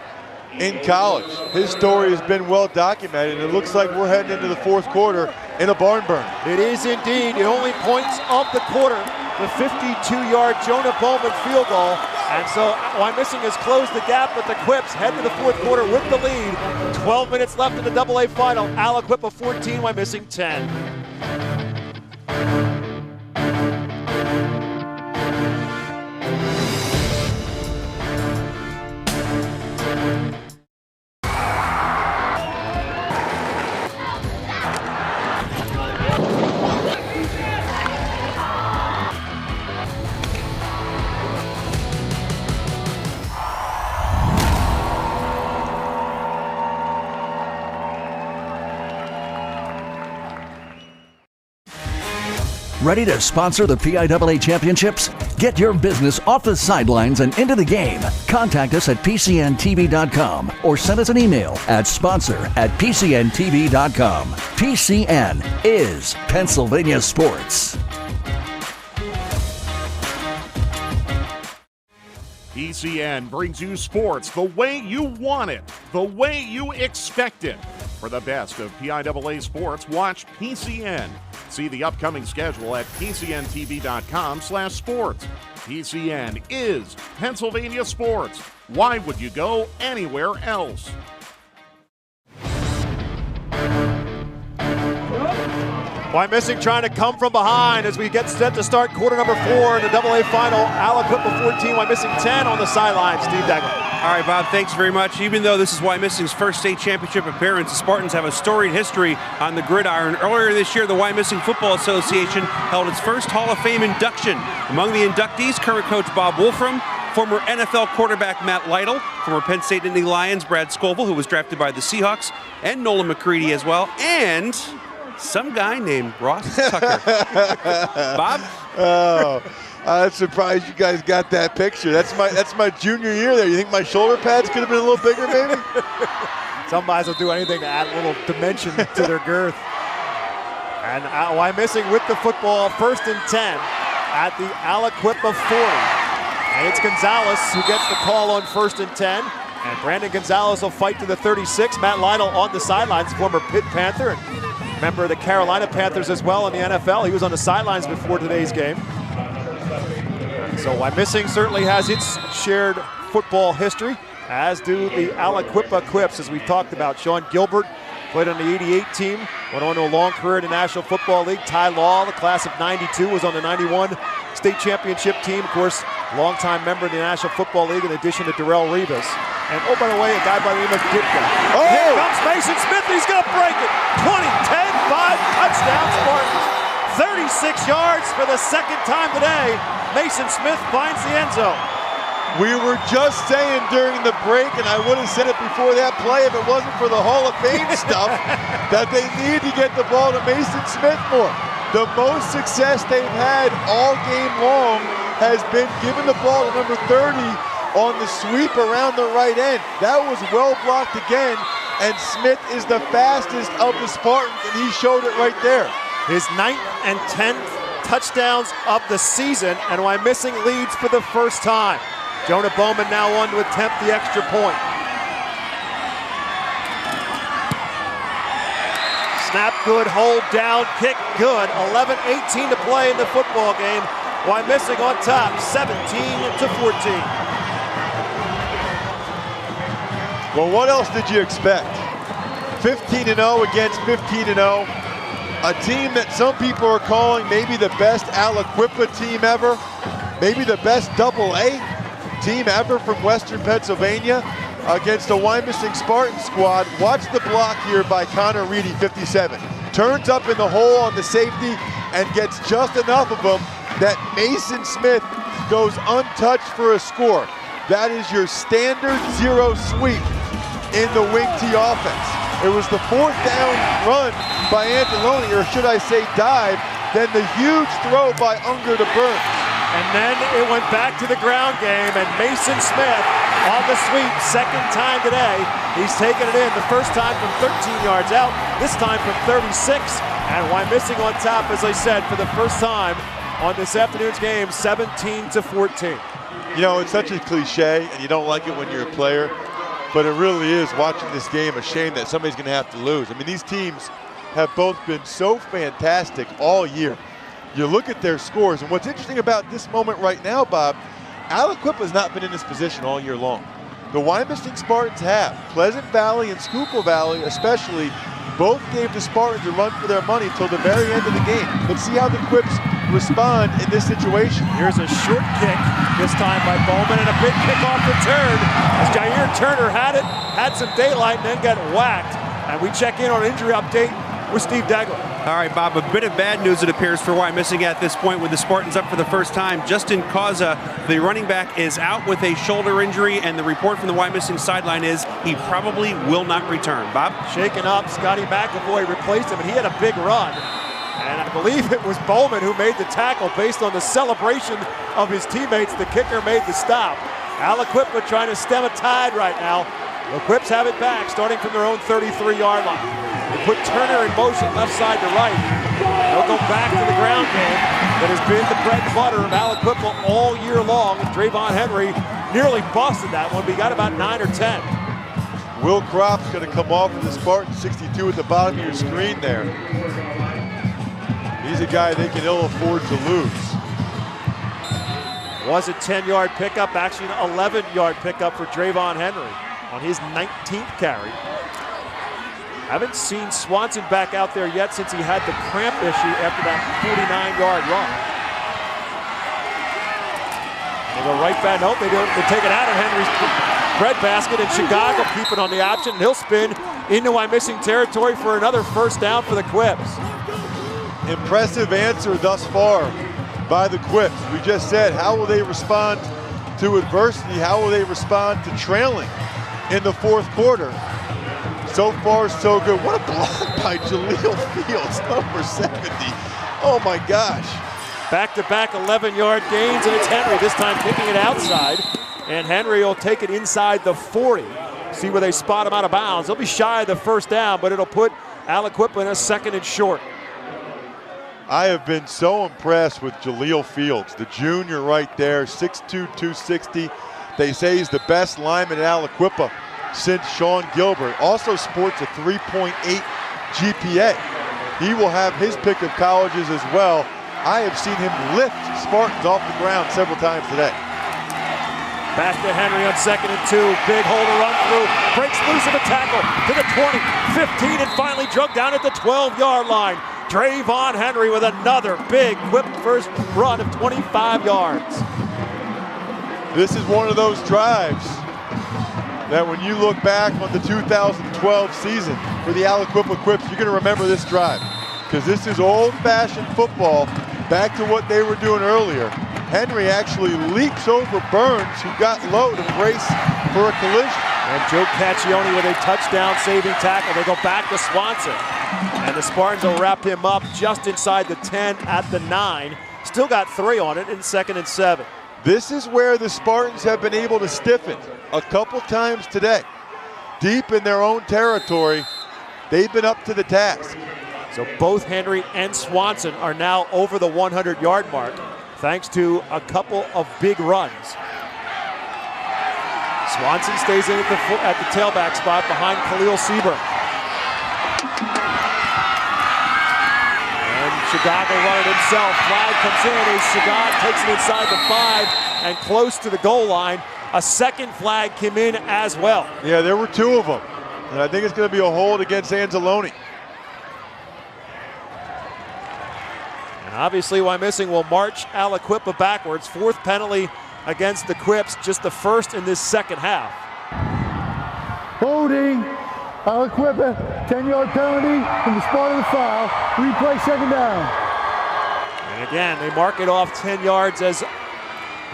in college. His story has been well documented, and it looks like we're heading into the fourth quarter in a barn burner.
It is indeed. The only points of the quarter, the 52-yard Jonah Bowman field goal. And so Wyomissing has closed the gap, but the Quips head to the fourth quarter with the lead. 12 minutes left in the AA final. Aliquippa 14, Wyomissing 10.
Ready to sponsor the PIAA Championships? Get your business off the sidelines and into the game. Contact us at PCNTV.com or send us an email at sponsor@PCNTV.com. PCN is Pennsylvania Sports.
PCN brings you sports the way you want it, the way you expect it. For the best of PIAA sports, watch PCN. See the upcoming schedule at pcntv.com/sports. PCN is Pennsylvania sports. Why would you go anywhere else?
Wyomissing trying to come from behind as we get set to start quarter number 4 in the AA final. Aliquippa 14, Wyomissing 10 on the sideline. Steve Dagler.
All right, Bob, thanks very much. Even though this is Wyomissing's first state championship appearance, the Spartans have a storied history on the gridiron. Earlier this year, the Wyomissing Football Association held its first Hall of Fame induction. Among the inductees, current coach Bob Wolfram, former NFL quarterback Matt Lytle, former Penn State Nittany Lions Brad Scoville, who was drafted by the Seahawks, and Nolan McCready as well, and some guy named Ross Tucker. Bob?
Oh, I'm surprised you guys got that picture. That's my junior year there. You think my shoulder pads could have been a little bigger, maybe?
Some guys will do anything to add a little dimension to their girth. And Wyomissing with the football, 1st and 10 at the Aliquippa 40. And it's Gonzalez who gets the call on 1st and 10. And Brandon Gonzalez will fight to the 36. Matt Lytle on the sidelines, former Pitt Panther, and member of the Carolina Panthers as well in the NFL. He was on the sidelines before today's game. So Wyomissing certainly has its shared football history, as do the Aliquippa Quips, as we've talked about. Sean Gilbert played on the 88 team, went on to a long career in the National Football League. Ty Law, the class of 92, was on the 91 state championship team. Of course, longtime member of the National Football League in addition to Darrell Rivas. And oh, by the way, a guy by the name of Ditka.
Oh!
Here comes Mason Smith, he's gonna break it. 20, 10, 5, touchdown Spartans. 36 yards for the second time today. Mason Smith finds the end zone.
We were just saying during the break, and I would have said it before that play if it wasn't for the Hall of Fame stuff, that they need to get the ball to Mason Smith more. The most success they've had all game long has been giving the ball to number 30 on the sweep around the right end. That was well blocked again, and Smith is the fastest of the Spartans, and he showed it right there.
His 9th and 10th touchdowns of the season, and Wyomissing leads for the first time. Jonah Bowman now on to attempt the extra point. Snap good, hold down, kick good. 11:18 to play in the football game. Wyomissing on top, 17-14.
Well, what else did you expect? 15-0 against 15-0. A team that some people are calling maybe the best Aliquippa team ever, maybe the best AA team ever from Western Pennsylvania against the Wyomissing Spartan squad. Watch the block here by Connor Reedy, 57. Turns up in the hole on the safety and gets just enough of them that Mason Smith goes untouched for a score. That is your standard zero sweep in the wing T offense. It was the 4th down run by Angeloni, or should I say dive, then the huge throw by Unger to Burns.
And then it went back to the ground game, and Mason Smith on the sweep, second time today. He's taken it in, the first time from 13 yards out, this time from 36. And Wyomissing on top, as I said, for the first time on this afternoon's game, 17-14.
You know, it's such a cliche, and you don't like it when you're a player, but it really is, watching this game, a shame that somebody's going to have to lose. I mean, these teams have both been so fantastic all year. You look at their scores, and what's interesting about this moment right now, Bob, Aliquippa's not been in this position all year long. The Wyomissing Spartans have. Pleasant Valley and Schuylkill Valley especially both gave the Spartans a run for their money till the very end of the game. Let's see how the Quips respond in this situation.
Here's a short kick, this time by Bowman, and a big kickoff return as Jair Turner had some daylight and then got whacked. And we check in on an injury update with Steve Dagler.
All right, Bob, a bit of bad news, it appears, for Wyomissing at this point with the Spartans up for the first time. Justin Causa, the running back, is out with a shoulder injury, and the report from the Wyomissing sideline is he probably will not return. Bob?
Shaken up, Scotty McAvoy replaced him, and he had a big run. And I believe it was Bowman who made the tackle based on the celebration of his teammates. The kicker made the stop. Aliquippa trying to stem a tide right now. The Quips have it back, starting from their own 33-yard line. They put Turner in motion left side to right. They'll go back to the ground game that has been the bread and butter of Aliquippa all year long. Drayvon Henry
nearly busted that one, but he got about 9 or 10.
Will Crop's going to come off of the Spartan 62 at the bottom of your screen there. He's a guy they can ill afford to lose.
Was a 10-yard pickup, actually an 11-yard pickup for Drayvon Henry on his 19th carry. Haven't seen Swanson back out there yet since he had the cramp issue after that 49-yard run. They go right back. Nope, they take it out of Henry's breadbasket, and Chicago keep it on the option. And he'll spin into Wyomissing territory for another first down for the Quips.
Impressive answer thus far by the Quips. We just said, how will they respond to adversity? How will they respond to trailing in the fourth quarter? So far, so good. What a block by Jaleel Fields, number 70. Oh my gosh.
Back-to-back 11-yard gains, and it's Henry, this time kicking it outside. And Henry will take it inside the 40. See where they spot him out of bounds. They'll be shy of the first down, but it'll put Aliquippa in a 2nd and short.
I have been so impressed with Jaleel Fields, the junior right there, 6'2", 260. They say he's the best lineman at Aliquippa since Sean Gilbert. Also sports a 3.8 GPA. He will have his pick of colleges as well. I have seen him lift Spartans off the ground several times today.
Back to Henry on 2nd and 2. Big hole to run through. Breaks loose of a tackle to the 20, 15, and finally drugged down at the 12-yard line. Drayvon Henry with another big whip first run of 25 yards.
This is one of those drives that when you look back on the 2012 season for the Aliquippa Quips, you're going to remember this drive. Because this is old-fashioned football, back to what they were doing earlier. Henry actually leaps over Burns, who got low to brace for a collision.
And Joe Caccione with a touchdown-saving tackle. They go back to Swanson. And the Spartans will wrap him up just inside the 10 at the 9. Still got 3 on it in 2nd and 7.
This is where the Spartans have been able to stiffen a couple times today. Deep in their own territory, they've been up to the task.
So both Henry and Swanson are now over the 100-yard mark, thanks to a couple of big runs. Swanson stays in at the tailback spot behind Khalil Seaburn. And Chicago running himself. Flag comes in as Chicago takes it inside the 5 and close to the goal line. A second flag came in as well.
Yeah, there were 2 of them. And I think it's going to be a hold against Anzalone.
And obviously Wyomissing will march Aliquippa backwards. 4th penalty against the Quips, just the first in this second half.
Holding, Aliquippa, 10-yard penalty from the spot of the foul. Replay 2nd down.
And again, they mark it off 10 yards as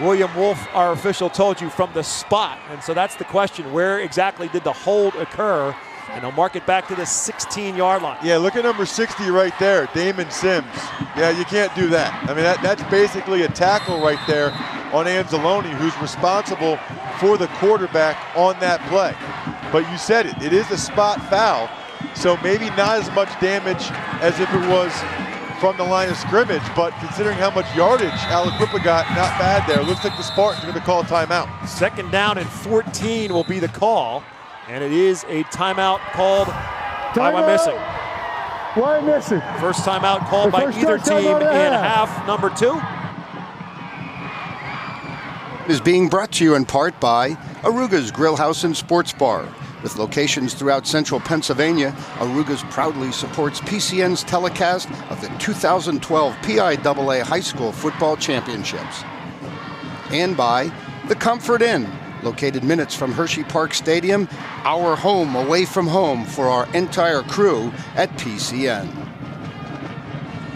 William Wolf, our official, told you, from the spot. And so that's the question, where exactly did the hold occur? And they'll mark it back to the 16-yard line.
Yeah, look at number 60 right there, Damon Sims. Yeah, you can't do that. I mean, that's basically a tackle right there on Anzalone, who's responsible for the quarterback on that play. But you said it is a spot foul, so maybe not as much damage as if it was from the line of scrimmage, but considering how much yardage Aliquippa got, not bad there. Looks like the Spartans are going to call a timeout.
2nd down and 14 will be the call. And it is a timeout called by Wyomissing.
Wyomissing.
First timeout called by either team in half number 2.
Is being brought to you in part by Aruga's Grill House and Sports Bar. With locations throughout central Pennsylvania, Aruga's proudly supports PCN's telecast of the 2012 PIAA High School Football Championships. And by The Comfort Inn, located minutes from Hershey Park Stadium, our home away from home for our entire crew at PCN.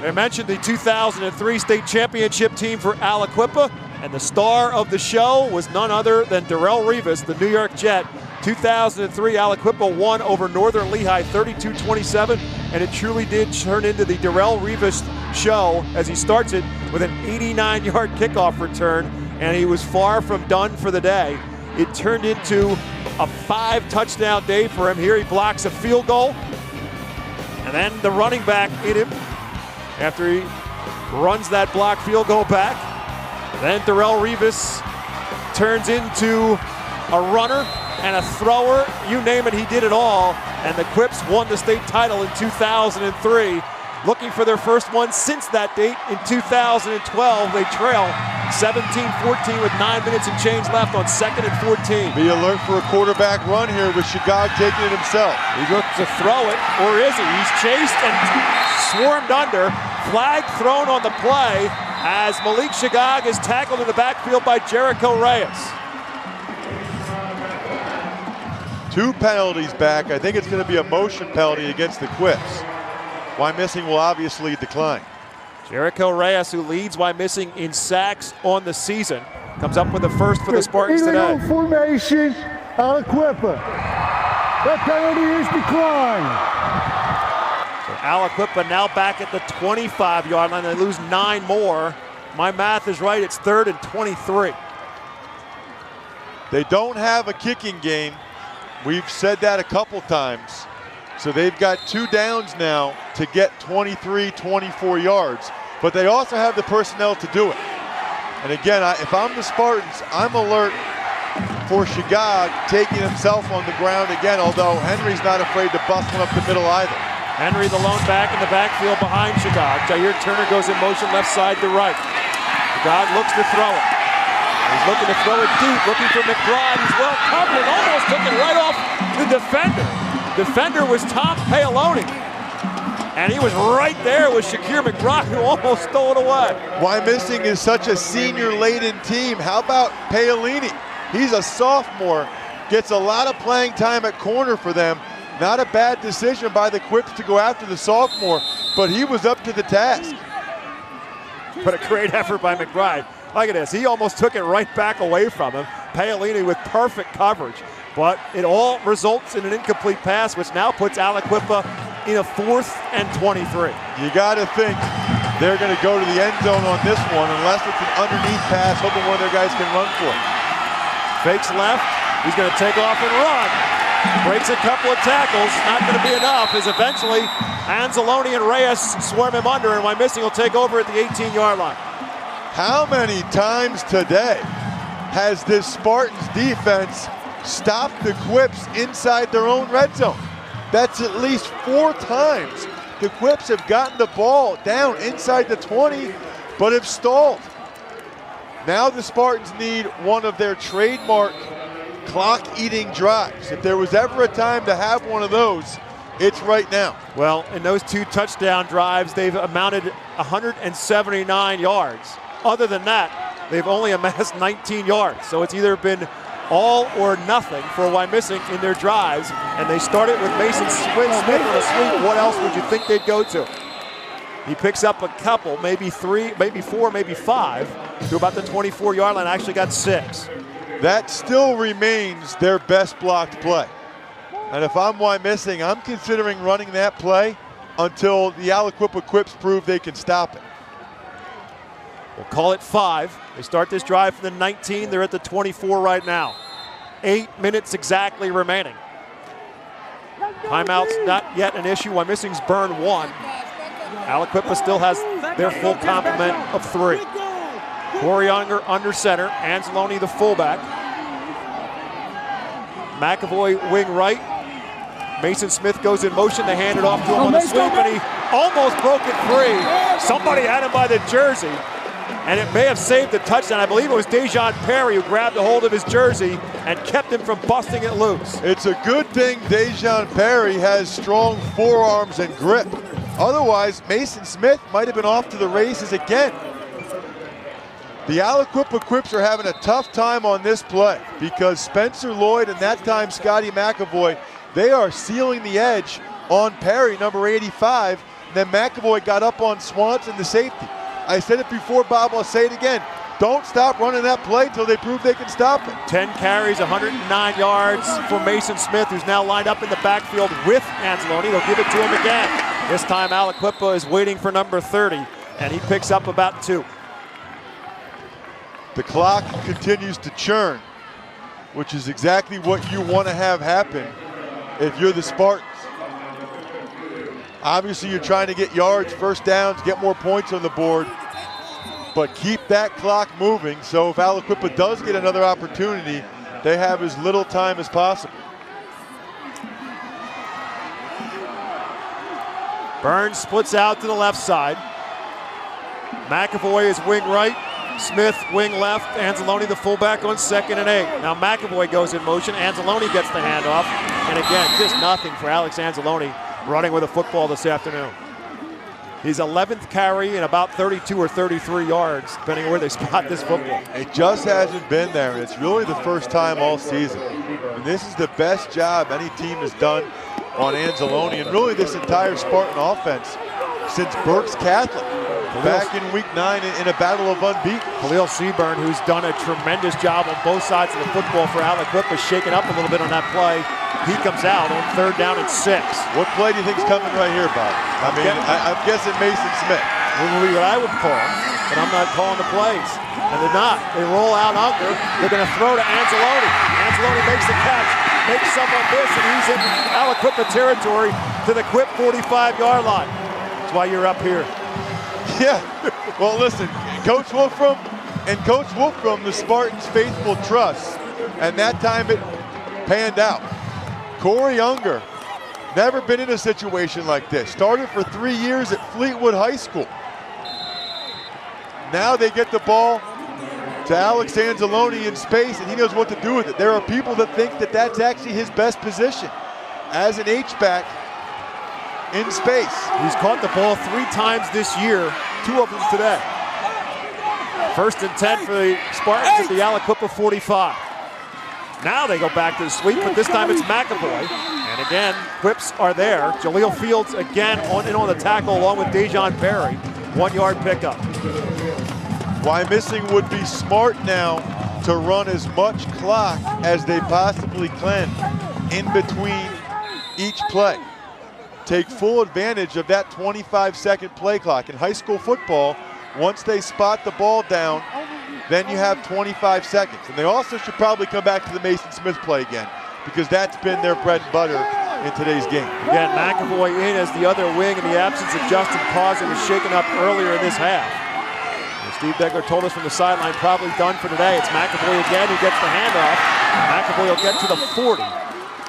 I mentioned the 2003 state championship team for Aliquippa, and the star of the show was none other than Darrelle Revis, the New York Jet. 2003, Aliquippa won over Northern Lehigh 32-27, and it truly did turn into the Darrelle Revis show as he starts it with an 89-yard kickoff return, and he was far from done for the day. It turned into a 5-touchdown day for him. Here he blocks a field goal, and then the running back in him after he runs that block field goal back. Then Darrelle Revis turns into a runner and a thrower. You name it, he did it all. And the Quips won the state title in 2003. Looking for their first one since that date in 2012. They trail 17-14 with 9 minutes and change left on 2nd and 14.
Be alert for a quarterback run here with Shigog taking it himself.
He looks to throw it, or is he? He's chased and swarmed under. Flag thrown on the play as Malik Shigog is tackled in the backfield by Jericho Reyes.
2 penalties back. I think it's going to be a motion penalty against the Quips. Wyomissing will obviously decline.
Jericho Reyes, who leads Wyomissing in sacks on the season, comes up with the first for the Spartans today.
Formation, Aliquippa. That penalty is declined.
So Aliquippa now back at the 25-yard line. They lose 9 more. My math is right. It's 3rd and 23.
They don't have a kicking game. We've said that a couple times. So they've got 2 downs now to get 23, 24 yards. But they also have the personnel to do it. And again, if I'm the Spartans, I'm alert for Shigog taking himself on the ground again, although Henry's not afraid to bust one up the middle either.
Henry, the lone back in the backfield behind Shigog. Jair Turner goes in motion left side to right. Shigog looks to throw it. He's looking to throw it deep, looking for McBride. He's well covered, almost took it right off the defender. Defender was Tom Paoloni. And he was right there with Shakir McBride, who almost stole it away.
Wyomissing is such a senior-laden team. How about Paolini? He's a sophomore, gets a lot of playing time at corner for them. Not a bad decision by the Quips to go after the sophomore, but he was up to the task.
But a great effort by McBride. Look at this, he almost took it right back away from him. Paolini with perfect coverage. But it all results in an incomplete pass, which now puts Aliquippa in a 4th and 23.
You got to think they're going to go to the end zone on this one, unless it's an underneath pass, hoping one of their guys can run for it.
Fakes left, he's going to take off and run. Breaks a couple of tackles, not going to be enough, as eventually Anzalone and Reyes swarm him under, and Wyomissing will take over at the 18-yard line.
How many times today has this Spartans defense stop the Quips inside their own red zone? That's at least 4 times the Quips have gotten the ball down inside the 20, but have stalled. Now the Spartans need one of their trademark clock-eating drives. If there was ever a time to have one of those, it's right now.
Well, in those 2 touchdown drives, they've amounted 179 yards. Other than that, they've only amassed 19 yards. So it's either been all or nothing for Wyomissing in their drives, and they started with Mason Smith on a sweep. What else would you think they'd go to? He picks up a couple, maybe 3, maybe 4, maybe 5, to about the 24-yard line. Actually got 6.
That still remains their best blocked play. And if I'm Wyomissing, I'm considering running that play until the Aliquippa Quips prove they can stop it.
We'll call it 5. They start this drive from the 19. They're at the 24 right now. 8 minutes exactly remaining. Timeout's not yet an issue. Wyomissing's burned 1. Aliquippa still has their full complement of 3. Corey Unger under center. Anzalone the fullback. McAvoy wing right. Mason Smith goes in motion. They hand it off to him on the sweep, and he almost broke it free. Somebody had him by the jersey, and it may have saved the touchdown. I believe it was Dejon Perry who grabbed a hold of his jersey and kept him from busting it loose.
It's a good thing Dejon Perry has strong forearms and grip. Otherwise, Mason Smith might have been off to the races again. The Aliquippa Quips are having a tough time on this play because Spencer Lloyd and that time Scotty McAvoy, they are sealing the edge on Perry, number 85. And then McAvoy got up on Swanson, the safety. I said it before, Bob, I'll say it again. Don't stop running that play until they prove they can stop it.
10 carries, 109 yards for Mason Smith, who's now lined up in the backfield with Anzalone. They'll give it to him again. This time Aliquippa is waiting for number 30, and he picks up about 2.
The clock continues to churn, which is exactly what you want to have happen if you're the Spartans. Obviously, you're trying to get yards, first downs, get more points on the board. but keep that clock moving. So if Aliquippa does get another opportunity, they have as little time as possible.
Burns splits out to the left side. McAvoy is wing right. Smith wing left. Anzalone the fullback on 2nd and 8. Now McAvoy goes in motion. Anzalone gets the handoff. And again, just nothing for Alex Anzalone running with a football this afternoon. His 11th carry and about 32 or 33 yards, depending on where they spot this football.
It just hasn't been there, and it's really the first time all season. And this is the best job any team has done on Anzalone, and really this entire Spartan offense since Berks Catholic back in week 9 in a battle of unbeaten.
Khalil Seaburn, who's done a tremendous job on both sides of the football for Aliquippa, shaken up a little bit on that play. He comes out on 3rd down and 6.
What play do you think's coming right here, Bob? I'm guessing Mason Smith.
It would be what I would call, but I'm not calling the plays. And they're not. They roll out under. They're going to throw to Anzalone. Anzalone makes the catch, makes someone miss, and he's in Aliquippa territory to the Quip 45-yard line. That's why you're up here.
Yeah. Well, listen, Coach Wolfram, the Spartans' faithful trust, and that time it panned out. Corey Unger, never been in a situation like this. Started for 3 years at Fleetwood High School. Now they get the ball to Alex Anzalone in space, and he knows what to do with it. There are people that think that that's actually his best position as an H-back in space.
He's caught the ball 3 times this year, 2 of them today. 1st and 10 for the Spartans at the Aliquippa 45. Now they go back to the sweep, but this time it's McAvoy. And again, Quips are there. Jaleel Fields again on the tackle along with Dejon Perry. 1-yard pickup.
Wyomissing would be smart now to run as much clock as they possibly can in between each play. Take full advantage of that 25-second play clock. In high school football, once they spot the ball down, then you have 25 seconds. And they also should probably come back to the Mason Smith play again, because that's been their bread and butter in today's game.
Again, McAvoy in as the other wing in the absence of Justin Causey, was shaken up earlier in this half. And Steve Degler told us from the sideline, probably done for today. It's McAvoy again who gets the handoff. McAvoy will get to the 40.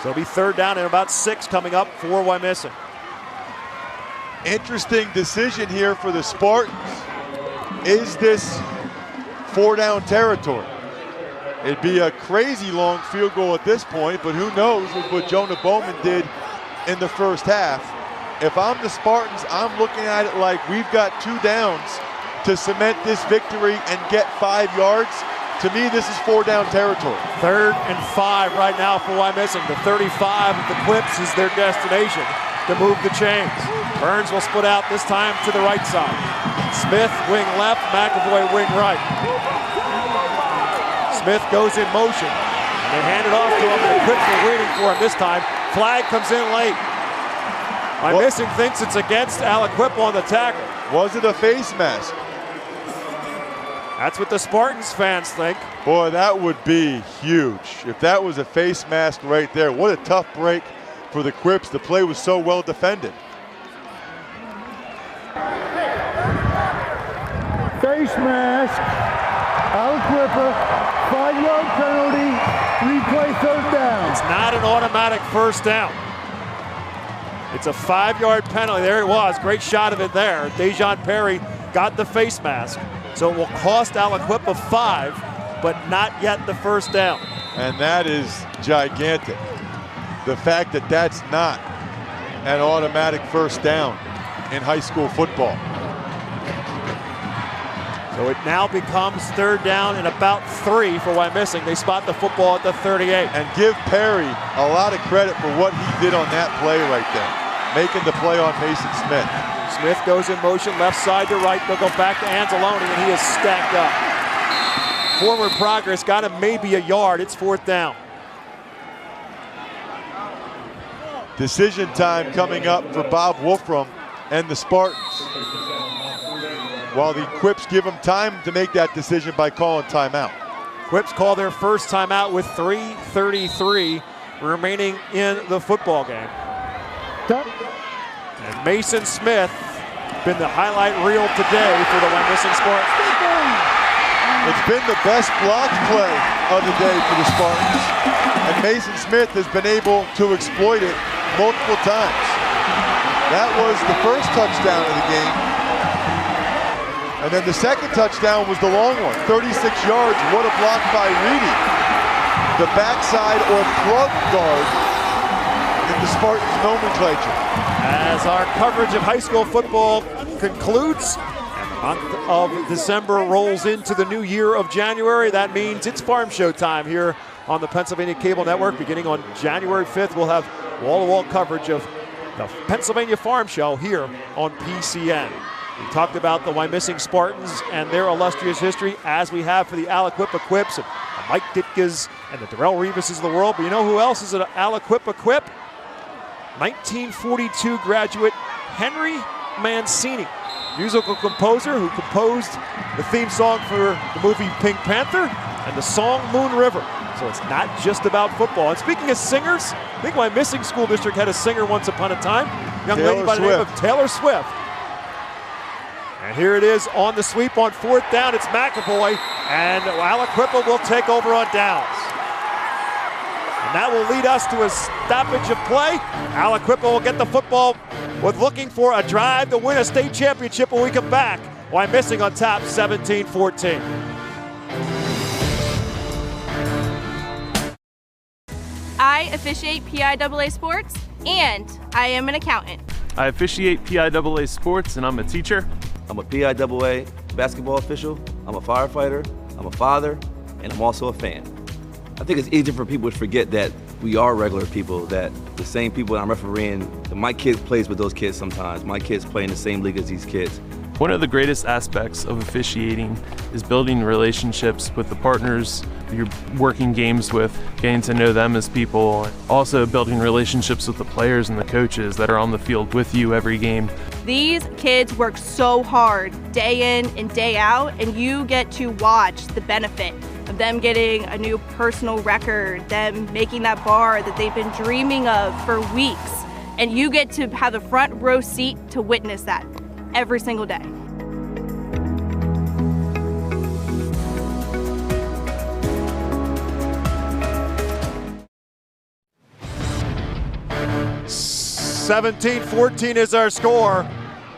So it'll be 3rd down and about 6 coming up for Wyomissing.
Interesting decision here for the Spartans. Is this 4-down territory? It'd be a crazy long field goal at this point, but who knows with what Jonah Bowman did in the first half. If I'm the Spartans, I'm looking at it like we've got 2 downs to cement this victory and get 5 yards. To me, this is 4-down territory.
3rd and 5 right now for Wyomissing. The 35 of the Quips is their destination to move the chains. Burns will split out this time to the right side. Smith wing left, McAvoy wing right. Smith goes in motion. And they hand it off to him, and the Quips are waiting for him this time. Flag comes in late. Wyomissing thinks it's against Aliquippa on the tackle.
Was it a face mask?
That's what the Spartans fans think.
Boy, that would be huge. If that was a face mask right there. What a tough break for the Quips. The play was so well defended.
Face mask, Aliquippa, 5-yard penalty, replay 3rd down.
It's not an automatic 1st down. It's a 5-yard penalty. There it was. Great shot of it there. Dejon Perry got the face mask. So it will cost Aliquippa 5, but not yet the 1st down.
And that is gigantic. The fact that that's not an automatic 1st down in high school football.
So it now becomes 3rd down and about 3 for Wyomissing. They spot the football at the 38.
And give Perry a lot of credit for what he did on that play right there, making the play on Mason Smith.
Smith goes in motion, left side to right. They'll go back to Anzalone, and he is stacked up. Forward progress, got him maybe a yard. It's 4th down.
Decision time coming up for Bob Wolfram and the Spartans. While the Quips give them time to make that decision by calling timeout.
Quips call their first timeout with 3:33 remaining in the football game. And Mason Smith
been the highlight reel today for the Wyomissing Spartans.
It's been the best blocked play of the day for the Spartans, and Mason Smith has been able to exploit it multiple times. That was the first touchdown of the game. And then the second touchdown was the long one, 36 yards. What a block by Reedy. The backside or plug guard in the Spartans nomenclature.
As our coverage of high school football concludes, and the month of December rolls into the new year of January, that means it's Farm Show time here on the Pennsylvania Cable Network. Beginning on January 5th, we'll have wall-to-wall coverage of the Pennsylvania Farm Show here on PCN. We talked about the Wyomissing Spartans and their illustrious history, as we have for the Aliquippa Quips and the Mike Ditkas and the Darrell Reeveses of the world. But you know who else is an Aliquippa Quip? 1942 graduate Henry Mancini, musical composer who composed the theme song for the movie Pink Panther and the song Moon River. So it's not just about football. And speaking of singers, I think Wyomissing School District had a singer once upon a time, young lady by the name of Taylor Swift. And here it is on the sweep on 4th down. It's McAvoy, and Aliquippa will take over on downs. And that will lead us to a stoppage of play. Aliquippa will get the football with looking for a drive to win a state championship when we come back. Wyomissing on top, 17-14.
I officiate PIAA sports, and I am an accountant.
I officiate PIAA sports, and I'm a teacher.
I'm a PIAA basketball official, I'm a firefighter, I'm a father, and I'm also a fan. I think it's easy for people to forget that we are regular people, that the same people I'm refereeing, my kid plays with those kids sometimes. My kids play in the same league as these kids.
One of the greatest aspects of officiating is building relationships with the partners you're working games with, getting to know them as people, and also building relationships with the players and the coaches that are on the field with you every game.
These kids work so hard day in and day out, and you get to watch the benefit of them getting a new personal record, them making that bar that they've been dreaming of for weeks, and you get to have a front row seat to witness that every single day.
(17-14) is our score.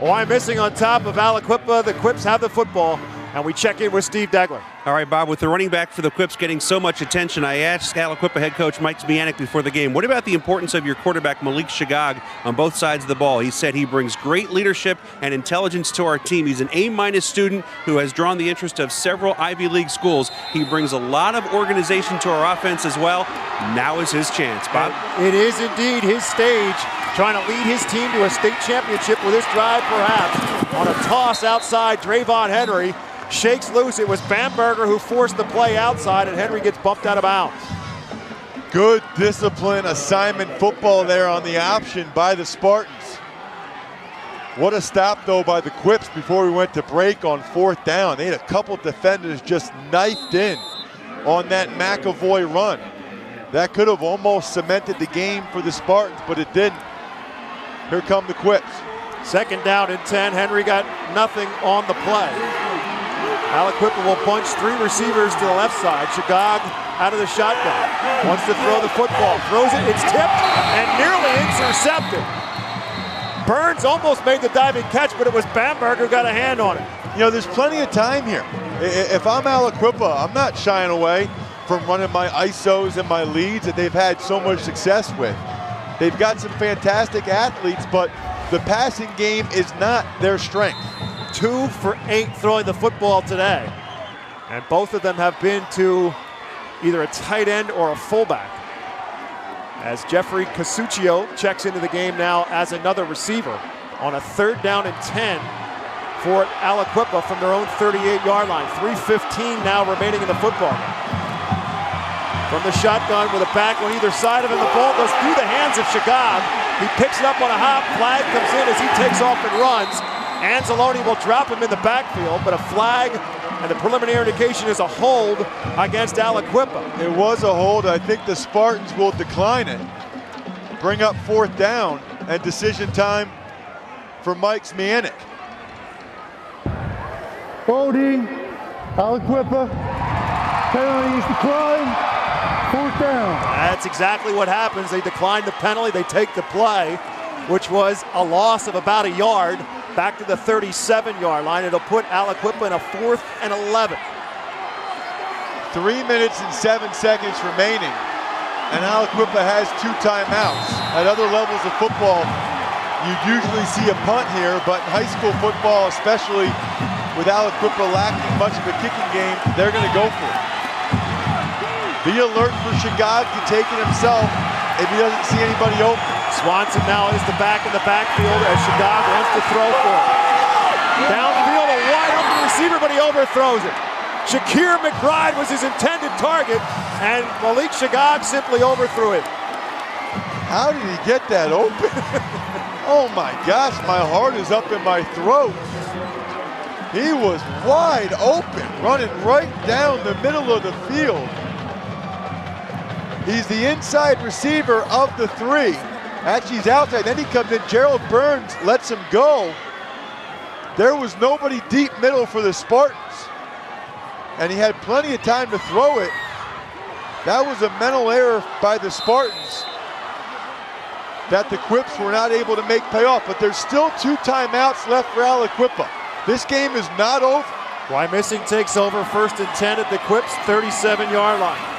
Wyomissing on top of Aliquippa. The Quips have the football, and we check in with Steve Degler.
All right, Bob, with the running back for the Quips getting so much attention, I asked Aliquippa head coach Mike Zmianek before the game, what about the importance of your quarterback Malik Shagag on both sides of the ball? He said he brings great leadership and intelligence to our team. He's an A- student who has drawn the interest of several Ivy League schools. He brings a lot of organization to our offense as well. Now is his chance, Bob.
It is indeed his stage, trying to lead his team to a state championship with this drive, perhaps. On a toss outside, Drayvon Henry shakes loose. It was Bamberger who forced the play outside, and Henry gets bumped out of bounds.
Good discipline assignment football there on the option by the Spartans. What a stop, though, by the Quips before we went to break on 4th down. They had a couple defenders just knifed in on that McAvoy run. That could have almost cemented the game for the Spartans, but it didn't. Here come the Quips.
2nd down and 10. Henry got nothing on the play. Aliquippa will punch 3 receivers to the left side. Shagag out of the shotgun. Wants to throw the football. Throws it. It's tipped and nearly intercepted. Burns almost made the diving catch, but it was Bamberger who got a hand on it.
You know, there's plenty of time here. If I'm Aliquippa, I'm not shying away from running my ISOs and my leads that they've had so much success with. They've got some fantastic athletes, but the passing game is not their strength.
2 for 8 throwing the football today. And both of them have been to either a tight end or a fullback. As Jeffrey Casuccio checks into the game now as another receiver on a 3rd down and 10 for Aliquippa from their own 38-yard line. 3:15 now remaining in the football game. From the shotgun with a back on either side of him, the ball goes through the hands of Shagag. He picks it up on a hop. Flag comes in as he takes off and runs. Anzalone will drop him in the backfield, but a flag and the preliminary indication is a hold against Aliquippa.
It was a hold. I think the Spartans will decline it. Bring up 4th down and decision time for Mike Zmianek.
Holding. Aliquippa. Penalty is declined. 4th down.
That's exactly what happens. They decline the penalty. They take the play, which was a loss of about a yard, back to the 37-yard line. It'll put Aliquippa in a 4th and 11.
3 minutes and 7 seconds remaining, and Aliquippa has 2 timeouts. At other levels of football, you'd usually see a punt here, but in high school football, especially with Aliquippa lacking much of a kicking game, they're going to go for it. Be alert for Shagag to take it himself if he doesn't see anybody open.
Swanson now is the back in the backfield as Shagag wants to throw for it. Downfield, a wide open receiver, but he overthrows it. Shakir McBride was his intended target, and Malik Shagag simply overthrew it.
How did he get that open? Oh my gosh, my heart is up in my throat. He was wide open, running right down the middle of the field. He's the inside receiver of the 3. Actually, he's outside. Then he comes in. Gerald Burns lets him go. There was nobody deep middle for the Spartans. And he had plenty of time to throw it. That was a mental error by the Spartans that the Quips were not able to make pay off. But there's still 2 timeouts left for Aliquippa. This game is not over.
Wyomissing takes over 1st and 10 at the Quips 37-yard line.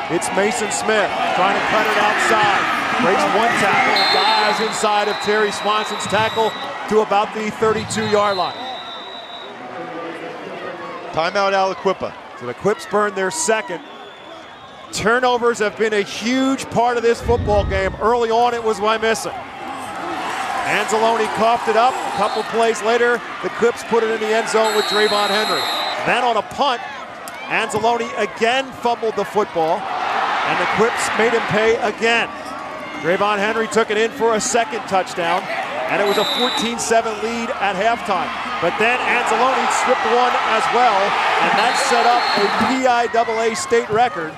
It's Mason Smith trying to cut it outside. Breaks 1 tackle and dives inside of Terry Swanson's tackle to about the 32-yard line.
Timeout Aliquippa.
So the Quips burn their 2nd. Turnovers have been a huge part of this football game. Early on, it was Wyomissing. Anzalone coughed it up. A couple plays later, the Quips put it in the end zone with Drayvon Henry. Then on a punt, Anzalone again fumbled the football, and the Quips made him pay again. Drayvon Henry took it in for a 2nd touchdown, and it was a 14-7 lead at halftime. But then Anzalone stripped one as well, and that set up a PIAA state record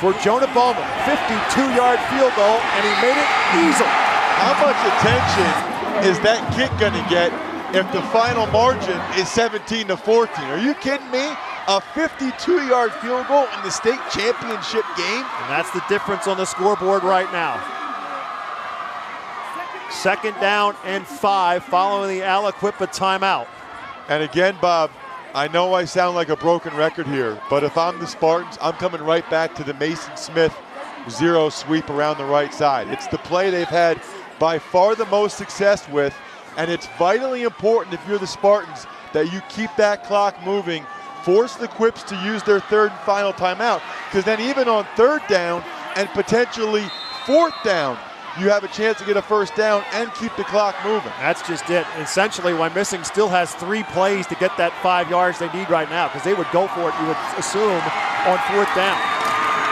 for Jonah Bowman. 52-yard field goal, and he made it easily.
How much attention is that kick going to get if the final margin is 17-14? Are you kidding me? A 52-yard field goal in the state championship game?
And that's the difference on the scoreboard right now. 2nd down and 5 following the Aliquippa timeout.
And again, Bob, I know I sound like a broken record here, but if I'm the Spartans, I'm coming right back to the Mason Smith 0 sweep around the right side. It's the play they've had by far the most success with, and it's vitally important if you're the Spartans that you keep that clock moving, force the Quips to use their 3rd and final timeout, because then even on 3rd down and potentially 4th down, you have a chance to get a 1st down and keep the clock moving.
That's just it. Essentially, Wyomissing still has 3 plays to get that 5 yards they need right now, because they would go for it, you would assume, on 4th down.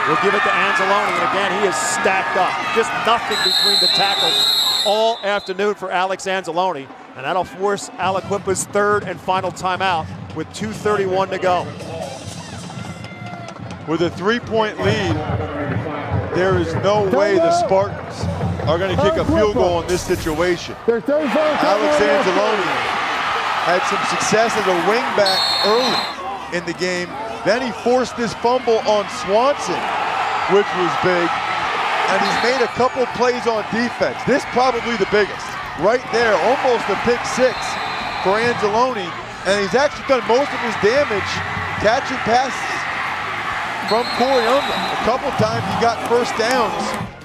We'll give it to Anzalone, and again, he is stacked up. Just nothing between the tackles all afternoon for Alex Anzalone, and that'll force Aliquippa's 3rd and final timeout with 2:31 to go.
With a 3-point lead, there is no way the Spartans are going to kick a field goal in this situation. Alex Anzalone had some success as a wingback early in the game. Then he forced this fumble on Swanson, which was big. And he's made a couple plays on defense. This probably the biggest. Right there, almost a pick 6 for Anzalone. And he's actually done most of his damage catching passes from Corey Unga. A couple times he got 1st downs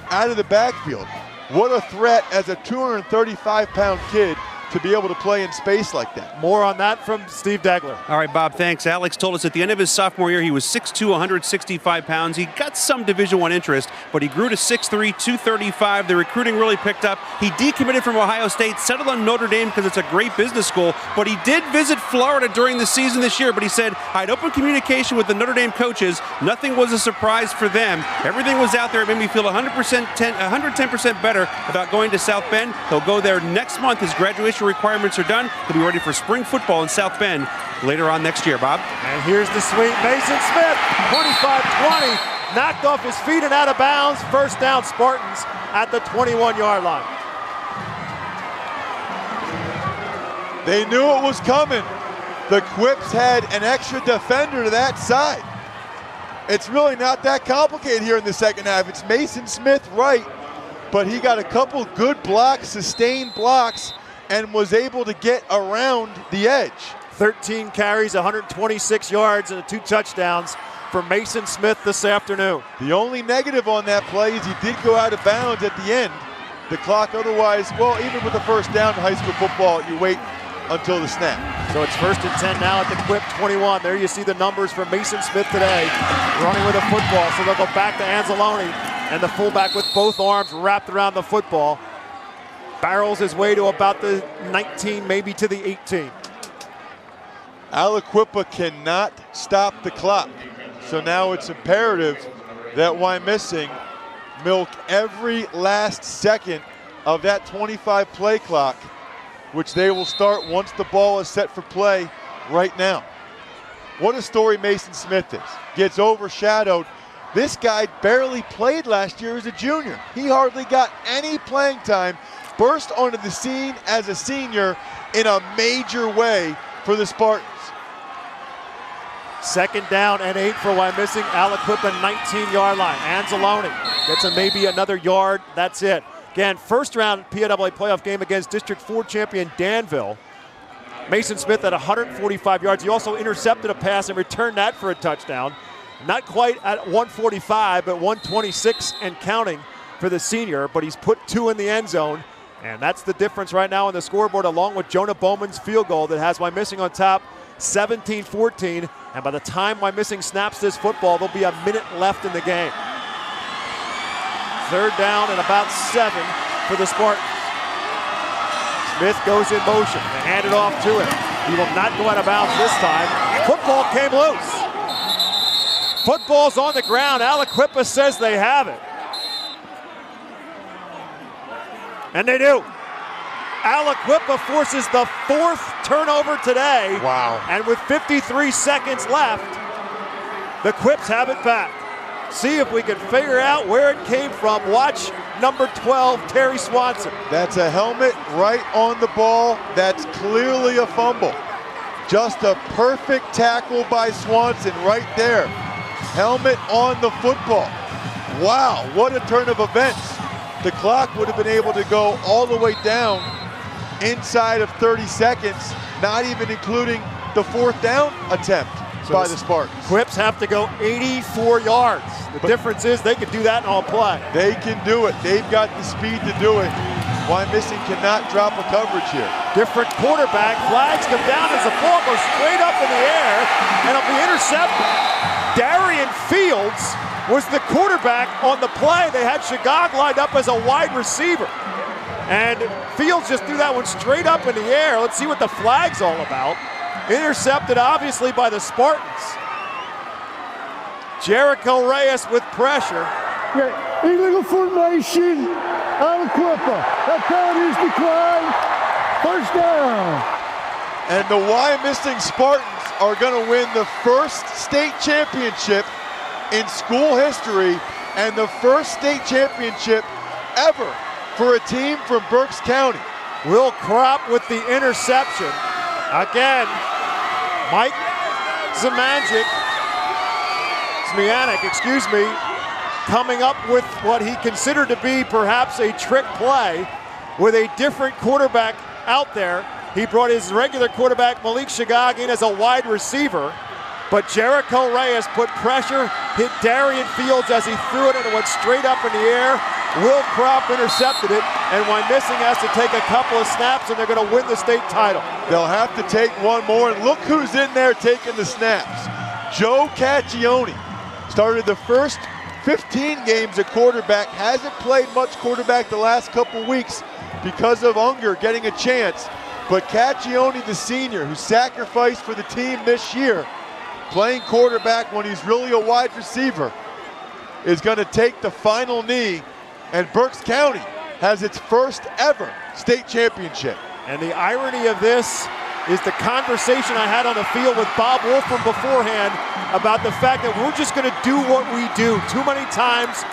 out of the backfield. What a threat as a 235-pound kid to be able to play in space like that.
More on that from Steve Degler.
All right, Bob, thanks. Alex told us at the end of his sophomore year he was 6'2", 165 pounds. He got some Division I interest, but he grew to 6'3", 235. The recruiting really picked up. He decommitted from Ohio State, settled on Notre Dame because it's a great business school, but he did visit Florida during the season this year, but he said, I had open communication with the Notre Dame coaches. Nothing was a surprise for them. Everything was out there. It made me feel 110% better about going to South Bend. He'll go there next month. His graduation requirements are done. He'll be ready for spring football in South Bend later on next year, Bob.
And here's the sweep. Mason Smith, 25-20, knocked off his feet and out of bounds. 1st down Spartans at the 21-yard line.
They knew it was coming. The Quips had an extra defender to that side. It's really not that complicated here in the second half. It's Mason Smith right, but he got a couple good blocks, sustained blocks, and was able to get around the edge.
13 carries, 126 yards, and 2 touchdowns for Mason Smith this afternoon.
The only negative on that play is he did go out of bounds at the end. The clock otherwise, well, even with the first down in high school football, you wait until the snap.
So it's 1st and 10 now at the Quip 21. There you see the numbers for Mason Smith today, running with a football. So they'll go back to Anzalone, and the fullback with both arms wrapped around the football. Barrels his way to about the 19, maybe to the 18.
Aliquippa cannot stop the clock. So now it's imperative that Wyomissing milk every last second of that 25 play clock, which they will start once the ball is set for play right now. What a story Mason Smith is. Gets overshadowed. This guy barely played last year as a junior. He hardly got any playing time. Burst onto the scene as a senior in a major way for the Spartans.
2nd down and 8 for Wyomissing. Aliquippa 19-yard line. Anzalone gets him maybe another yard. That's it. Again, first round PIAA playoff game against District 4 champion Danville. Mason Smith at 145 yards. He also intercepted a pass and returned that for a touchdown. Not quite at 145, but 126 and counting for the senior, but he's put 2 in the end zone. And that's the difference right now on the scoreboard, along with Jonah Bowman's field goal that has Wyomissing on top 17-14. And by the time Wyomissing snaps this football, there'll be a minute left in the game. 3rd down and about 7 for the Spartans. Smith goes in motion. They hand it off to him. He will not go out of bounds this time. Football came loose. Football's on the ground. Aliquippa says they have it. And they do. Aliquippa forces the 4th turnover today.
Wow.
And with 53 seconds left, the Quips have it back. See if we can figure out where it came from. Watch number 12, Terry Swanson.
That's a helmet right on the ball. That's clearly a fumble. Just a perfect tackle by Swanson right there. Helmet on the football. Wow, what a turn of events. The clock would have been able to go all the way down inside of 30 seconds, not even including the 4th down attempt by the Spartans.
Quips have to go 84 yards. The difference is they can do that in all play.
They can do it. They've got the speed to do it. Wyomissing cannot drop a coverage here.
Different quarterback. Flags come down as the ball goes straight up in the air, and it'll be intercepted. Darian Fields was the quarterback on the play. They had Shagog lined up as a wide receiver. And Fields just threw that one straight up in the air. Let's see what the flag's all about. Intercepted, obviously, by the Spartans. Jericho Reyes with pressure.
Yeah, illegal formation. Aliquippa. That penalty's declined. 1st down.
And the Wyomissing Spartans are going to win the first state championship in school history and the first state championship ever for a team from Berks County.
Will Kropp with the interception. Again, Mike Zmianek, coming up with what he considered to be perhaps a trick play with a different quarterback out there. He brought his regular quarterback, Malik Shagog, in as a wide receiver, but Jericho Reyes put pressure, hit Darian Fields as he threw it, and it went straight up in the air. Will Kropp intercepted it, and Wyomissing has to take a couple of snaps, and they're going to win the state title.
They'll have to take one more, and look who's in there taking the snaps. Joe Caccione started the first 15 games at quarterback, hasn't played much quarterback the last couple weeks because of Unger getting a chance. But Caccione, the senior, who sacrificed for the team this year, playing quarterback when he's really a wide receiver, is going to take the final knee, and Berks County has its first ever state championship.
And the irony of this is the conversation I had on the field with Bob Wolfram beforehand about the fact that we're just going to do what we do. Too many times,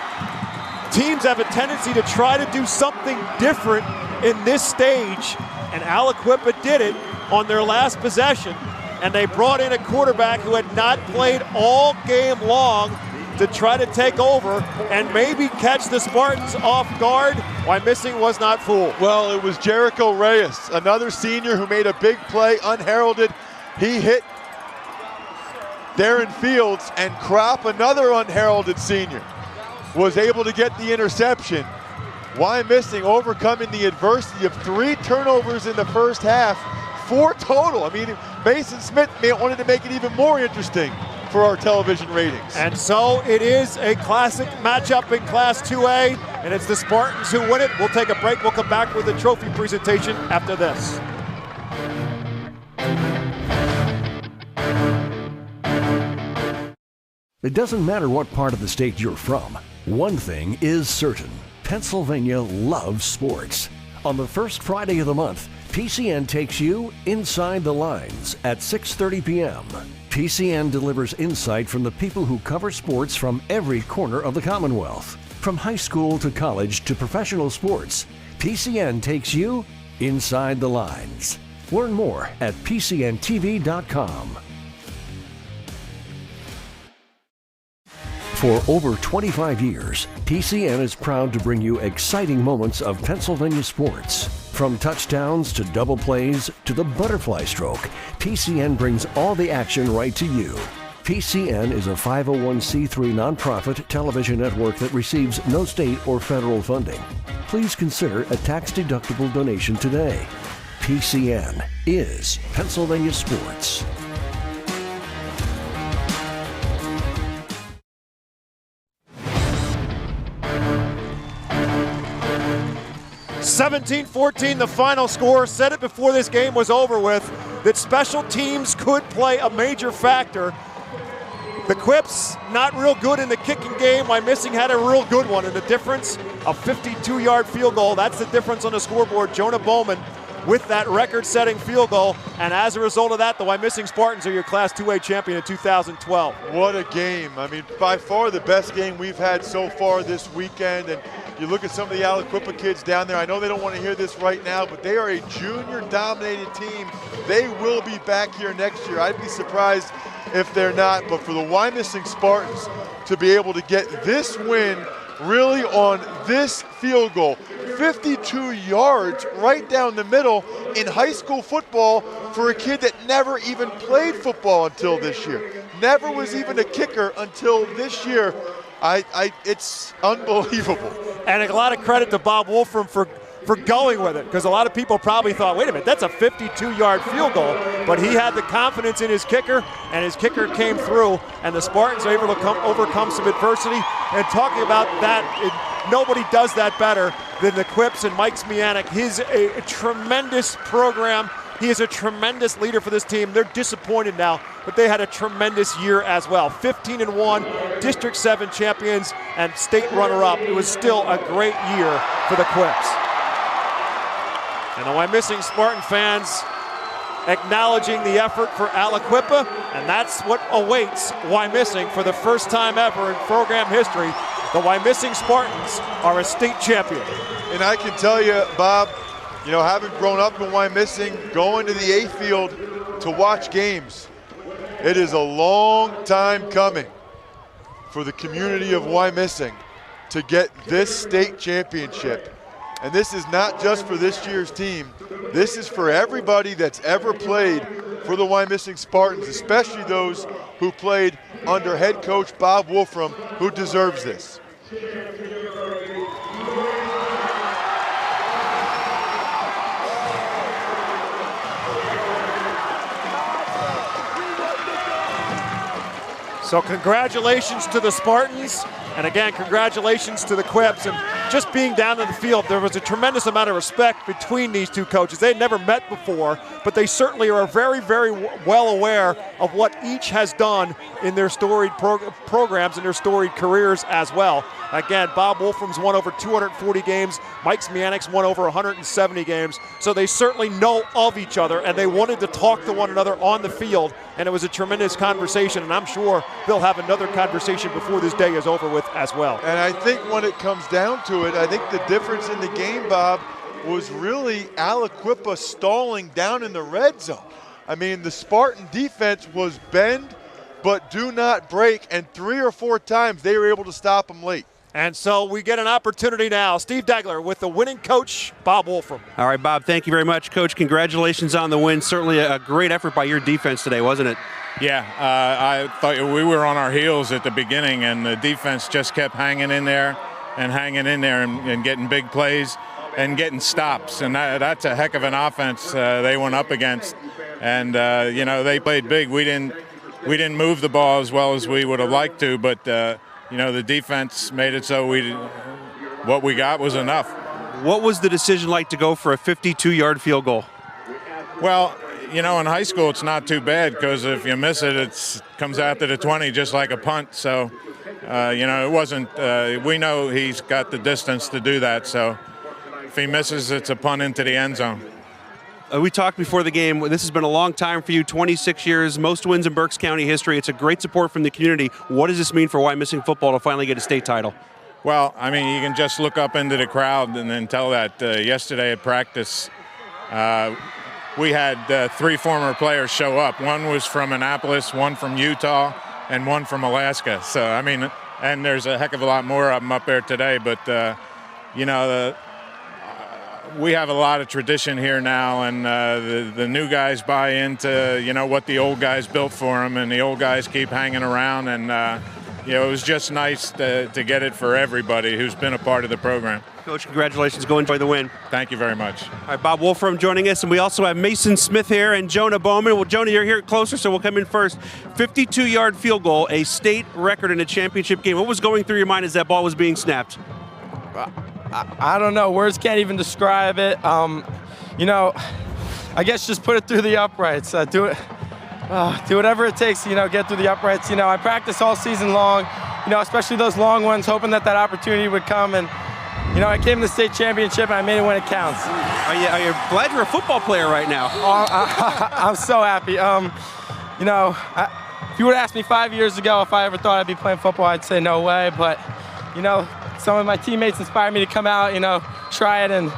teams have a tendency to try to do something different in this stage, and Aliquippa did it on their last possession.
and they brought in a quarterback who had not played all game long to try to take over and maybe catch the Spartans off guard. Wyomissing was not fooled.
Well, it was Jericho Reyes, another senior who made a big play unheralded. He hit Darren Fields, and Kropp, another unheralded senior, was able to get the interception. Wyomissing overcoming the adversity of 3 turnovers in the first half, 4 total. I mean, Mason Smith wanted to make it even more interesting for our television ratings.
And so it is a classic matchup in Class 2A, and it's the Spartans who win it. We'll take a break. We'll come back with the trophy presentation after this.
It doesn't matter what part of the state you're from. One thing is certain. Pennsylvania loves sports. On the first Friday of the month, PCN takes you inside the lines at 6:30 p.m. PCN delivers insight from the people who cover sports from every corner of the Commonwealth. From high school to college to professional sports, PCN takes you inside the lines. Learn more at PCNTV.com. For over 25 years, PCN is proud to bring you exciting moments of Pennsylvania sports. From touchdowns to double plays to the butterfly stroke, PCN brings all the action right to you. PCN is a 501c3 nonprofit television network that receives no state or federal funding. Please consider a tax-deductible donation today. PCN is Pennsylvania Sports.
17-14 the final score. Said it before this game was over with that special teams could play a major factor. The Quips not real good in the kicking game. Wyomissing had a real good one, and the difference, a 52-yard field goal. That's the difference on the scoreboard. Jonah Bowman with that record-setting field goal, and as a result of that, the Wyomissing Spartans are your Class 2A champion in 2012.
What a game. I mean, by far the best game we've had so far this weekend, and you look at some of the Aliquippa kids down there. I know they don't want to hear this right now, but they are a junior-dominated team. They will be back here next year. I'd be surprised if they're not, but for the Wyomissing Spartans to be able to get this win really on this field goal, 52 yards right down the middle in high school football for a kid that never even played football until this year. Never was even a kicker until this year. It's unbelievable.
And a lot of credit to Bob Wolfram for going with it, because a lot of people probably thought, wait a minute, that's a 52-yard field goal, but he had the confidence in his kicker, and his kicker came through, and the Spartans are able to overcome some adversity. And talking about that, nobody does that better than the Quips and Mike Smianek. He's a tremendous program. He is a tremendous leader for this team. They're disappointed now, but they had a tremendous year as well. 15-1, District 7 champions, and state runner-up. It was still a great year for the Quips. And the Wyomissing Spartan fans acknowledging the effort for Aliquippa, and that's what awaits Wyomissing for the first time ever in program history. The Wyomissing Spartans are a state champion.
And I can tell you, Bob, you know, having grown up in Wyomissing, going to the A field to watch games, it is a long time coming for the community of Wyomissing to get this state championship. And this is not just for this year's team. This is for everybody that's ever played for the Wyomissing Spartans, especially those who played under head coach Bob Wolfram, who deserves this.
So congratulations to the Spartans, and again, congratulations to the Quips. And just being down in the field, there was a tremendous amount of respect between these two coaches. They had never met before, but they certainly are very, very well aware of what each has done in their storied programs and their storied careers as well. Again, Bob Wolfram's won over 240 games. Mike Smianek's won over 170 games. So they certainly know of each other, and they wanted to talk to one another on the field, and it was a tremendous conversation, and I'm sure they'll have another conversation before this day is over with as well.
And I think when it comes down to it, I think the difference in the game, Bob, was really Aliquippa stalling down in the red zone. I mean, the Spartan defense was bend but do not break, and 3 or 4 times they were able to stop them late.
And so we get an opportunity now. Steve Degler with the winning coach, Bob Wolfram.
All right, Bob, thank you very much. Coach, congratulations on the win. Certainly a great effort by your defense today, wasn't it?
Yeah, I thought we were on our heels at the beginning, and the defense just kept hanging in there and getting big plays and getting stops. And that's a heck of an offense they went up against. And, they played big. We didn't move the ball as well as we would have liked to, but the defense made it so what we got was enough.
What was the decision like to go for a 52-yard field goal?
Well, in high school it's not too bad because if you miss it, it comes out to the 20 just like a punt. So, it wasn't we know he's got the distance to do that. So if he misses, it's a punt into the end zone.
We talked before the game. This has been a long time for you, 26 years, most wins in Berks County history. It's a great support from the community. What does this mean for Wyomissing football to finally get a state title?
Well, I mean, you can just look up into the crowd and then tell that yesterday at practice we had 3 former players show up. One was from Annapolis, one from Utah, and one from Alaska. So, I mean, and there's a heck of a lot more of them up there today. But, we have a lot of tradition here now, and the new guys buy into, what the old guys built for them, and the old guys keep hanging around. And, it was just nice to get it for everybody who's been a part of the program.
Coach, congratulations. Go enjoy the win.
Thank you very much.
All right, Bob Wolfram joining us, and we also have Mason Smith here and Jonah Bowman. Well, Jonah, you're here closer, so we'll come in first. 52-yard field goal, a state record in a championship game. What was going through your mind as that ball was being snapped?
I don't know. Words can't even describe it. I guess just put it through the uprights. Do whatever it takes to, get through the uprights. I practice all season long, especially those long ones, hoping that opportunity would come. And, I came to the state championship, and I made it when it counts.
Are you glad you're a football player right now?
I'm so happy. If you would have asked me 5 years ago if I ever thought I'd be playing football, I'd say no way. But, some of my teammates inspired me to come out, try it, and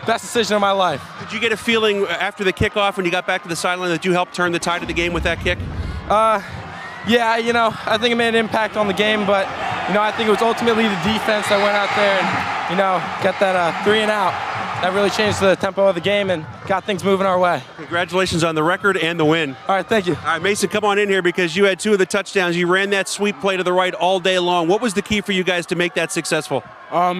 best decision of my life.
Did you get a feeling after the kickoff when you got back to the sideline that you helped turn the tide of the game with that kick?
Yeah, I think it made an impact on the game, but, I think it was ultimately the defense that went out there and, got that 3 and out. That really changed the tempo of the game and got things moving our way.
Congratulations on the record and the win.
All right, thank you.
All right, Mason, come on in here because you had 2 of the touchdowns. You ran that sweep play to the right all day long. What was the key for you guys to make that successful?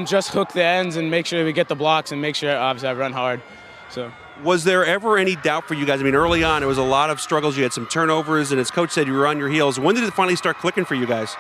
Just hook the ends and make sure we get the blocks and make sure, obviously, I run hard. So.
Was there ever any doubt for you guys? I mean, early on, it was a lot of struggles. You had some turnovers, and as Coach said, you were on your heels. When did it finally start clicking for you guys?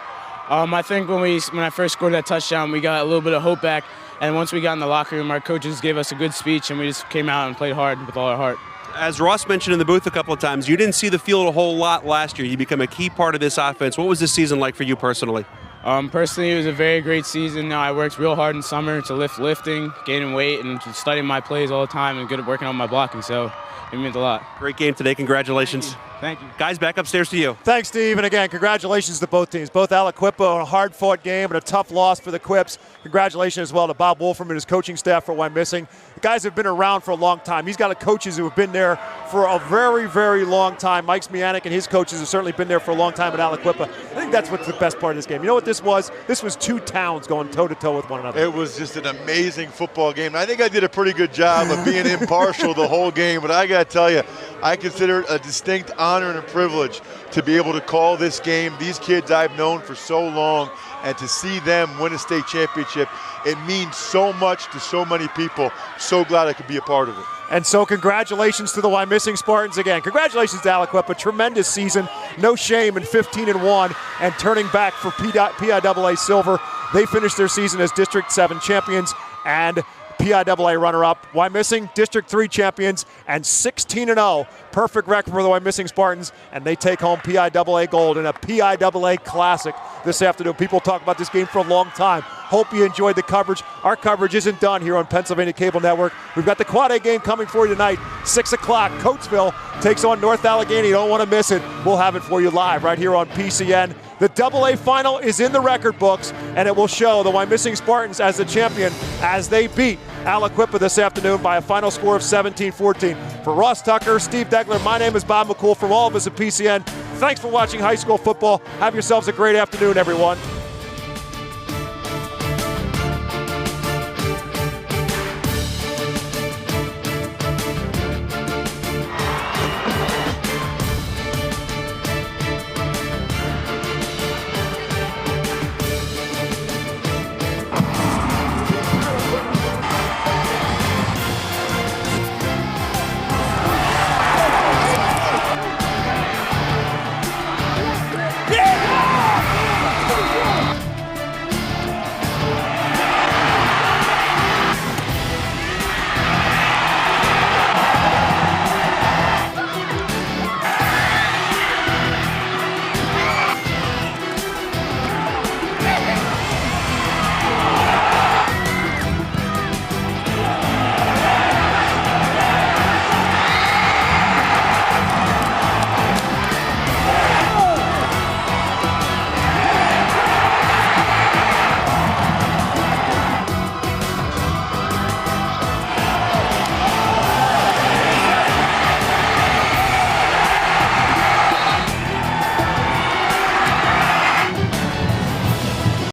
I think when I first scored that touchdown, we got a little bit of hope back. And once we got in the locker room, our coaches gave us a good speech, and we just came out and played hard with all our heart.
As Ross mentioned in the booth a couple of times, you didn't see the field a whole lot last year. You become a key part of this offense. What was this season like for you personally?
Personally, it was a very great season. I worked real hard in summer to lifting, gaining weight, and studying my plays all the time and good at working on my blocking. So it meant a lot.
Great game today. Congratulations.
Thank you.
Guys, back upstairs to you.
Thanks, Steve. And again, congratulations to both teams. Both Aliquippa on a hard-fought game and a tough loss for the Quips. Congratulations as well to Bob Wolfram and his coaching staff for Wyomissing. The guys have been around for a long time. He's got coaches who have been there for a very, very long time. Mike Smianik and his coaches have certainly been there for a long time at Aliquippa. I think that's what's the best part of this game. You know what this was? This was 2 towns going toe-to-toe with one another.
It was just an amazing football game. I think I did a pretty good job of being impartial the whole game, but I got to tell you, I consider it a distinct honor and a privilege to be able to call this game. These kids I've known for so long, and to see them win a state championship, it means so much to so many people. So glad I could be a part of it.
And so congratulations to the Wyomissing Spartans again. Congratulations to Aliquippa. Tremendous season. No shame in 15-1 and turning back for PIAA silver. They finished their season as District 7 champions and PIAA runner-up. Wyomissing District 3 champions and 16-0. Perfect record for the Wyomissing Spartans, and they take home PIAA gold in a PIAA classic this afternoon. People talk about this game for a long time. Hope you enjoyed the coverage. Our coverage isn't done here on Pennsylvania Cable Network. We've got the Quad A game coming for you tonight, 6 o'clock. Coatesville takes on North Allegheny. You don't want to miss it. We'll have it for you live right here on PCN. The AA final is in the record books, and it will show the Wyomissing Spartans as the champion as they beat
Aliquippa this afternoon by a final score of 17-14. For Ross Tucker, Steve Degler, my name is Bob McCool. From all of us at PCN, thanks for watching high school football. Have yourselves a great afternoon, everyone.